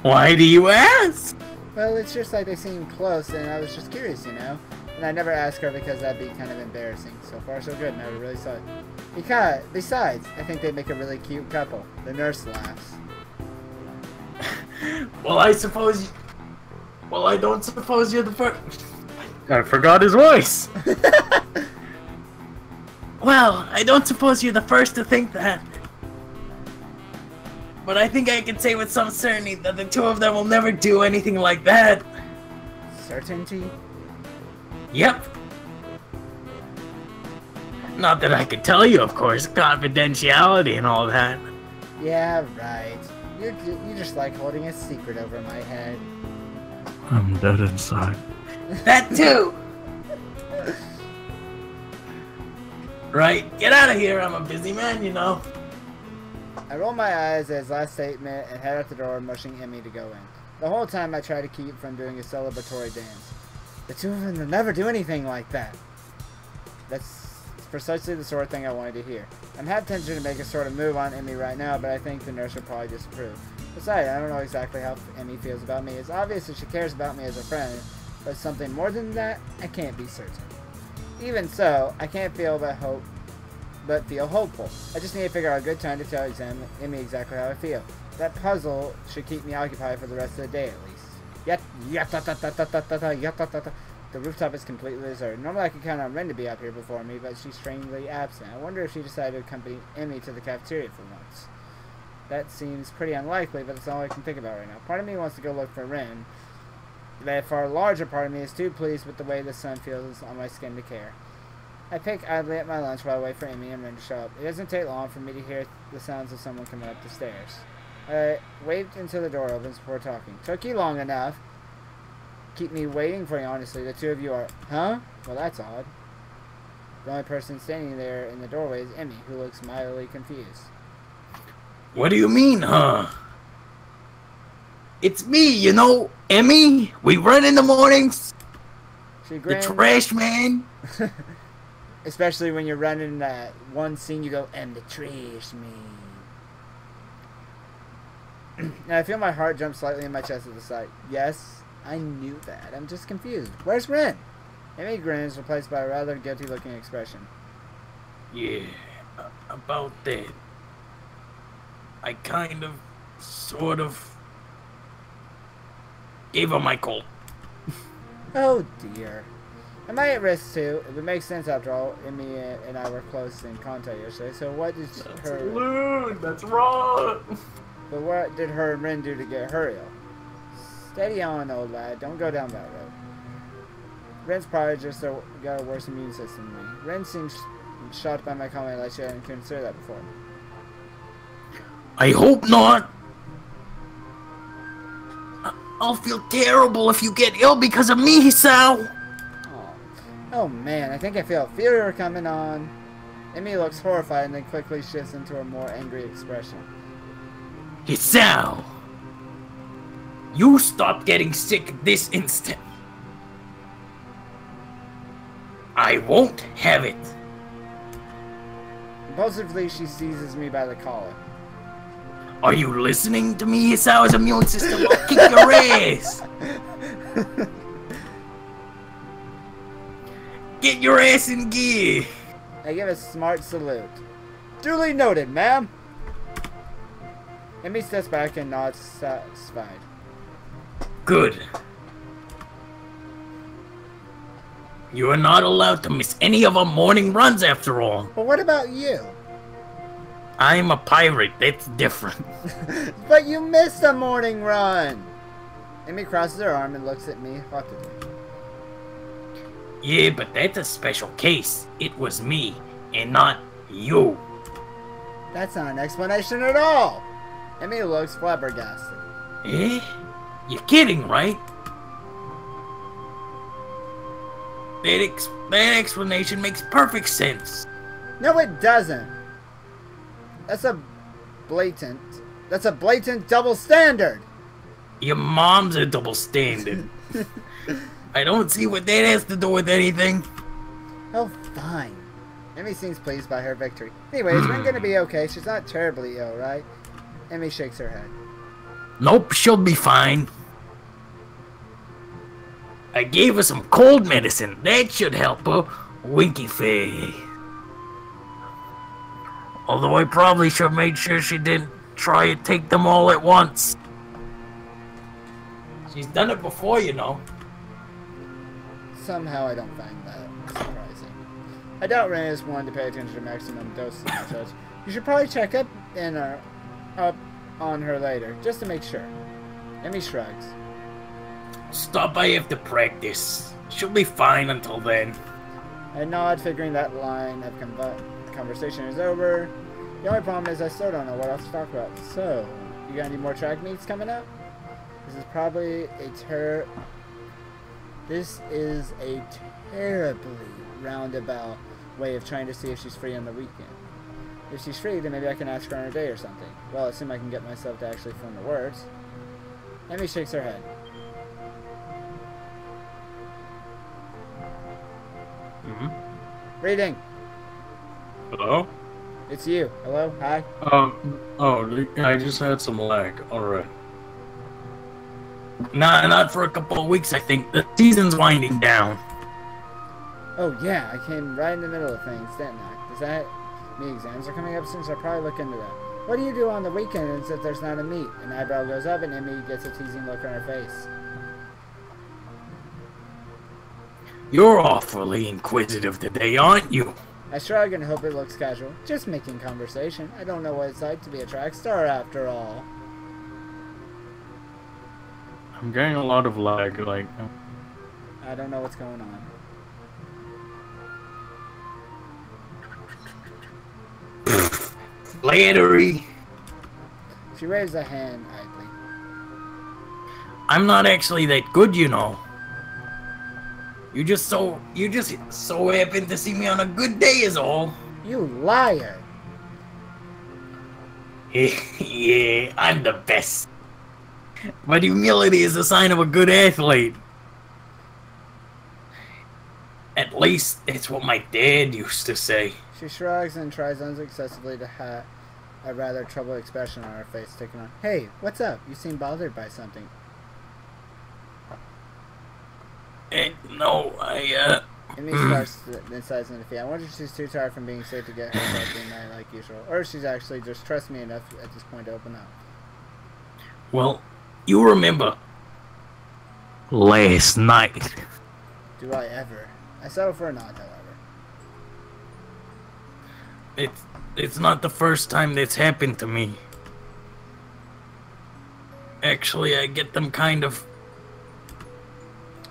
Why do you ask? Well, it's just like they seem close, and I was just curious, you know? And I never asked her because that'd be kind of embarrassing. So far, so good. Never really saw it. Besides, I think they'd make a really cute couple. The nurse laughs. Well, I don't suppose you're the first. I forgot his voice. Well, I don't suppose you're the first to think that. But I think I can say with some certainty that the two of them will never do anything like that. Certainty? Yep. Not that I could tell you, of course, confidentiality and all that. Yeah, right. You just like holding a secret over my head. I'm dead inside. That too! Right, get out of here, I'm a busy man, you know. I roll my eyes at his last statement and head out the door, motioning Emmy to go in. The whole time I try to keep from doing a celebratory dance. The two of them will never do anything like that. That's precisely the sort of thing I wanted to hear. I'm half tempted to make a sort of move on Emmy right now, but I think the nurse would probably disapprove. Besides, I don't know exactly how Emmy feels about me. It's obvious that she cares about me as a friend, but something more than that, I can't be certain. Even so, I can't feel but feel hopeful. I just need to figure out a good time to tell Emmy exactly how I feel. That puzzle should keep me occupied for the rest of the day at least. The rooftop is completely deserted. Normally I could count on Ren to be up here before me, but she's strangely absent. I wonder if she decided to accompany Emmy to the cafeteria for once. That seems pretty unlikely, but that's all I can think about right now. Part of me wants to go look for Ren, but a far larger part of me is too pleased with the way the sun feels on my skin to care. I pick idly at my lunch while I wait for Emmy and Ren to show up. It doesn't take long for me to hear the sounds of someone coming up the stairs. I wait until the door opens before talking. Took you long enough. Keep me waiting for you, honestly. The two of you are... Huh? Well, that's odd. The only person standing there in the doorway is Emmy, who looks mildly confused. What do you mean, huh? It's me, you know, Emmy. We run in the mornings. She grins. The trash man. Especially when you're running that one scene, you go, "I'm the trash man." And I feel my heart jump slightly in my chest at the sight. Yes, I knew that. I'm just confused. Where's Ren? Emmy grins, replaced by a rather guilty-looking expression. Yeah, about that. I kind of, sort of, gave her my cold. Oh dear. Am I at risk too? It would make sense after all. Emmy and I were close in contact yesterday. So what did her? Lewd, that's wrong. But what did her and Ren do to get her ill? Steady on, old lad. Don't go down that road. Ren's probably just got a worse immune system than me. Ren seems shocked by my comment like she hadn't considered that before. I hope not. I'll feel terrible if you get ill because of me, Sal. Oh man, I think I feel a fever coming on. Emmy looks horrified and then quickly shifts into a more angry expression. Hey, Sal. You stop getting sick this instant. I won't have it. Impulsively, she seizes me by the collar. Are you listening to me, Sal's immune system will kick your ass. Get your ass in gear. I give a smart salute. Duly noted, ma'am. Emmy steps back and nods satisfied. Good. You are not allowed to miss any of our morning runs after all. But what about you? I'm a pirate, that's different. But you missed a morning run! Emmy crosses her arm and looks at me haughtily. Yeah, but that's a special case. It was me, and not you. That's not an explanation at all! Emmy looks flabbergasted. Eh? You're kidding, right? That explanation makes perfect sense. No, it doesn't. That's a blatant double standard. Your mom's a double standard. I don't see what that has to do with anything. Oh, fine. Emmy seems pleased by her victory. Anyway, is Ren gonna be okay? She's not terribly ill, right? Emmy shakes her head. Nope, she'll be fine. I gave her some cold medicine. That should help her. Winky face. Although I probably should have made sure she didn't try to take them all at once. She's done it before, you know. Somehow I don't find that surprising. I doubt Ren is one to pay attention to maximum doses and such. You should probably check up on her later, just to make sure. Emmy shrugs. Stop by after practice. She'll be fine until then. I nod, figuring that line of conversation is over. The only problem is I still don't know what else to talk about. So, you got any more track meets coming up? This is probably a terribly roundabout way of trying to see if she's free on the weekend. If she's free, then maybe I can ask her on a date or something. Well, I assume I can get myself to actually form the words. Emmy shakes her head. Reading. Hello? It's you. Hello? Hi? Oh, I just had some lag. Alright. Nah, not for a couple of weeks, I think. The season's winding down. Oh, yeah. I came right in the middle of things, didn't I? Does that mean exams are coming up soon? So I'll probably look into that. What do you do on the weekends if there's not a meet? An eyebrow goes up and Emmy gets a teasing look on her face. You're awfully inquisitive today, aren't you? I shrug and hope it looks casual. Just making conversation. I don't know what it's like to be a track star after all. I'm getting a lot of lag, like... I don't know what's going on. Flattery. She raised a hand idly. I'm not actually that good, you know. You just so happen to see me on a good day is all. You liar! Yeah, I'm the best. But humility is a sign of a good athlete. At least it's what my dad used to say. She shrugs and tries unsuccessfully to have a rather troubled expression on her face, taking on. Hey, what's up? You seem bothered by something. No, Emmy starts insides in defeat. I wonder if she's too tired from being safe to get herself being mad like usual, or if she's actually just trusts me enough at this point to open up. Well, you remember last night. Do I ever? I settle for a nod, however. It's not the first time that's happened to me. Actually, I get them kind of...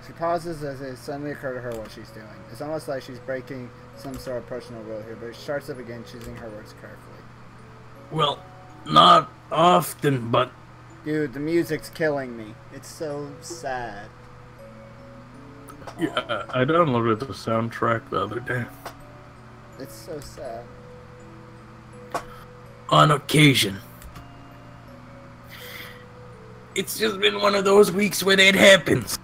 She pauses as it suddenly occurs to her what she's doing. It's almost like she's breaking some sort of personal rule here, but she starts up again, choosing her words carefully. Well, not often, but... Dude, the music's killing me. It's so sad. Yeah, I downloaded the soundtrack the other day. It's so sad. On occasion. It's just been one of those weeks where that happens.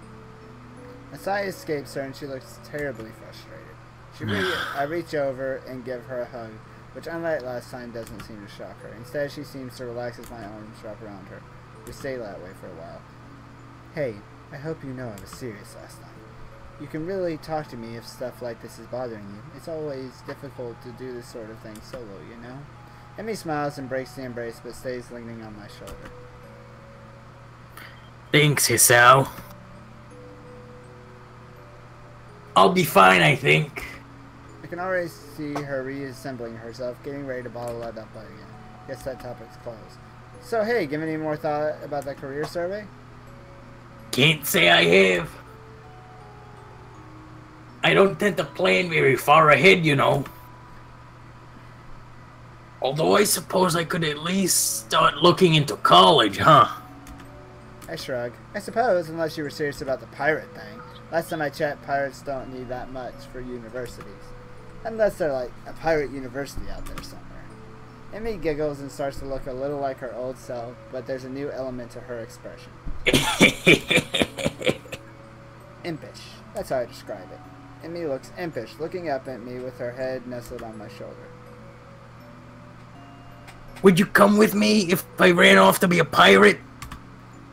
A sigh escapes her and she looks terribly frustrated. I reach over and give her a hug, which unlike last time doesn't seem to shock her. Instead, she seems to relax as my arms wrap around her. We stay that way for a while. Hey, I hope you know I was serious last night. You can really talk to me if stuff like this is bothering you. It's always difficult to do this sort of thing solo, you know? Emmy smiles and breaks the embrace, but stays leaning on my shoulder. Thanks, Hisao. I'll be fine, I think. I can already see her reassembling herself, getting ready to bottle that up again. Guess that topic's closed. So hey, give any more thought about that career survey? Can't say I have. I don't tend to plan very far ahead, you know. Although I suppose I could at least start looking into college, huh? I shrug. I suppose, unless you were serious about the pirate thing. Last time I checked, pirates don't need that much for universities. Unless they're like a pirate university out there somewhere. Emmy giggles and starts to look a little like her old self, but there's a new element to her expression. Impish. That's how I describe it. Emmy looks impish, looking up at me with her head nestled on my shoulder. Would you come with me if I ran off to be a pirate?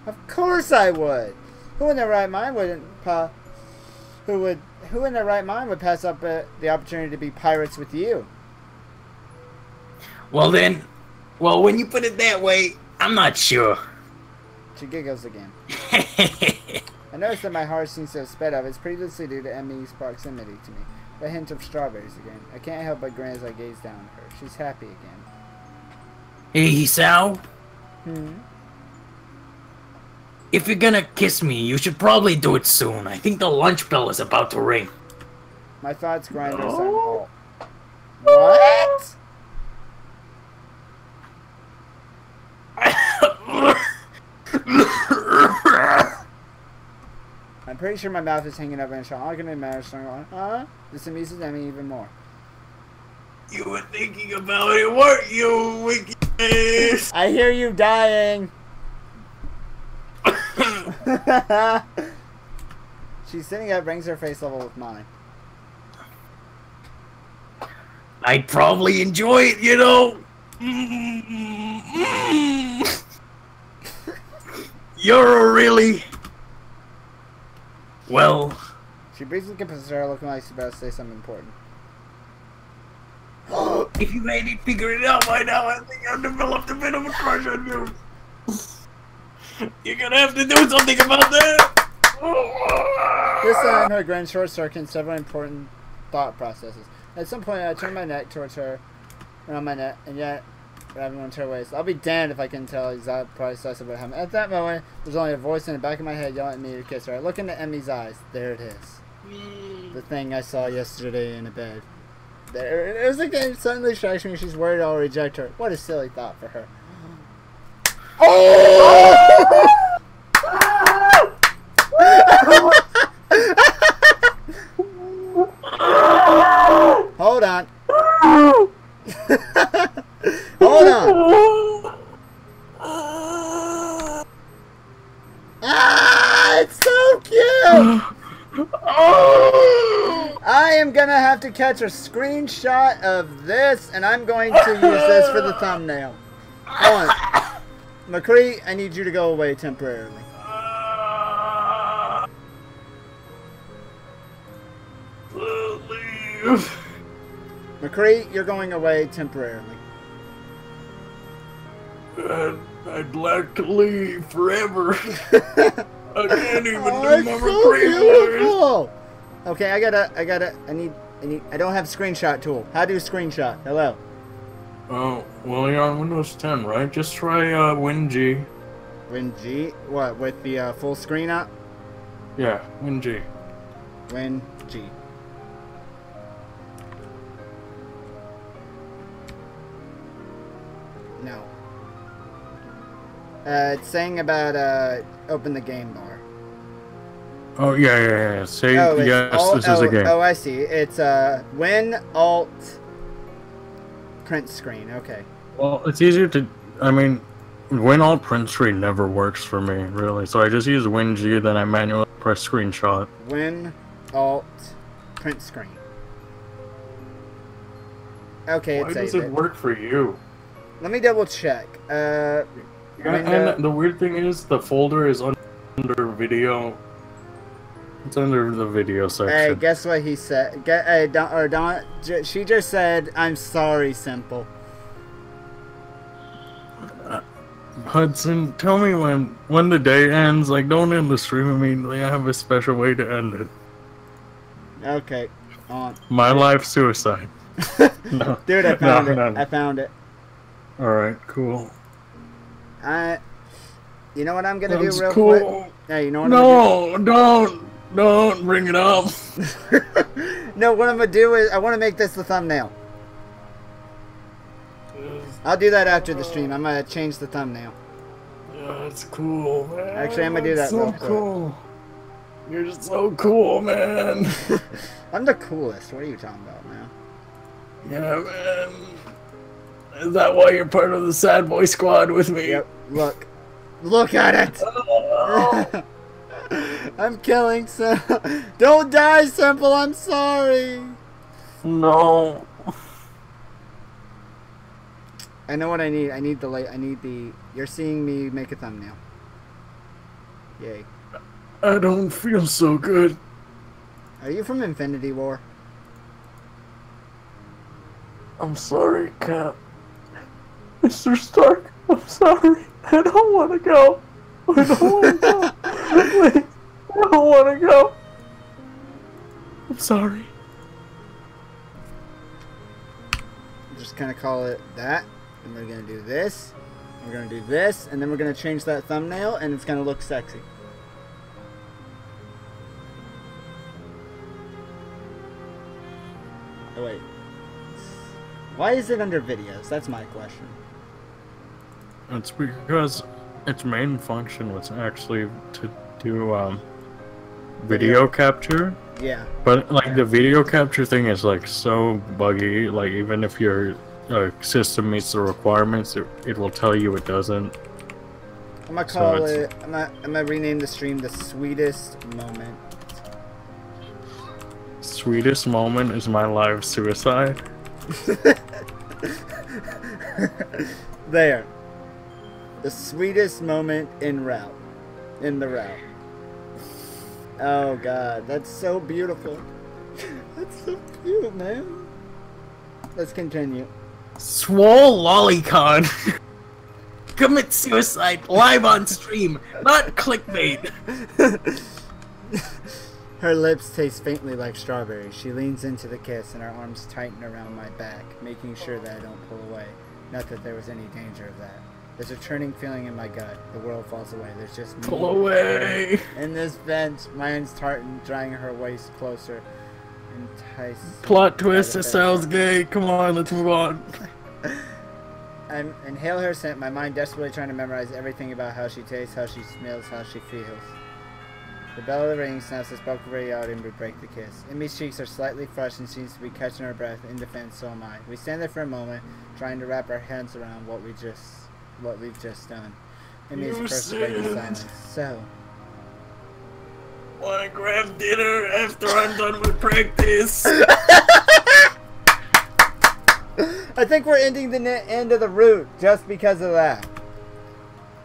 Of course I would. Who in their right mind wouldn't Who in their right mind would pass up the opportunity to be pirates with you? Well, when you put it that way, I'm not sure. She giggles again. I notice that my heart seems to have sped up. It's previously due to Emmy's proximity to me. The hint of strawberries again. I can't help but grin as I gaze down at her. She's happy again. Hey, Sal. Hmm? If you're gonna kiss me, you should probably do it soon. I think the lunch bell is about to ring. My thoughts grind to a sudden halt. What? I'm pretty sure my mouth is hanging up in a shock. I can imagine going, huh? This amuses Emmy even more. You were thinking about it, weren't you, Wiki Face? I hear you dying. She's sitting up, brings her face level with mine. I'd probably enjoy it, you know. You're a really... Well... She briefly considers her, looking like she's about to say something important. If you ain't figured it out by now, I think I've developed a bit of a crush on you. You're gonna have to do something about that. This time, her grin short circuited several important thought processes. At some point, I turned my neck towards her, around my neck, and yet everyone turned away. So I'll be damned if I can tell exact process of what happened. At that moment, there's only a voice in the back of my head yelling at me to kiss her. I look into Emmy's eyes. There it is. The thing I saw yesterday in a bed. There it is again. Suddenly strikes me. She's worried I'll reject her. What a silly thought for her. Oh! Hold on. Hold on. Ah, it's so cute. I am gonna have to catch a screenshot of this, and I'm going to use this for the thumbnail. Hold on. McCree, I need you to go away temporarily. Leave. McCree, you're going away temporarily. I'd like to leave forever. I can't even do It's my so McCree voice. beautiful. Okay, I don't have screenshot tool. How do you screenshot? Hello. Oh, well, you're on Windows 10, right? Just try WinG. WinG? What, with the full screen up? Yeah, WinG. WinG. No. It's saying about open the game bar. Oh, yeah. Say Oh, it's yes, alt, this is a game. Oh, I see. It's Win Alt print screen. Okay. Well, it's easier to... I mean, Win Alt print screen never works for me, really. So I just use WinG, then I manually press screenshot. Win Alt print screen. Okay, Why does it work for you? Let me double check. And the weird thing is, the folder is under video. It's under the video section. Hey, guess what he said? She just said, "I'm sorry, Simple." Hudson, tell me when the day ends. Like, don't end the stream immediately. I have a special way to end it. Okay, on. My life suicide. No. Dude, I found it. I found it. All right, cool. You know what I'm gonna That's do real cool. quick? Hey, you know what I'm gonna do? Don't bring it up. No, what I'm gonna do is I want to make this the thumbnail. I'll do that after the stream. I'm gonna change the thumbnail. Yeah, that's cool, man. Actually, I'm gonna do that so real quick. Cool. You're just so cool, man. I'm the coolest. What are you talking about, man? Yeah, man. Is that why you're part of the Sad Boy Squad with me? Yep. Look at it. Oh. I'm killing Simple. Don't die, Simple. I'm sorry. No. I know what I need. I need the. You're seeing me make a thumbnail. Yay. I don't feel so good. Are you from Infinity War? I'm sorry, Cap. Mr. Stark, I'm sorry. I don't want to go. I don't want to go. Please, I don't want to go. I'm sorry. I'm just gonna call it that. And we're gonna do this. We're gonna do this. And then we're gonna change that thumbnail and it's gonna look sexy. Oh wait. Why is it under videos? That's my question. It's because its main function was actually to do video capture, Yeah. But like the video capture thing is like so buggy. Like even if your system meets the requirements, it will tell you it doesn't. I'm gonna call it. I'm gonna rename the stream the sweetest moment. Sweetest moment is my live suicide. There. The sweetest moment in route. In the route. Oh god, that's so beautiful. That's so cute, man. Let's continue. Swole Lolicon. Commit suicide live on stream, not clickbait. Her lips taste faintly like strawberries. She leans into the kiss and her arms tighten around my back, making sure that I don't pull away. Not that there was any danger of that. There's a churning feeling in my gut. The world falls away. There's just me. Pull away. In this bench, my hands tartan, drawing her waist closer. Entice. Plot twist, it sounds gay. Come on, let's move on. I inhale her scent, my mind desperately trying to memorize everything about how she tastes, how she smells, how she feels. The bell of the ring snaps the spark of reality and we break the kiss. Emmy's cheeks are slightly flushed and seems to be catching her breath. In defense, so am I. We stand there for a moment, trying to wrap our heads around what we've just done. Emmy is first to break the silence. So, wanna grab dinner after I'm done with practice? I think we're ending the end of the route just because of that.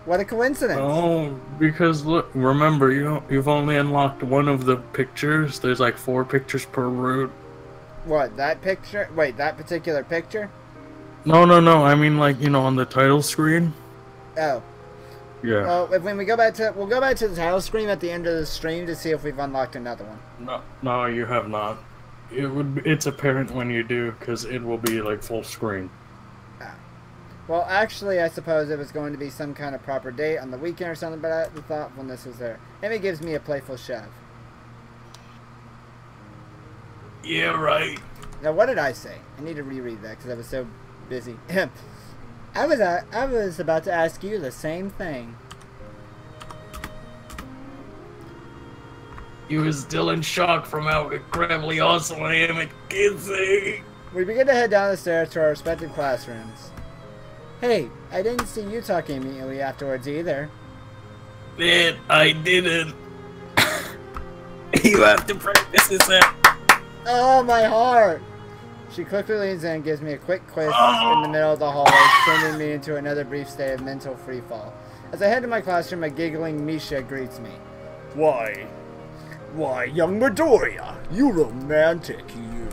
What a coincidence. Oh, because look, remember, you've only unlocked one of the pictures. There's like 4 pictures per route. What, that picture? Wait, that particular picture? No. I mean, like, on the title screen. Oh. Yeah. Well, when we'll go back to the title screen at the end of the stream to see if we've unlocked another one. No, you have not. It's apparent when you do, because it will be like full screen. Well, actually, I suppose it was going to be some kind of proper date on the weekend or something, but I thought when this was there. Amy gives me a playful shove. Yeah, right. Now, what did I say? I need to reread that because I was so busy. I was about to ask you the same thing. You was still in shock from how incredibly awesome I am at kissing. We begin to head down the stairs to our respective classrooms. Hey, I didn't see you talking immediately afterwards either. Man, I didn't. You have to practice this out. Oh, my heart! She quickly leans in and gives me a quick kiss in the middle of the hallway, sending me into another brief state of mental freefall. As I head to my classroom, a giggling Misha greets me. Why, young Midoriya, you romantic, you.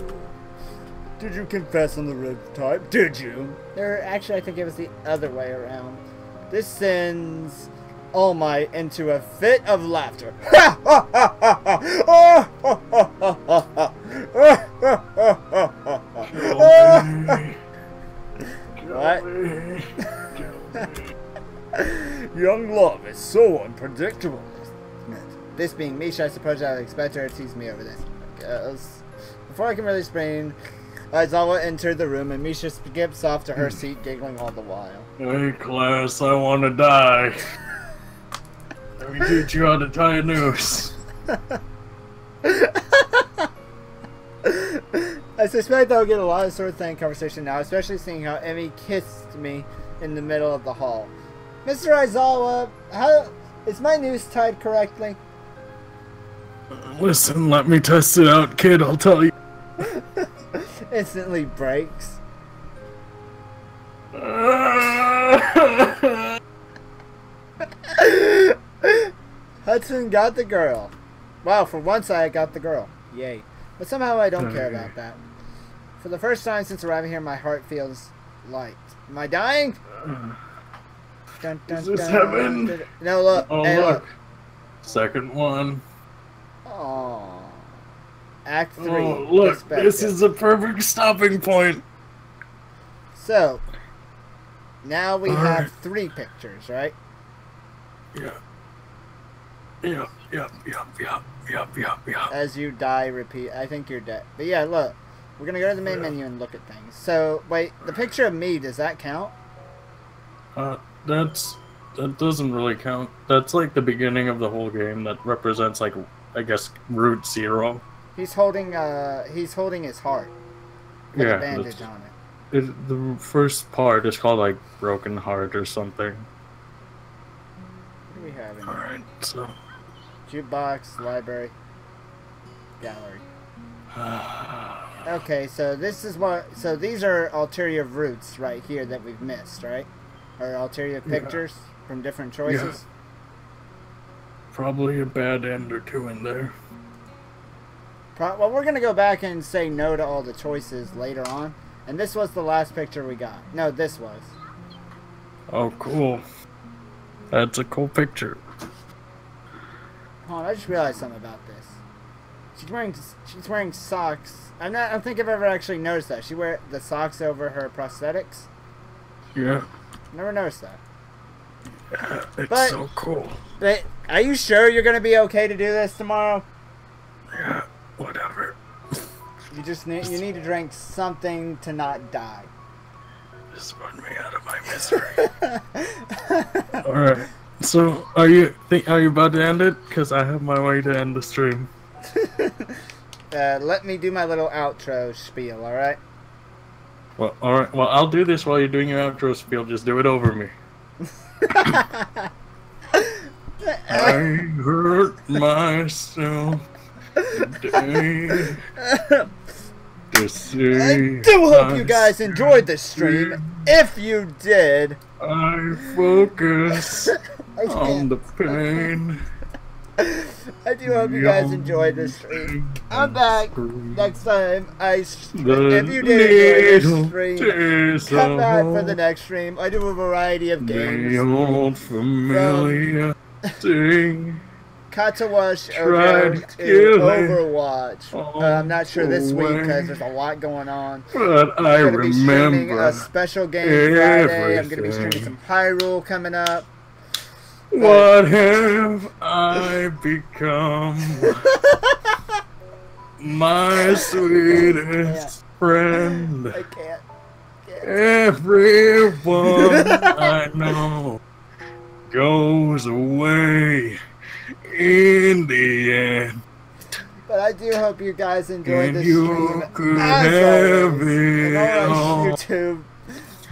Did you confess on the rooftop? Did you? Actually, I think it was the other way around. This sends All Might into a fit of laughter. What? Young love is so unpredictable. This being Misha, I suppose I would expect her to tease me over this. Before I can really explain, Aizawa entered the room and Misha skips off to her seat, giggling all the while. Hey class, I want to die. Let me teach you how to tie a noose. I suspect I'll get a lot of sort of thing conversation now, especially seeing how Emmy kissed me in the middle of the hall. Mr. Aizawa, how is my noose tied correctly? Listen, let me test it out, kid, I'll tell you. Instantly breaks. Hudson got the girl. Wow, for once I got the girl. Yay. But somehow I don't care about that. For the first time since arriving here, my heart feels light. Am I dying? Dun, dun, Is this dun, heaven? dun, dun. No, look. Oh, Hey, look. Second one. Aww. Act 3. Oh, look, perspective. this is the perfect stopping point. So, now we have Alright. 3 pictures, right? Yeah. As you die, repeat. I think you're dead. But yeah, look. We're going to go to the main menu and look at things. So, wait. The picture of me, does that count? That doesn't really count. That's like the beginning of the whole game. That represents, like, I guess, Route 0. He's holding his heart with a bandage on it. The first part is called like Broken Heart or something. What do we have in here? Alright, so Jukebox, library, gallery. Okay, so this is what. So these are ulterior routes right here that we've missed, right? Or ulterior pictures from different choices. Probably a bad end or two in there. Well, we're gonna go back and say no to all the choices later on. And this was the last picture we got. No, this was. Oh, cool. That's a cool picture. Hold on, I just realized something about this. She's wearing socks. I don't think I've ever actually noticed that. She wear the socks over her prosthetics. Yeah. Never noticed that. Yeah, it's so cool. But are you sure you're gonna be okay to do this tomorrow? Yeah, whatever. You need to drink something to not die. Just run me out of my misery. Alright. So, are you about to end it? Because I have my way to end the stream. Let me do my little outro spiel, alright? Well, alright. Well, I'll do this while you're doing your outro spiel. Just do it over me. I hurt myself today. I do hope you guys enjoyed the stream. If you did, I focus on the pain. I do hope you guys enjoyed this stream. I'm back next time. If you did enjoy this stream, come back for the next stream. I do a variety of games. The old familiar thing. Katawa, Shoujo, to Overwatch. I'm not sure this week because there's a lot going on. But I'm I going to be streaming remember a special game Friday. I'm going to be streaming some Hyrule coming up. What have I become? My sweetest friend. I can't. Everyone I know goes away in the end. But I do hope you guys enjoyed this You stream. could As have always, it and all. on YouTube.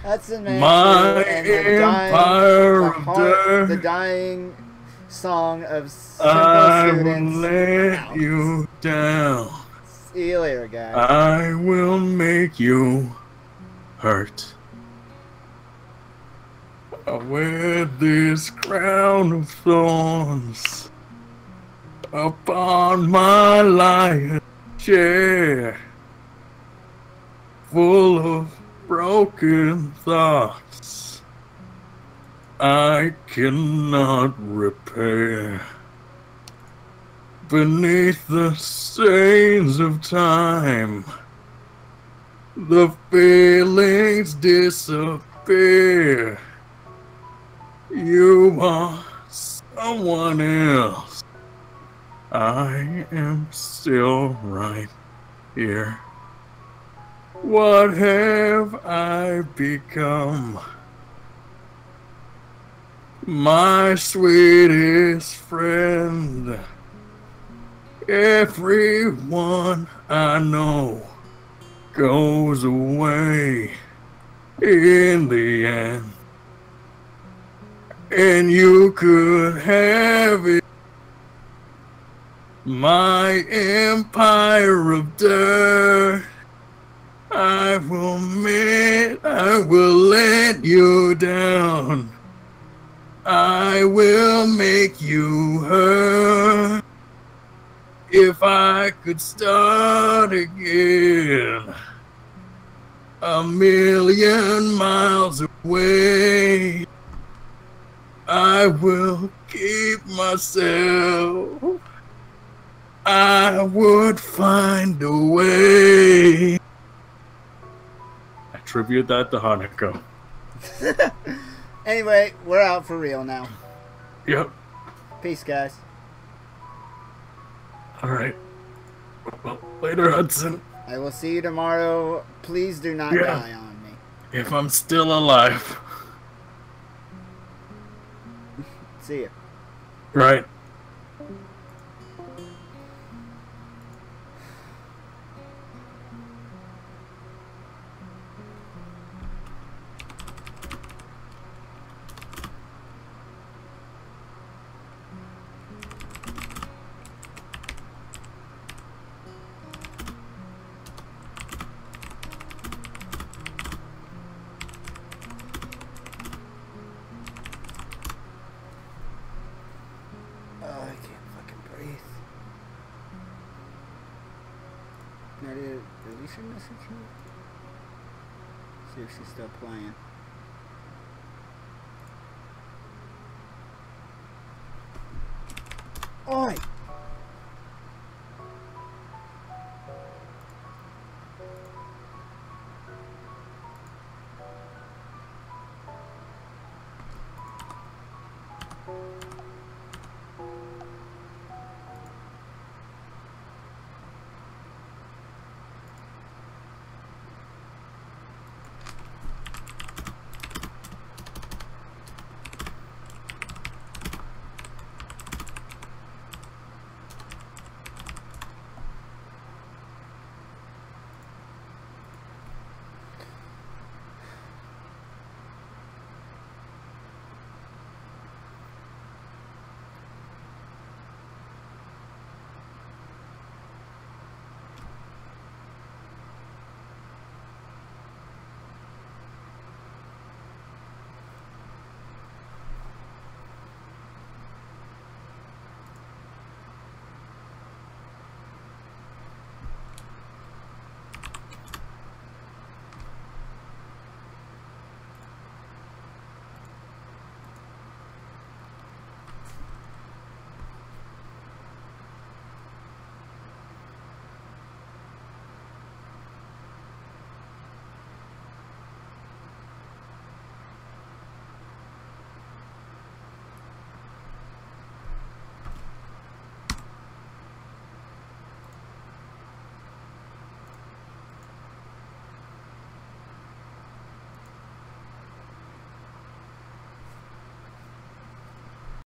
That's the man. My And empire of dirt. the dying song of simple I will students. let you down. See you later, guys. I will make you hurt. I wear this crown of thorns upon my lion chair, full of broken thoughts I cannot repair. Beneath the stains of time, the feelings disappear. You are someone else. I am still right here. What have I become? My sweetest friend. Everyone I know goes away in the end. And you could have it. My empire of dirt. I will let you down. I will make you hurt. If I could start again, a million miles away, I will keep myself. I would find a way. Attribute that to Hanako. Anyway, we're out for real now. Yep. Peace, guys. Alright. Well, later, Hudson. I will see you tomorrow. Please do not die on me. If I'm still alive. See you. Right. We should message her. See if she's still playing. Oi!